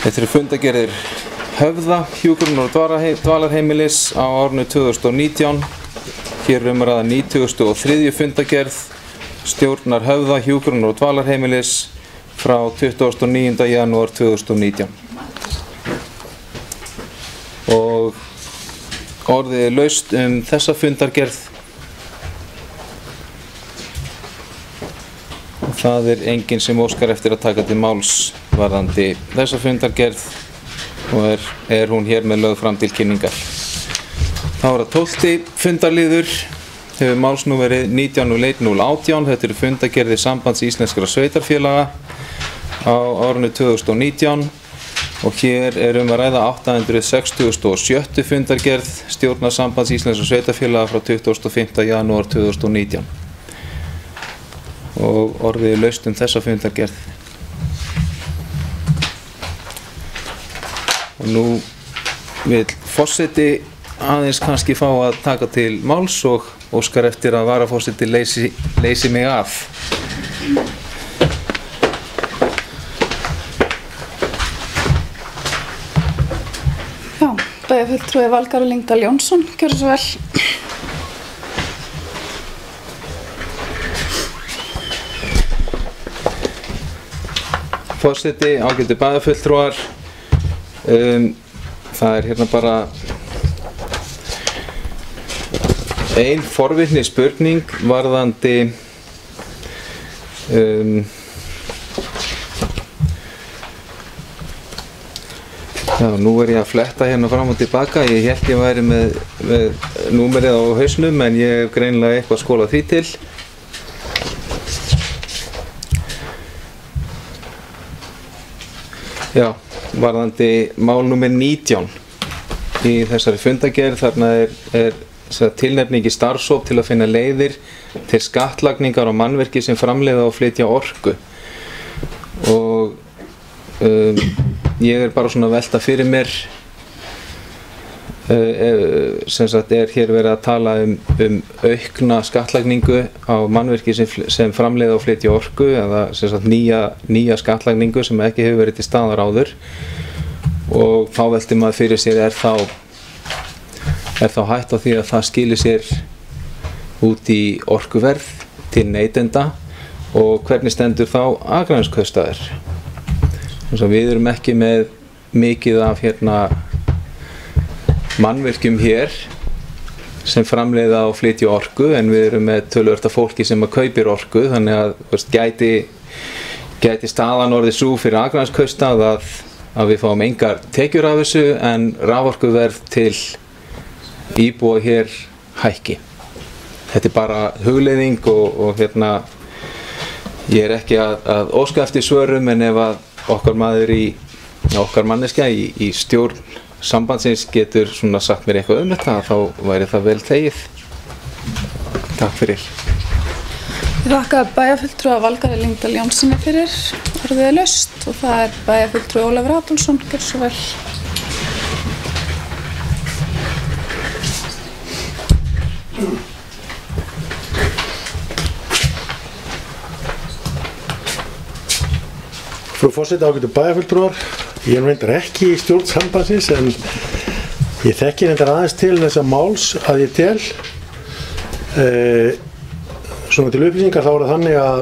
Speaker 1: Þetta fundargerðir Höfða, hjúkrunar- og dvalarheimilis á árinu 2019. Hér ræða 93. fundargerð stjórnar Höfða, hjúkrunar- og dvalarheimilis frá 29. janúar 2019. Og orðið laust þessa fundargerð. Það enginn sem óskar eftir að taka til máls varðandi þessa fundargerð og hún hér með lögð fram til kynningar. Þá það 12. fundarliður hefur málsnúmerið 19.01.018. Þetta fundargerðir Sambands íslenskra sveitarfélaga á árinu 2019 og hér að ræða 867. fundargerð stjórnar Sambands íslenskra sveitarfélaga frá 25. janúar 2019. Og orðið laust þessa fundargerð. og nú vil forseti aðeins kannski fá að taka til máls og óskar eftir að varaforseti leysi mig af.
Speaker 6: Já, bæjarfulltrúi Valgarður Lyngdal Jónsson, gjörðu svo vel.
Speaker 1: Forseti, ágætu bæjarfulltrúar, það hérna bara ein forvitni spurning varðandi já, nú ég að fletta hérna fram og tilbaka. Ég hélt ég væri með númerið á hausnum en ég hef greinilega eitthvað skólað því til. Já, varðandi mál númer 19 í þessari fundagerð. Þarna er tilnefning í starfshóp til að finna leiðir til skattlagningar á mannvirki sem framleiða og flytja orku. Og ég bara svona að velta fyrir mér, sem sagt hér verið að tala um aukna skattlagningu á mannvirki sem framleiða og flytja orku, eða sem sagt nýja skattlagningu sem ekki hefur verið til staðar áður. Og þá velti maður fyrir sér, er þá hætt á því að það skilir sér út í orkuverð til neytenda, og hvernig stendur þá Akraneskaupstaður? Við erum ekki með mikið af mannvirkjum hér sem framleiða og flytja orku, en við erum með töluvert af fólki sem kaupir orku, þannig að gæti staðan orðið sú fyrir Akraneskaupstað að við fáum engar tekjur af þessu en raforkuverð til íbúa hér hækki. Þetta bara hugleiðing og ég ekki að óska eftir svörum, en ef að okkar manneskja í stjórn sambandsins getur svona sagt mér eitthvað þetta, þá væri það vel þegið. Takk fyrir.
Speaker 6: Ég þakka bæjarfulltrúa Valgarði Lyngdal Jónssoni fyrir orðið laust, og það bæjarfulltrúi Ólafur Adolfsson, gjörðu svo vel.
Speaker 3: Frú forseti, ágætu bæjarfulltrúar, ég reyndar ekki í stjórn sambandsins, en ég þekki reyndar aðeins til þessa máls að ég tel. Svona til upplýsingar þá það þannig að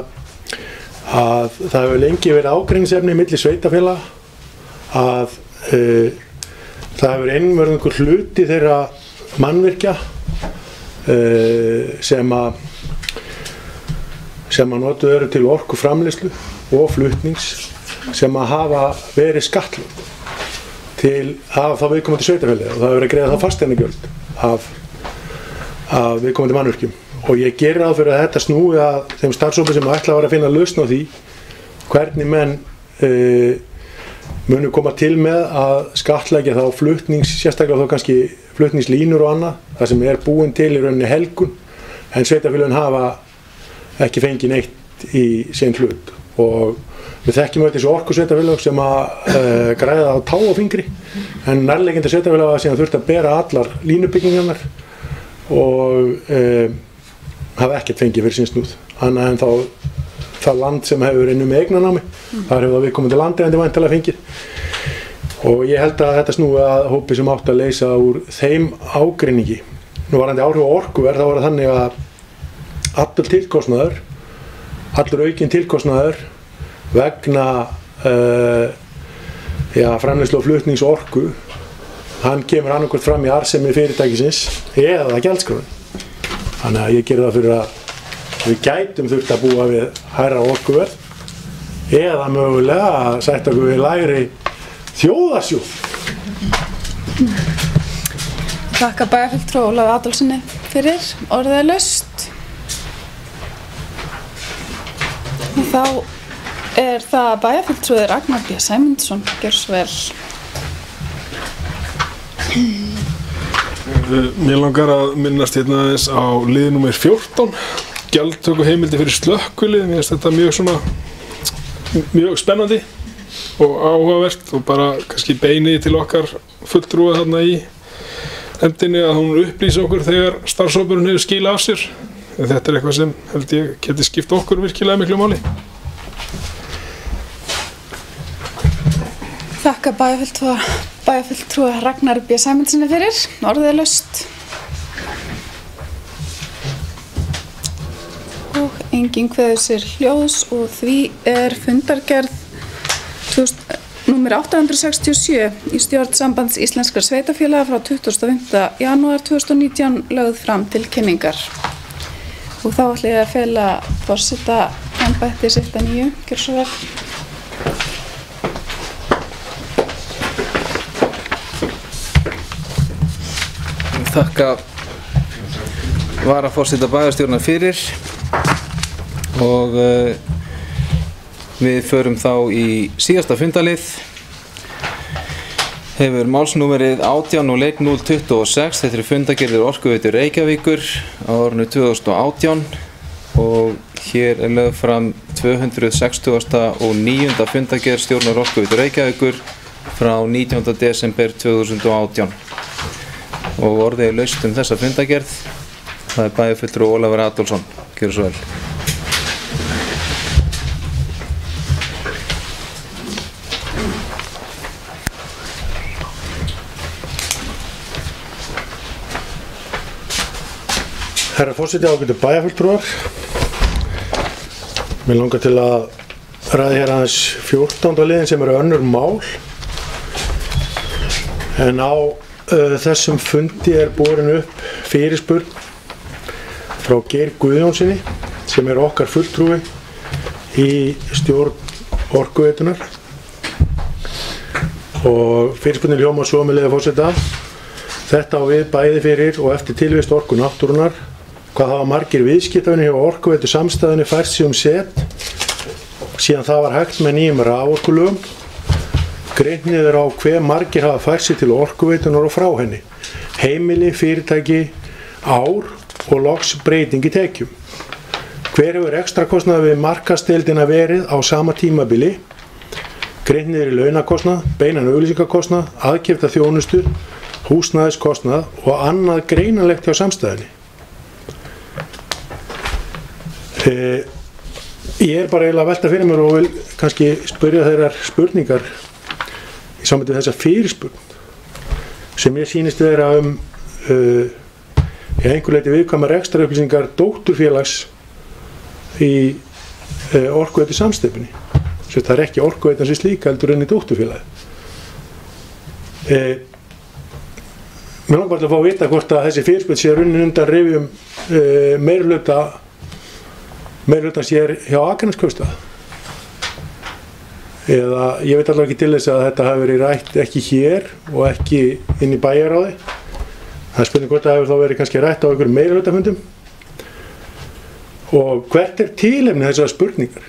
Speaker 3: það hefur lengi verið ágreiningsefni milli sveitarfélaga að það hefur einvörðungur hluti þeirra mannvirkja sem að notuð eru til orkuframleiðslu og flutnings sem að hafa verið skattlögð til að þá viðkomandi sveitarfélagi, og það hefur verið að greiða þá fasteignagjöld af viðkomandi mannvirkjum. Og ég geri ráð fyrir að þetta snúi að þeim starfshópi sem ætla að finna lausn á því hvernig menn munu koma til með að skattleggja þá flutnings, sérstaklega þá kannski flutningslínur og annað, það sem búin til í rauninni helgun, en sveitarfélögin hafa ekki fengið neitt í sinn hlut. Og við þekkjum auðvitað þessu orkusveitarfélög sem að græða á tá og fingri, en nærliggjandi sveitarfélög hafa síðan þurft að bera allar línubyggingarnar og hafa ekkert fengið fyrir sín snúð, annað en það land sem hefur með eignanámi, þar hefur það viðkomandi landeigandi væntanlega fengið. Og ég held að þetta snúi að hópi sem átt að leysa úr þeim ágreiningi. Nú varðandi áhrif á orkuverð, þá var það þannig að allur aukinn tilkostnaður vegna framleiðslu og flutnings orku, hann kemur annarkvort fram í arðsemi fyrirtækisins eða gjaldskráin. Þannig að ég geri það fyrir að við gætum þurft að búa við hærra orkuverð eða mögulega að sætta okkur við lægri þjóðarsjóð.
Speaker 6: Þakka bæjarfulltrúa Ólafur Adolfssoni fyrir orðið laust. Þá það bæjarfulltrúi Ragnar B. Sæmundsson, gjörðu svo vel.
Speaker 4: Mér langar að minnast hérna aðeins á lið númer 14, gjaldtökuheimildi fyrir slökkvilið. Mér finnst þetta mjög spennandi. og áhugavert og bara kannski beinið til okkar fulltrúa þarna í nefndinni að hún upplýsi okkur þegar starfshópurinn hefur skilað af sér. Þetta er eitthvað sem held ég geti skipt okkur virkilega miklu máli.
Speaker 6: Þakka bæjarfulltrúa Ragnar B. Sæmundssoni fyrir, orðið er laust. Og enginn kveður sér hljóðs og því er fundargerð númer 867 í stjórn Sambands íslenskra sveitarfélaga frá 25. janúar 2019 lögð fram til kynningar. Og þá ætla ég að fela forseta embætti sitt að nýju, gjörðu svo vel.
Speaker 1: Þakka varaforseta bæjarstjórnar fyrir og við förum þá í síðasta fundalið. Hefur málsnúmerið 18.026, þetta er fundagerðir Orkuveitu Reykjavíkur á árinu 2018 og hér er lögð fram 269. fundagerð stjórnar Orkuveitu Reykjavíkur frá 19. desember 2018 og orðið er laust þessa fundagerð. Það er bæjarfulltrúi Ólafur Adolfsson, gjörðu svo vel.
Speaker 3: Herra forseti, ágætu bæjarfulltrúar. Mér langar til að ræða hér aðeins 14. liðin sem eru önnur mál. En á þessum fundi er borin upp fyrirspurn frá Geir Guðjónssoni sem er okkar fulltrúi í stjórn Orkuveitunar. Og fyrirspurnin hljómar svo með leyfi forseta. Þetta á við bæði fyrir og eftir tilvist Orku náttúrunnar. Hvað hafa margir viðskiptavinir hjá Orkuveitu samstæðunni fært sig set síðan það var hægt með nýjum raforkulögum. Greinið er á hve margir hafa fært sig til Orkuveitunar og frá henni. Heimili, fyrirtæki, ár og loks breyting í tekjum. Hver hefur ekstrakostnað við markaðsdeildina verið á sama tímabili? Greinið er í launakostnað, beinan auglýsingakostnað, aðkeypta þjónustu, húsnæðiskostnað og annað greinanlegt hjá samstæðunni. Ég er bara eiginlega að velta fyrir mér og vil kannski spyrja þeirrar spurningar í sambandi við þessa fyrirspurn sem ég sýnist vera í einhver leyti viðkvæmar ekstraupplýsingar dótturfélags í Orkuveitu samsteypunni. Það er ekki Orkuveitan sem slík heldur enn í dótturfélagi. Mér langar bara til að fá að vita hvort að þessi fyrirspurn sé runnin undan rifjum meirihlutan sér hjá Akraneskaupstað. Eða ég veit allavega ekki til þess að þetta hafi verið rætt ekki hér og ekki inn í bæjarráði. Það er spurning hvort það hefur þá verið kannski rætt á einhverjum meirihlutafundum. Og hvert er tilefni þessar spurningar?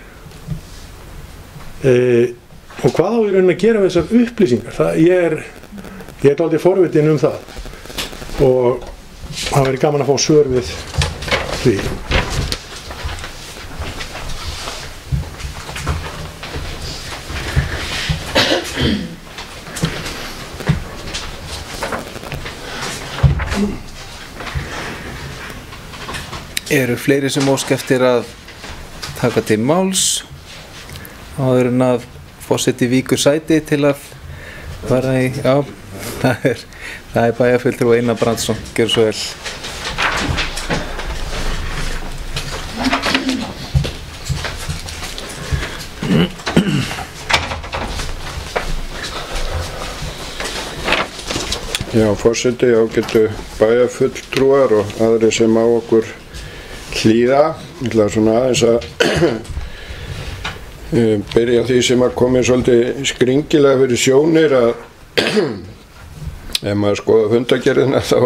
Speaker 3: Og hvað á í rauninni að gera við þessar upplýsingar? Ég er dálítið forvitin það og það verið gaman að fá svör við því.
Speaker 1: Eru fleiri sem óska eftir að taka til máls áður en að forseti víkur sæti til að fara í, já, það er bæjarfulltrúi Einar Brandsson, gjörðu svo vel.
Speaker 8: Já, forseti, ágætu bæjarfulltrúar og aðrir sem á okkur hlýða. Ég ætla svona aðeins að byrja því sem að komi svolítið skringilega fyrir sjónir að ef maður skoða fundagerðina þá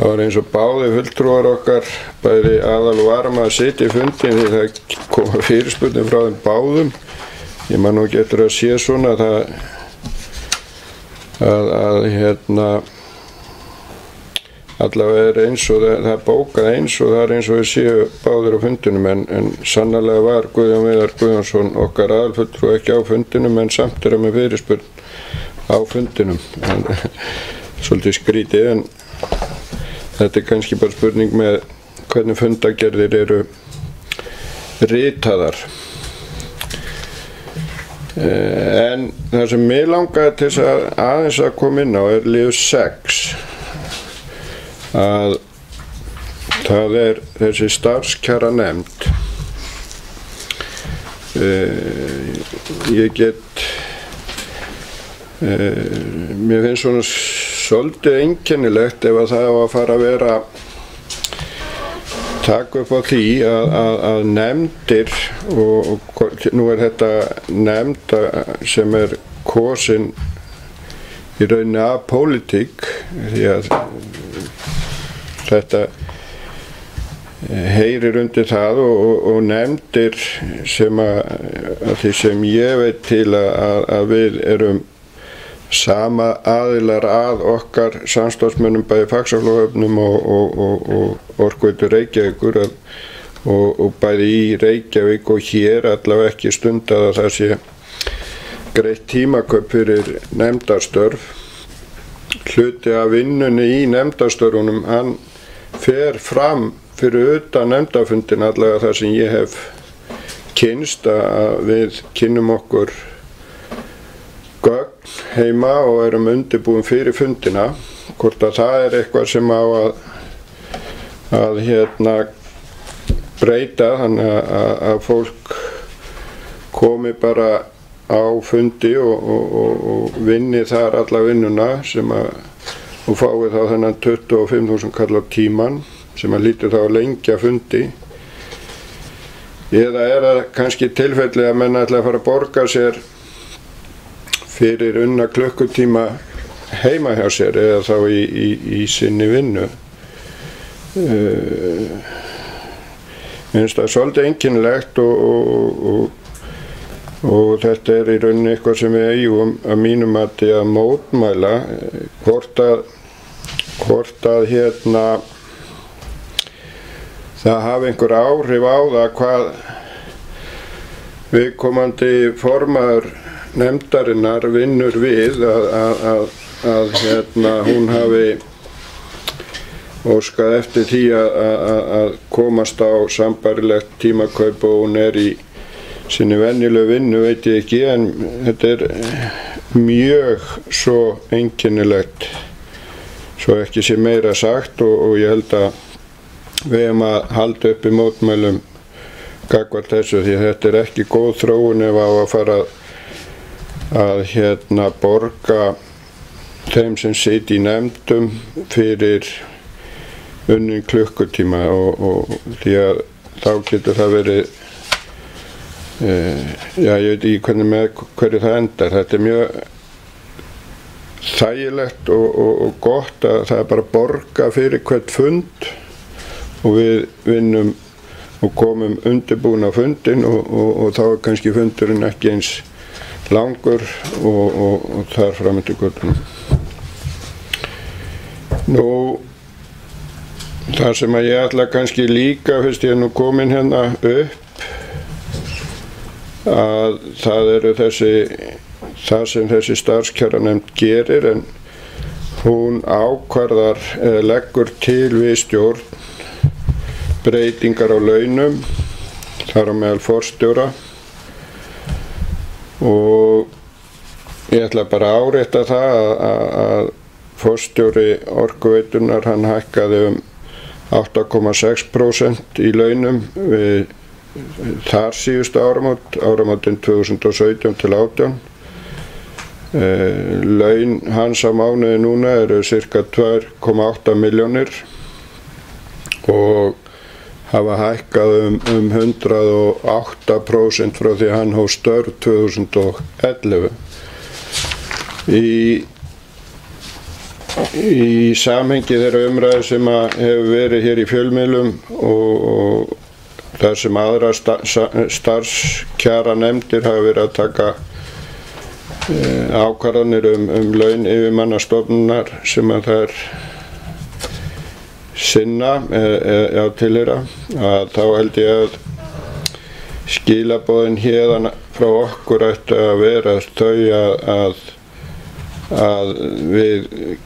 Speaker 8: er eins og báði fulltrúar okkar, bæði aðal og varma að sitja í fundin því það koma fyrirspurnir frá þeim báðum. Ég man nú ekki eftir að sé svona allavega eins og það bókað eins og það eins og við séu báðir á fundinum en sannarlega var Guðjón Viðar Guðjónsson okkar aðalfulltrúi ekki á fundinum en samt með fyrirspurn á fundinum. Svolítið skrítið en þetta kannski bara spurning með hvernig fundagerðir eru ritaðar. En það sem mig langaði til að aðeins að koma inn á liður 6 að það þessi starfskjara nefnd. Ég get mér finnst svona svolítið einkennilegt ef að það á að fara að vera taka upp á því að nefndir og nú þetta nefnd sem kosin í rauninni af pólitík því að þetta heyrir undir það og nefndir sem að því sem ég veit til að við erum sama aðilar að okkar samstarfsmönnum bæði Faxaflóahöfnum og Orkuveitu Reykjavíkur og bæði í Reykjavík og hér allavega ekki stundað að það sé greitt tímakaup fyrir nefndarstörf. Hluti af vinnunni í nefndarstörfunum hann fer fram fyrir utan nefndarfundin allavega það sem ég hef kynnst að við kynnum okkur gögn heima og erum undirbúin fyrir fundina hvort að það eitthvað sem á að breyta þannig að fólk komi bara á fundi og vinni þar alla vinnuna sem og fái þá þennan 25.000 kall á tíman sem að lítur þá að lengja fundi eða það kannski tilfelli að menn ætla að fara að borga sér fyrir unna klukkutíma heima hjá sér eða þá í sinni vinnu. Minnst það svolítið einkennilegt og þetta í rauninni eitthvað sem við eigum að mínum að mótmæla hvort að það hafi einhver áhrif á það hvað viðkomandi formaður nefndarinnar vinnur við að hún hafi óskað eftir því að komast á sambærilegt tímakaup og hún í sinni venjulegu vinnu veit ég ekki en þetta mjög svo einkennilegt svo ekki sé meira sagt og ég held að við hefum að halda upp í mótmælum gagnvart þessu því að þetta ekki góð þróun ef á að fara að borga þeim sem sitja í nefndum fyrir unnin klukkutíma og því að þá getur það verið ég veit ekki hverju það endar þetta mjög þægilegt og gott að það bara borga fyrir hvert fund og við vinnum og komum undirbúin á fundin og þá kannski fundurinn ekki eins langur og þar fram eftir götunum. Nú, það sem að ég ætla kannski líka, fyrst ég nú komin hérna upp, að það það sem þessi starfskjaranefnd gerir en hún ákvarðar eða leggur til við stjórn breytingar á launum, þar á meðal forstjóra og ég ætla bara að árétta það að forstjóri Orkuveitunnar hann hækkaði 8,6% í launum við þar síðustu áramótin 2017 til 18. Laun hans á mánuði núna eru cirka 2,8 milljónir og hafa hækkað 108% frá því að hann hóf störf 2011. Í samhengi þeirra umræðu sem hefur verið hér í fjölmiðlum og þar sem aðra starfskjaranefndir hafa verið að taka ákvarðanir laun yfirmannastofnunar sem að þær sinna eða tilheyra, að þá held ég að skilaboðin héðan frá okkur ættu að vera þau að við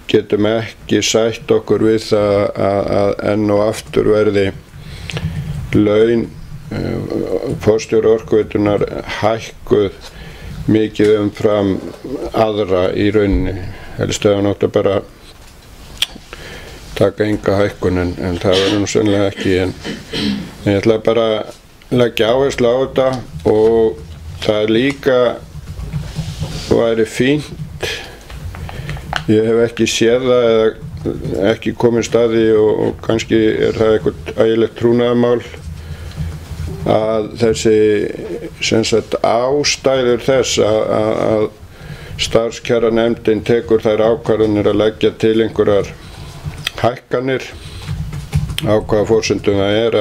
Speaker 8: getum ekki sætt okkur við það að enn og aftur verði laun forstjóra Orkuveitunnar hækkuð mikið umfram aðra í rauninni. Helst að hann átti bara taka enga hækkun en það verður nú sennilega ekki en ég ætla bara að leggja áherslu á þetta og það líka væri fínt. Ég hef ekki séð það eða ekki komist að því og kannski það eitthvað ægilegt trúnaðarmál að þessi sem sagt ástæður þess að starfskjaranefndin tekur þær ákvarðanir að leggja til einhverjar hækkanir á hvaða forsendum það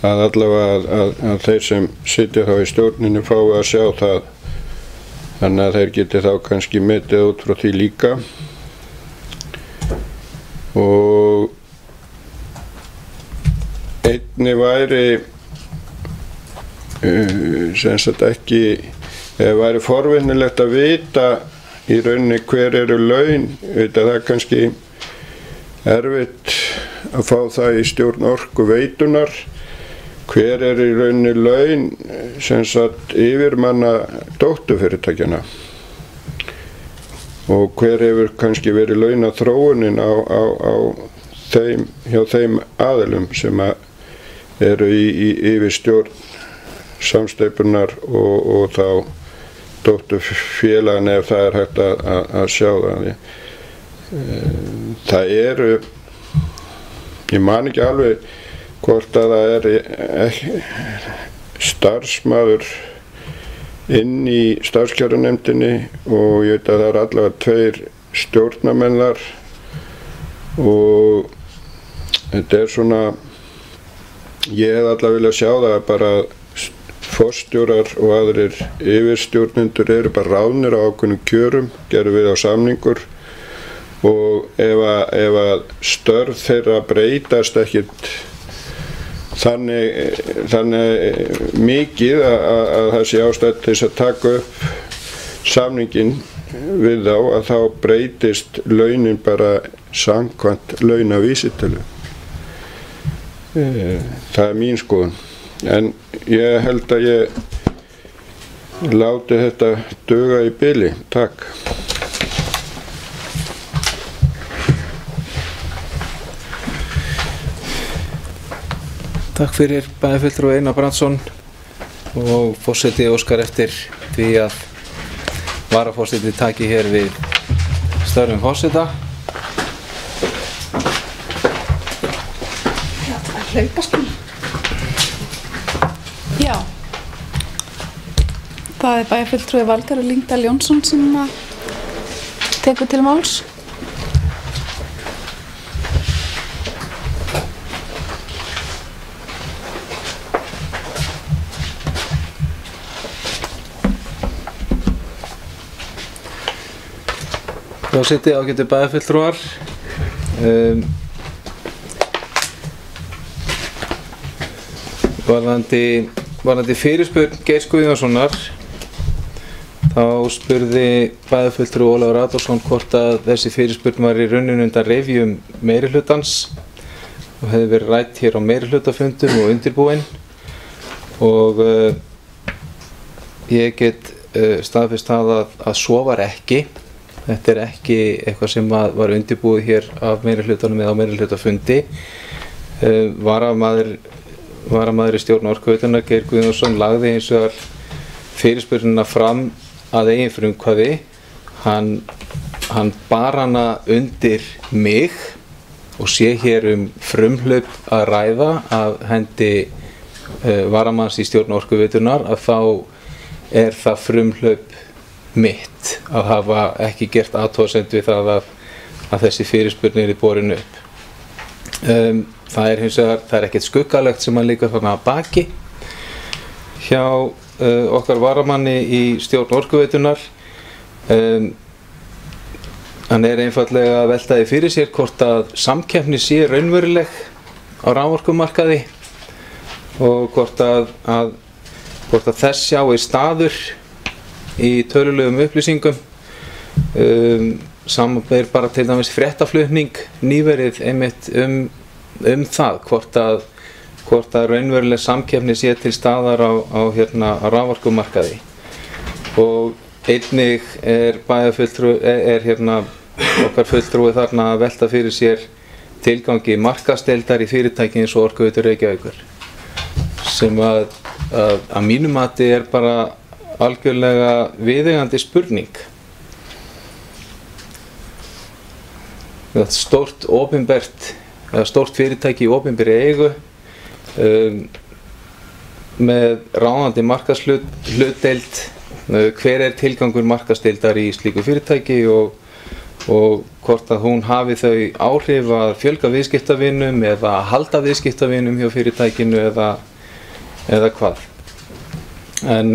Speaker 8: að allavega að þeir sem sitja þá í stjórninni fái að sjá það. Þannig að þeir geti þá kannski metið út frá því líka og einnig væri sem sagt ekki væri forvinnilegt að vita í rauninni hver eru laun, það er kannski erfitt að fá það í stjórn Orkuveitunnar. Hver í rauninni laun sem sagt yfirmanna dótturfyrirtækjanna og hver hefur kannski verið launaþróunin hjá þeim aðilum sem eru í yfirstjórn samsteypunar og þá dótturfélagann ef það er hægt að sjá það. Það eru, ég man ekki alveg hvort að það er starfsmaður inn í starfskjaranefndinni og ég veit að það er allavega 2 stjórnarmenn þar og þetta er svona, ég hef allavega viljað sjá það bara forstjórar og aðrir yfirstjórnendur eru bara ráðnir á ákveðnum kjörum, gerum við á samningur og ef að störf þeirra breytast ekkert þannig mikið að það sé ástæða til þess að taka upp samninginn við þá að þá breytist launin bara samkvæmt launavísitölu. Það er mín skoðun. En ég held að ég láti þetta duga í bili. Takk.
Speaker 1: Takk fyrir bæjarfulltrúi Einar Brandsson og forseti óskar eftir því að varaforseti taki hér við störfum forseta.
Speaker 6: Já, það er bæjarfulltrúi Valgarður Lyngdal Jónsson sem tekur til máls.
Speaker 1: Forseti, ágætu bæjarfulltrúar. Varðandi fyrirspurn Geirs Guðjónssonar þá spurði bæjarfulltrúi Ólafur Adolfsson hvort að þessi fyrirspurn var í rauninni undan rifjum meirihlutans og hefði verið rædd hér á meirihlutafundum og undirbúin og ég get staðfest það að svo var ekki. Þetta er ekki eitthvað sem var undirbúið hér af meirihlutanum eða á meirihlutafundi. Varamaður í stjórn Orkuveitunnar, Geir Guðjónsson, lagði hins vegar fyrirspurnina fram að eigin frumkvæði. Hann bar hana undir mig og sé hér frumhlaup að ræða af hendi varamanns í stjórn Orkuveitunnar að þá er það frumhlaup mitt að hafa ekki gert athugasemd við það að þessi fyrirspurn er borin upp. Það er hins vegar, það er ekkert skuggalegt sem hann líka þarna að baki hjá okkar varamanni í stjórn Orkuveitunnar Hann einfaldlega að velta því fyrir sér hvort að samkeppni sé raunveruleg á raforkumarkaði og hvort að þess sjái staður í tölulegum upplýsingum. Samanber bara til dæmis fréttaflutning nýverið einmitt það hvort að raunveruleg samkeppni sé til staðar á raforkumarkaði. Og einnig okkar fulltrúi þarna að velta fyrir sér tilgangi markaðsdeildar í fyrirtæki eins og Orkuveitu Reykjavíkur, sem að mínu mati bara algjörlega viðeigandi spurning. Stórt fyrirtæki í opinberri eigu með ráðandi markaðshlutdeild. Hver tilgangur markaðsdeildar í slíku fyrirtæki og hvort að hún hafi þau áhrif að fjölga viðskiptavinum eða halda viðskiptavinum hjá fyrirtækinu eða hvað. En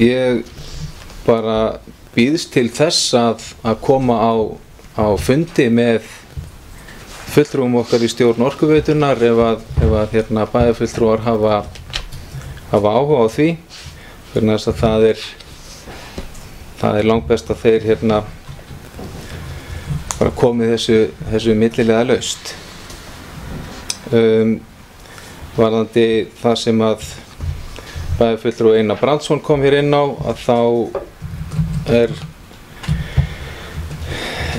Speaker 1: ég bara býðst til þess að koma á fundi með fulltrúum okkar í stjórn Orkuveitunnar ef að bæjarfulltrúar hafa áhuga á því, vegna þess að það er langbest að þeir bara komið þessu millilega laust. Varðandi það sem að bæjarfulltrúi Einar Brandsson kom hér inn á, að þá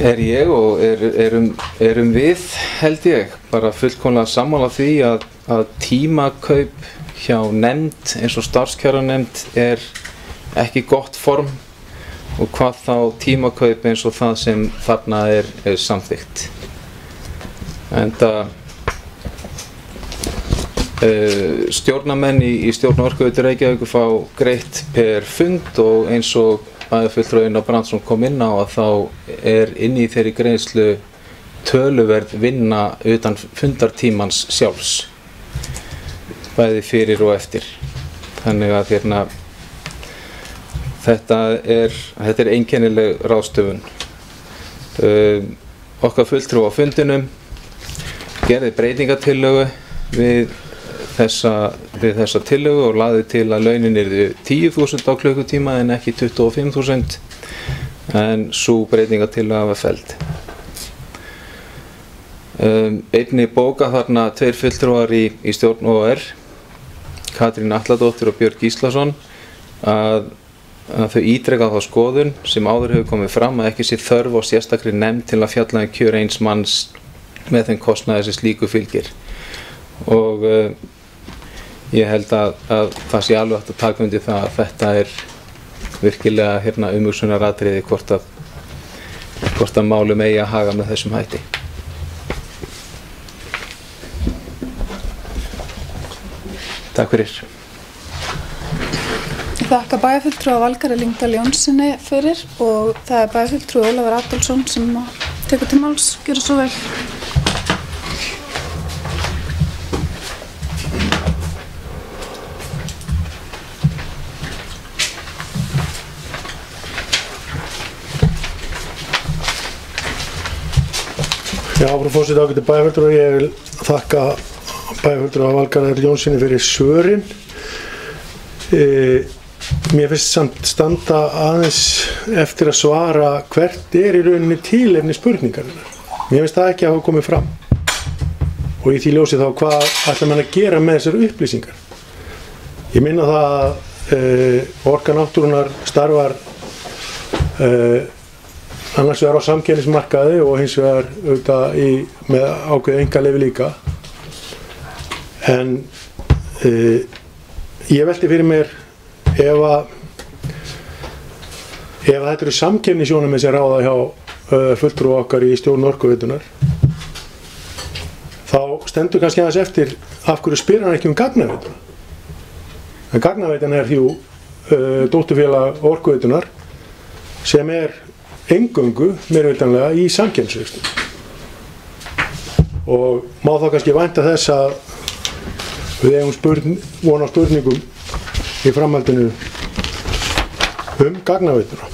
Speaker 1: er ég og erum við, held ég, bara fullkomlega sammála því að tímakaup hjá nefnd eins og starfskjaranefnd er ekki gott form, og hvað þá tímakaup eins og það sem þarna er samþykkt. Enda stjórnarmenn í stjórn Orkuveitu Reykjavíkur fá greitt per fund, og eins og bæjarfulltrúi Einar Brandsson kom inn á, að þá er inni í þeirri greiðslu töluverð vinna utan fundartímans sjálfs, bæði fyrir og eftir. Þannig að þetta er einkennileg ráðstöfun. Okkar fulltrúi á fundinum gerði breytingatillögu við þessa tillögu og lagði til að launin yrðu 10.000 á klukkutíma en ekki 25.000, en sú breytingartillaga var felld. Einnig bóka þarna 2 fulltrúar í stjórn OR, Katrín Atladóttir og Björn Gíslason, að þau ítreka þá skoðun sem áður hefur komið fram að ekki sé þörf á sérstakri nefnd til að fjalla kjör eins manns með þeim kostnaði sem slíku fylgir. Og ég held að það sé alveg hægt að taka undir það að þetta er virkilega umhugsunaratriði hvort að málum eigi að haga með þessum hætti. Takk fyrir.
Speaker 6: Ég þakka bæjarfulltrúa Valgarði Lyngdal Jónsssyni fyrir, og það er bæjarfulltrúi Ólafur Adolfsson sem tekur til máls. Gjörðu svo vel.
Speaker 3: Já, frú forseti, ágæti bæjarfulltrúar, ég vil þakka bæjarfulltrúa Valgarði Jónsssyni fyrir svörin. Mér finnst samt standa aðeins eftir að svara hvert í rauninni tilefni spurningarinnar. Mér finnst það ekki að hafa komið fram. Og í því ljósi þá hvað ætla menn að gera með þessar upplýsingar. Ég minna það að Orka náttúrunnar starfar annars vegar á samkeppnismarkaði og hins vegar auðvitað með ákveðið einkaleyfi líka. En ég velti fyrir mér ef þetta eru samkeppnissjónarmið sem ráða hjá fulltrúa okkar í stjórn Orkuveitunnar, þá stendur kannski aðeins eftir af hverju spyr hann ekki gagnaveituna. En gagnaveitan er dótturfélag Orkuveitunnar sem er eingöngu meirvitanlega í samkeppnisrekstri. Og má þá kannski vænta þess að við eigum von á spurningum í framhaldinu gagnaveituna.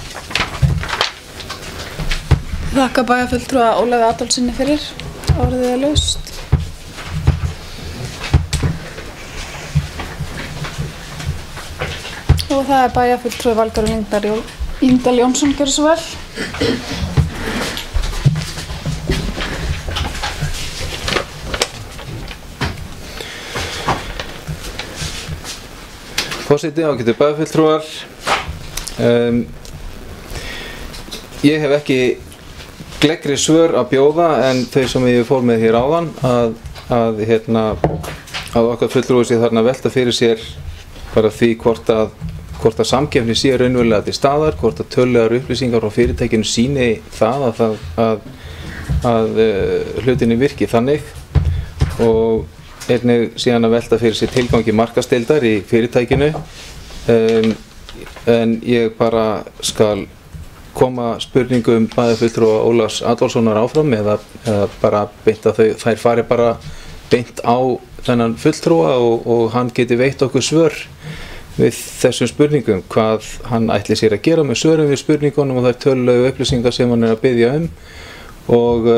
Speaker 6: Þakka bæjarfulltrúa Ólafi Adolfssyni fyrir. Orðið er laust. Og það er bæjarfulltrúi Valgerður Lyngdal Jónsson, gjörðu svo vel.
Speaker 1: Forseti, ágætu bæjarfulltrúar. Ég hef ekki gleggri svör að bjóða en þau sem ég fór með hér áðan að okkar fulltrúi sé þarna velta fyrir sér bara því hvort að samkeppni sé raunverulega til staðar, hvort að tölulegar upplýsingar frá fyrirtækinu sýni það að hlutinni virki þannig, og einnig síðan að velta fyrir sér tilgangi markaðsdeildar í fyrirtækinu. En ég bara skal koma spurningum bæjarfulltrúa Ólafs Adolfssonar áfram eða bara beint að þær fari bara beint á þennan fulltrúa og hann geti veitt okkur svör við þessum spurningum, hvað hann ætli sér að gera með svörum við spurningunum og þær tölulegu upplýsingar sem hann er að biðja og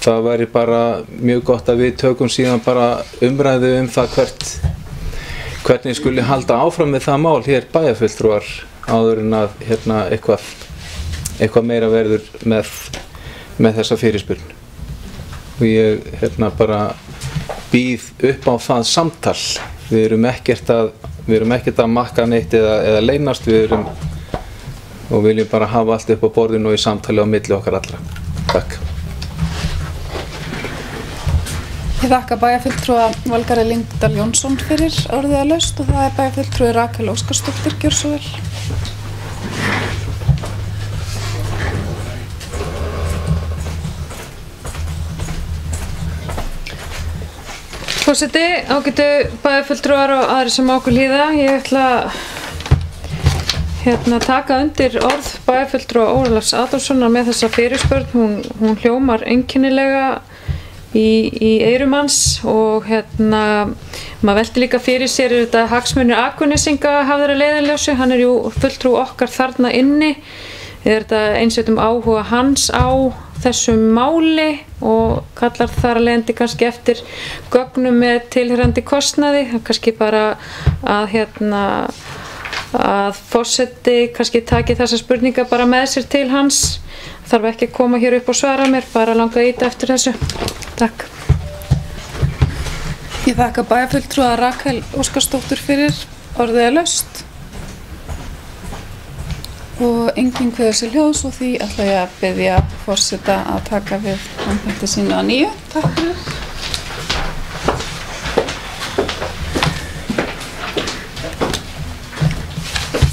Speaker 1: það væri bara mjög gott að við tökum síðan bara umræðu það hvernig skuli halda áfram með það mál hér bæjarfulltrúar áður en að eitthvað meira verður með þessa fyrirspurn. Og ég bara býð upp á það samtal. Við erum ekkert að makka neitt eða leynast, og viljum bara hafa allt upp á borðinu og í samtali á milli okkar allra. Takk.
Speaker 6: Ég þakka bæjarfulltrúa Valgerður Lyngdal Jónsson fyrir. Orðið er laust og það er bæjarfulltrúi Rakel Óskarsdóttir, gjörðu svo vel.
Speaker 2: Forseti, ágætu bæjarfulltrúar og aðrir sem okkur hlýða. Ég ætla að taka undir orð bæjarfulltrúa Ólafs Adolfssonar með þessa fyrirspurn. Hún hljómar einkennilega í eyrum hans og maður velti líka fyrir sér þetta hagsmunir Akurnesinga hafðir að leiðarljósi. Hann er jú fulltrú okkar þarna inni. Er þetta einsveit áhuga hans á þessum máli og kallar þar að leiðandi kannski eftir gögnum með tilheyrandi kostnaði. Kannski bara að forseti kannski taki þessa spurninga bara með sér til hans. Þarf ekki að koma hér upp og svara mér, bara langa að ýta eftir þessu. Takk.
Speaker 6: Ég þakka bæjarfulltrúa Rakel Óskarsdóttir fyrir. Orðið er laust. Og enginn kveður sér hljóðs og því ætla ég að biðja forseta að taka við embætti sínu að nýju. Takk fyrir.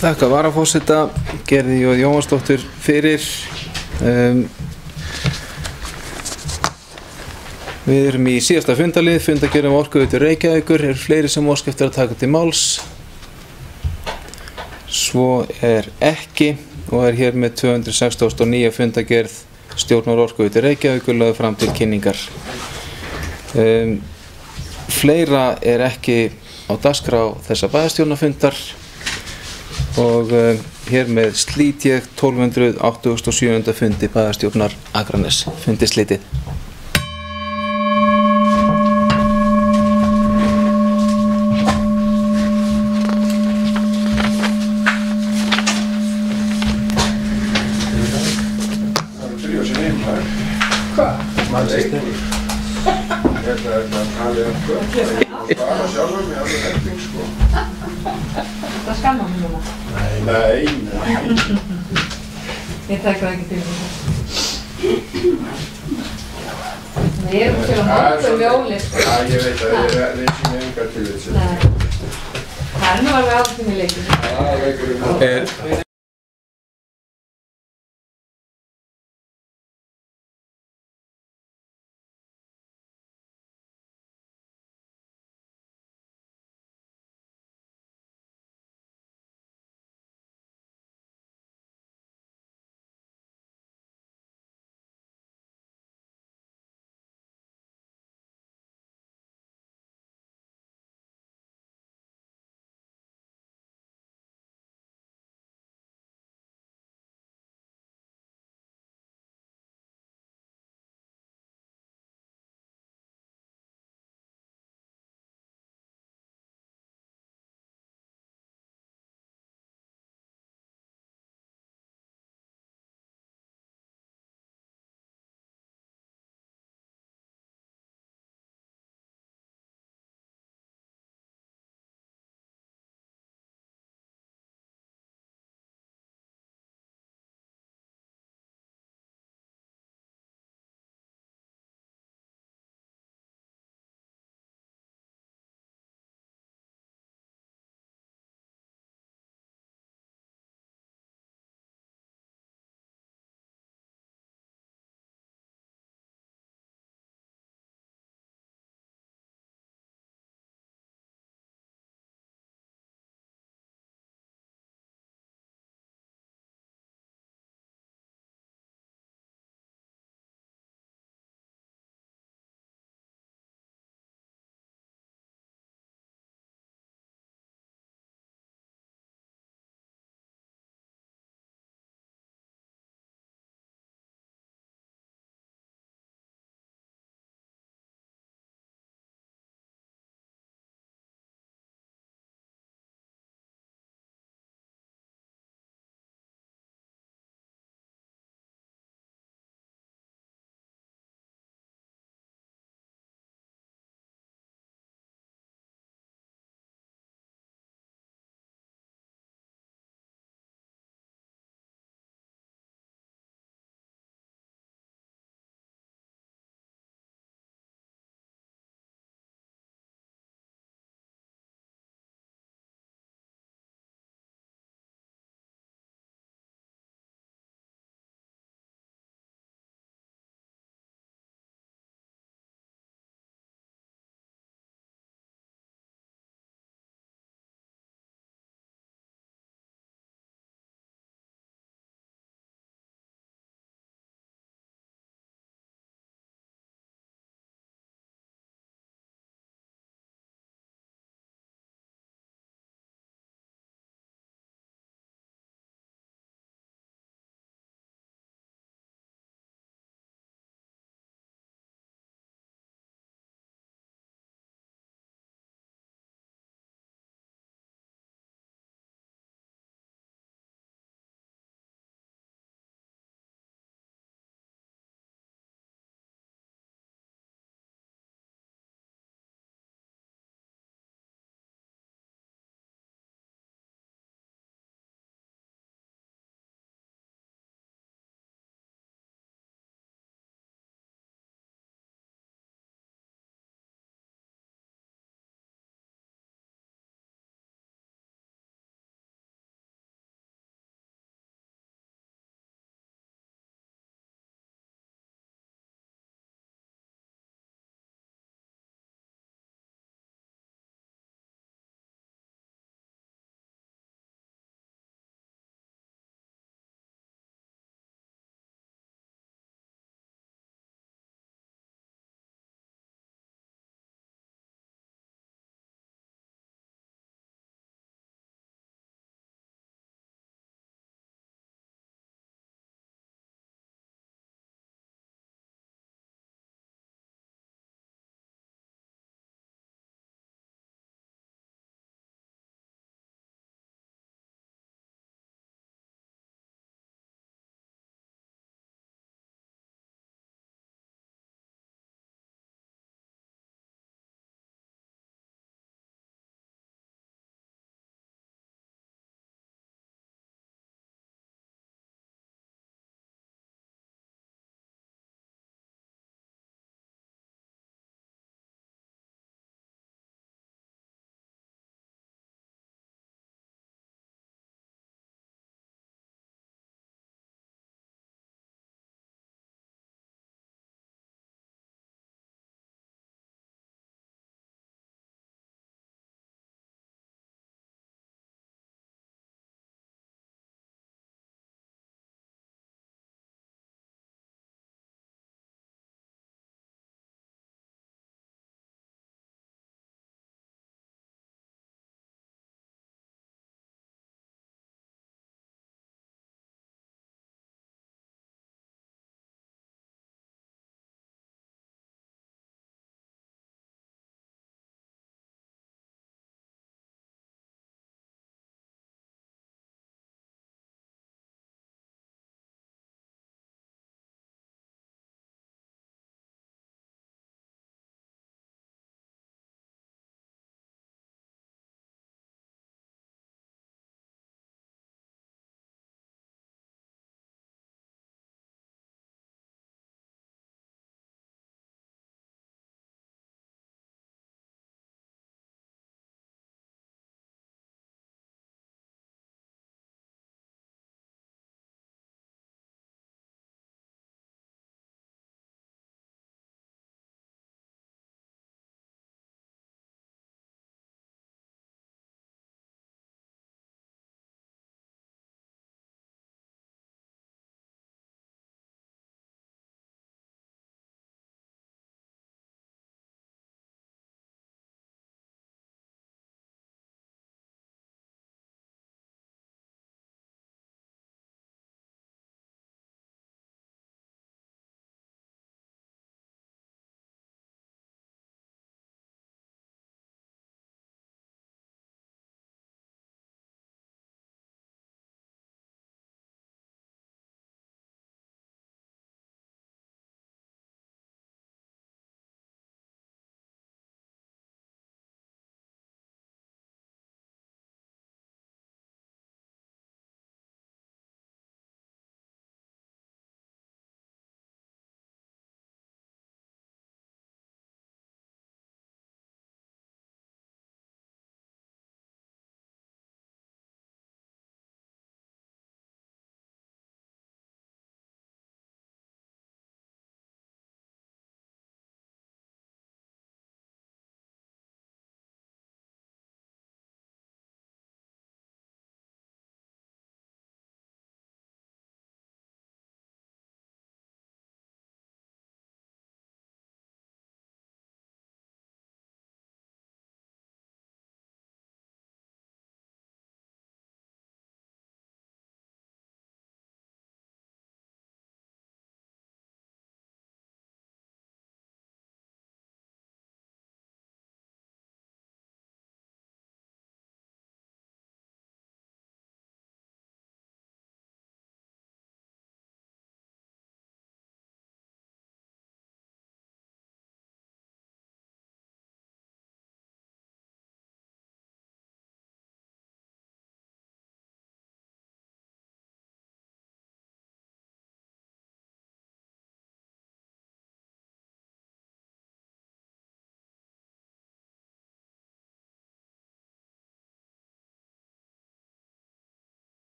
Speaker 1: Þakka varaforseta Gerði J. Jóhannsdóttur fyrir. Við erum í síðasta fundalið, fundagerðum Orkuveitu Reykjavíkur. Eru fleiri sem óska eftir að taka til máls? Svo er ekki og er hér með 269 fundagerð stjórnar Orkuveitu Reykjavíkur lögð fram til kynningar. Fleira er ekki á dagskrá þessa bæjarstjórnarfundar og hér með slít ég 1287. fundi bæjarstjórnar Akraness. Fundi slítið.
Speaker 2: Það skannar mér núna.
Speaker 8: Nei.
Speaker 2: Ég tek það ekki til því. Við erum til að morgun ljóli.
Speaker 8: Já, ég veit að við sýnum engar til þessu.
Speaker 2: Það er nú alveg allt í mig leikir.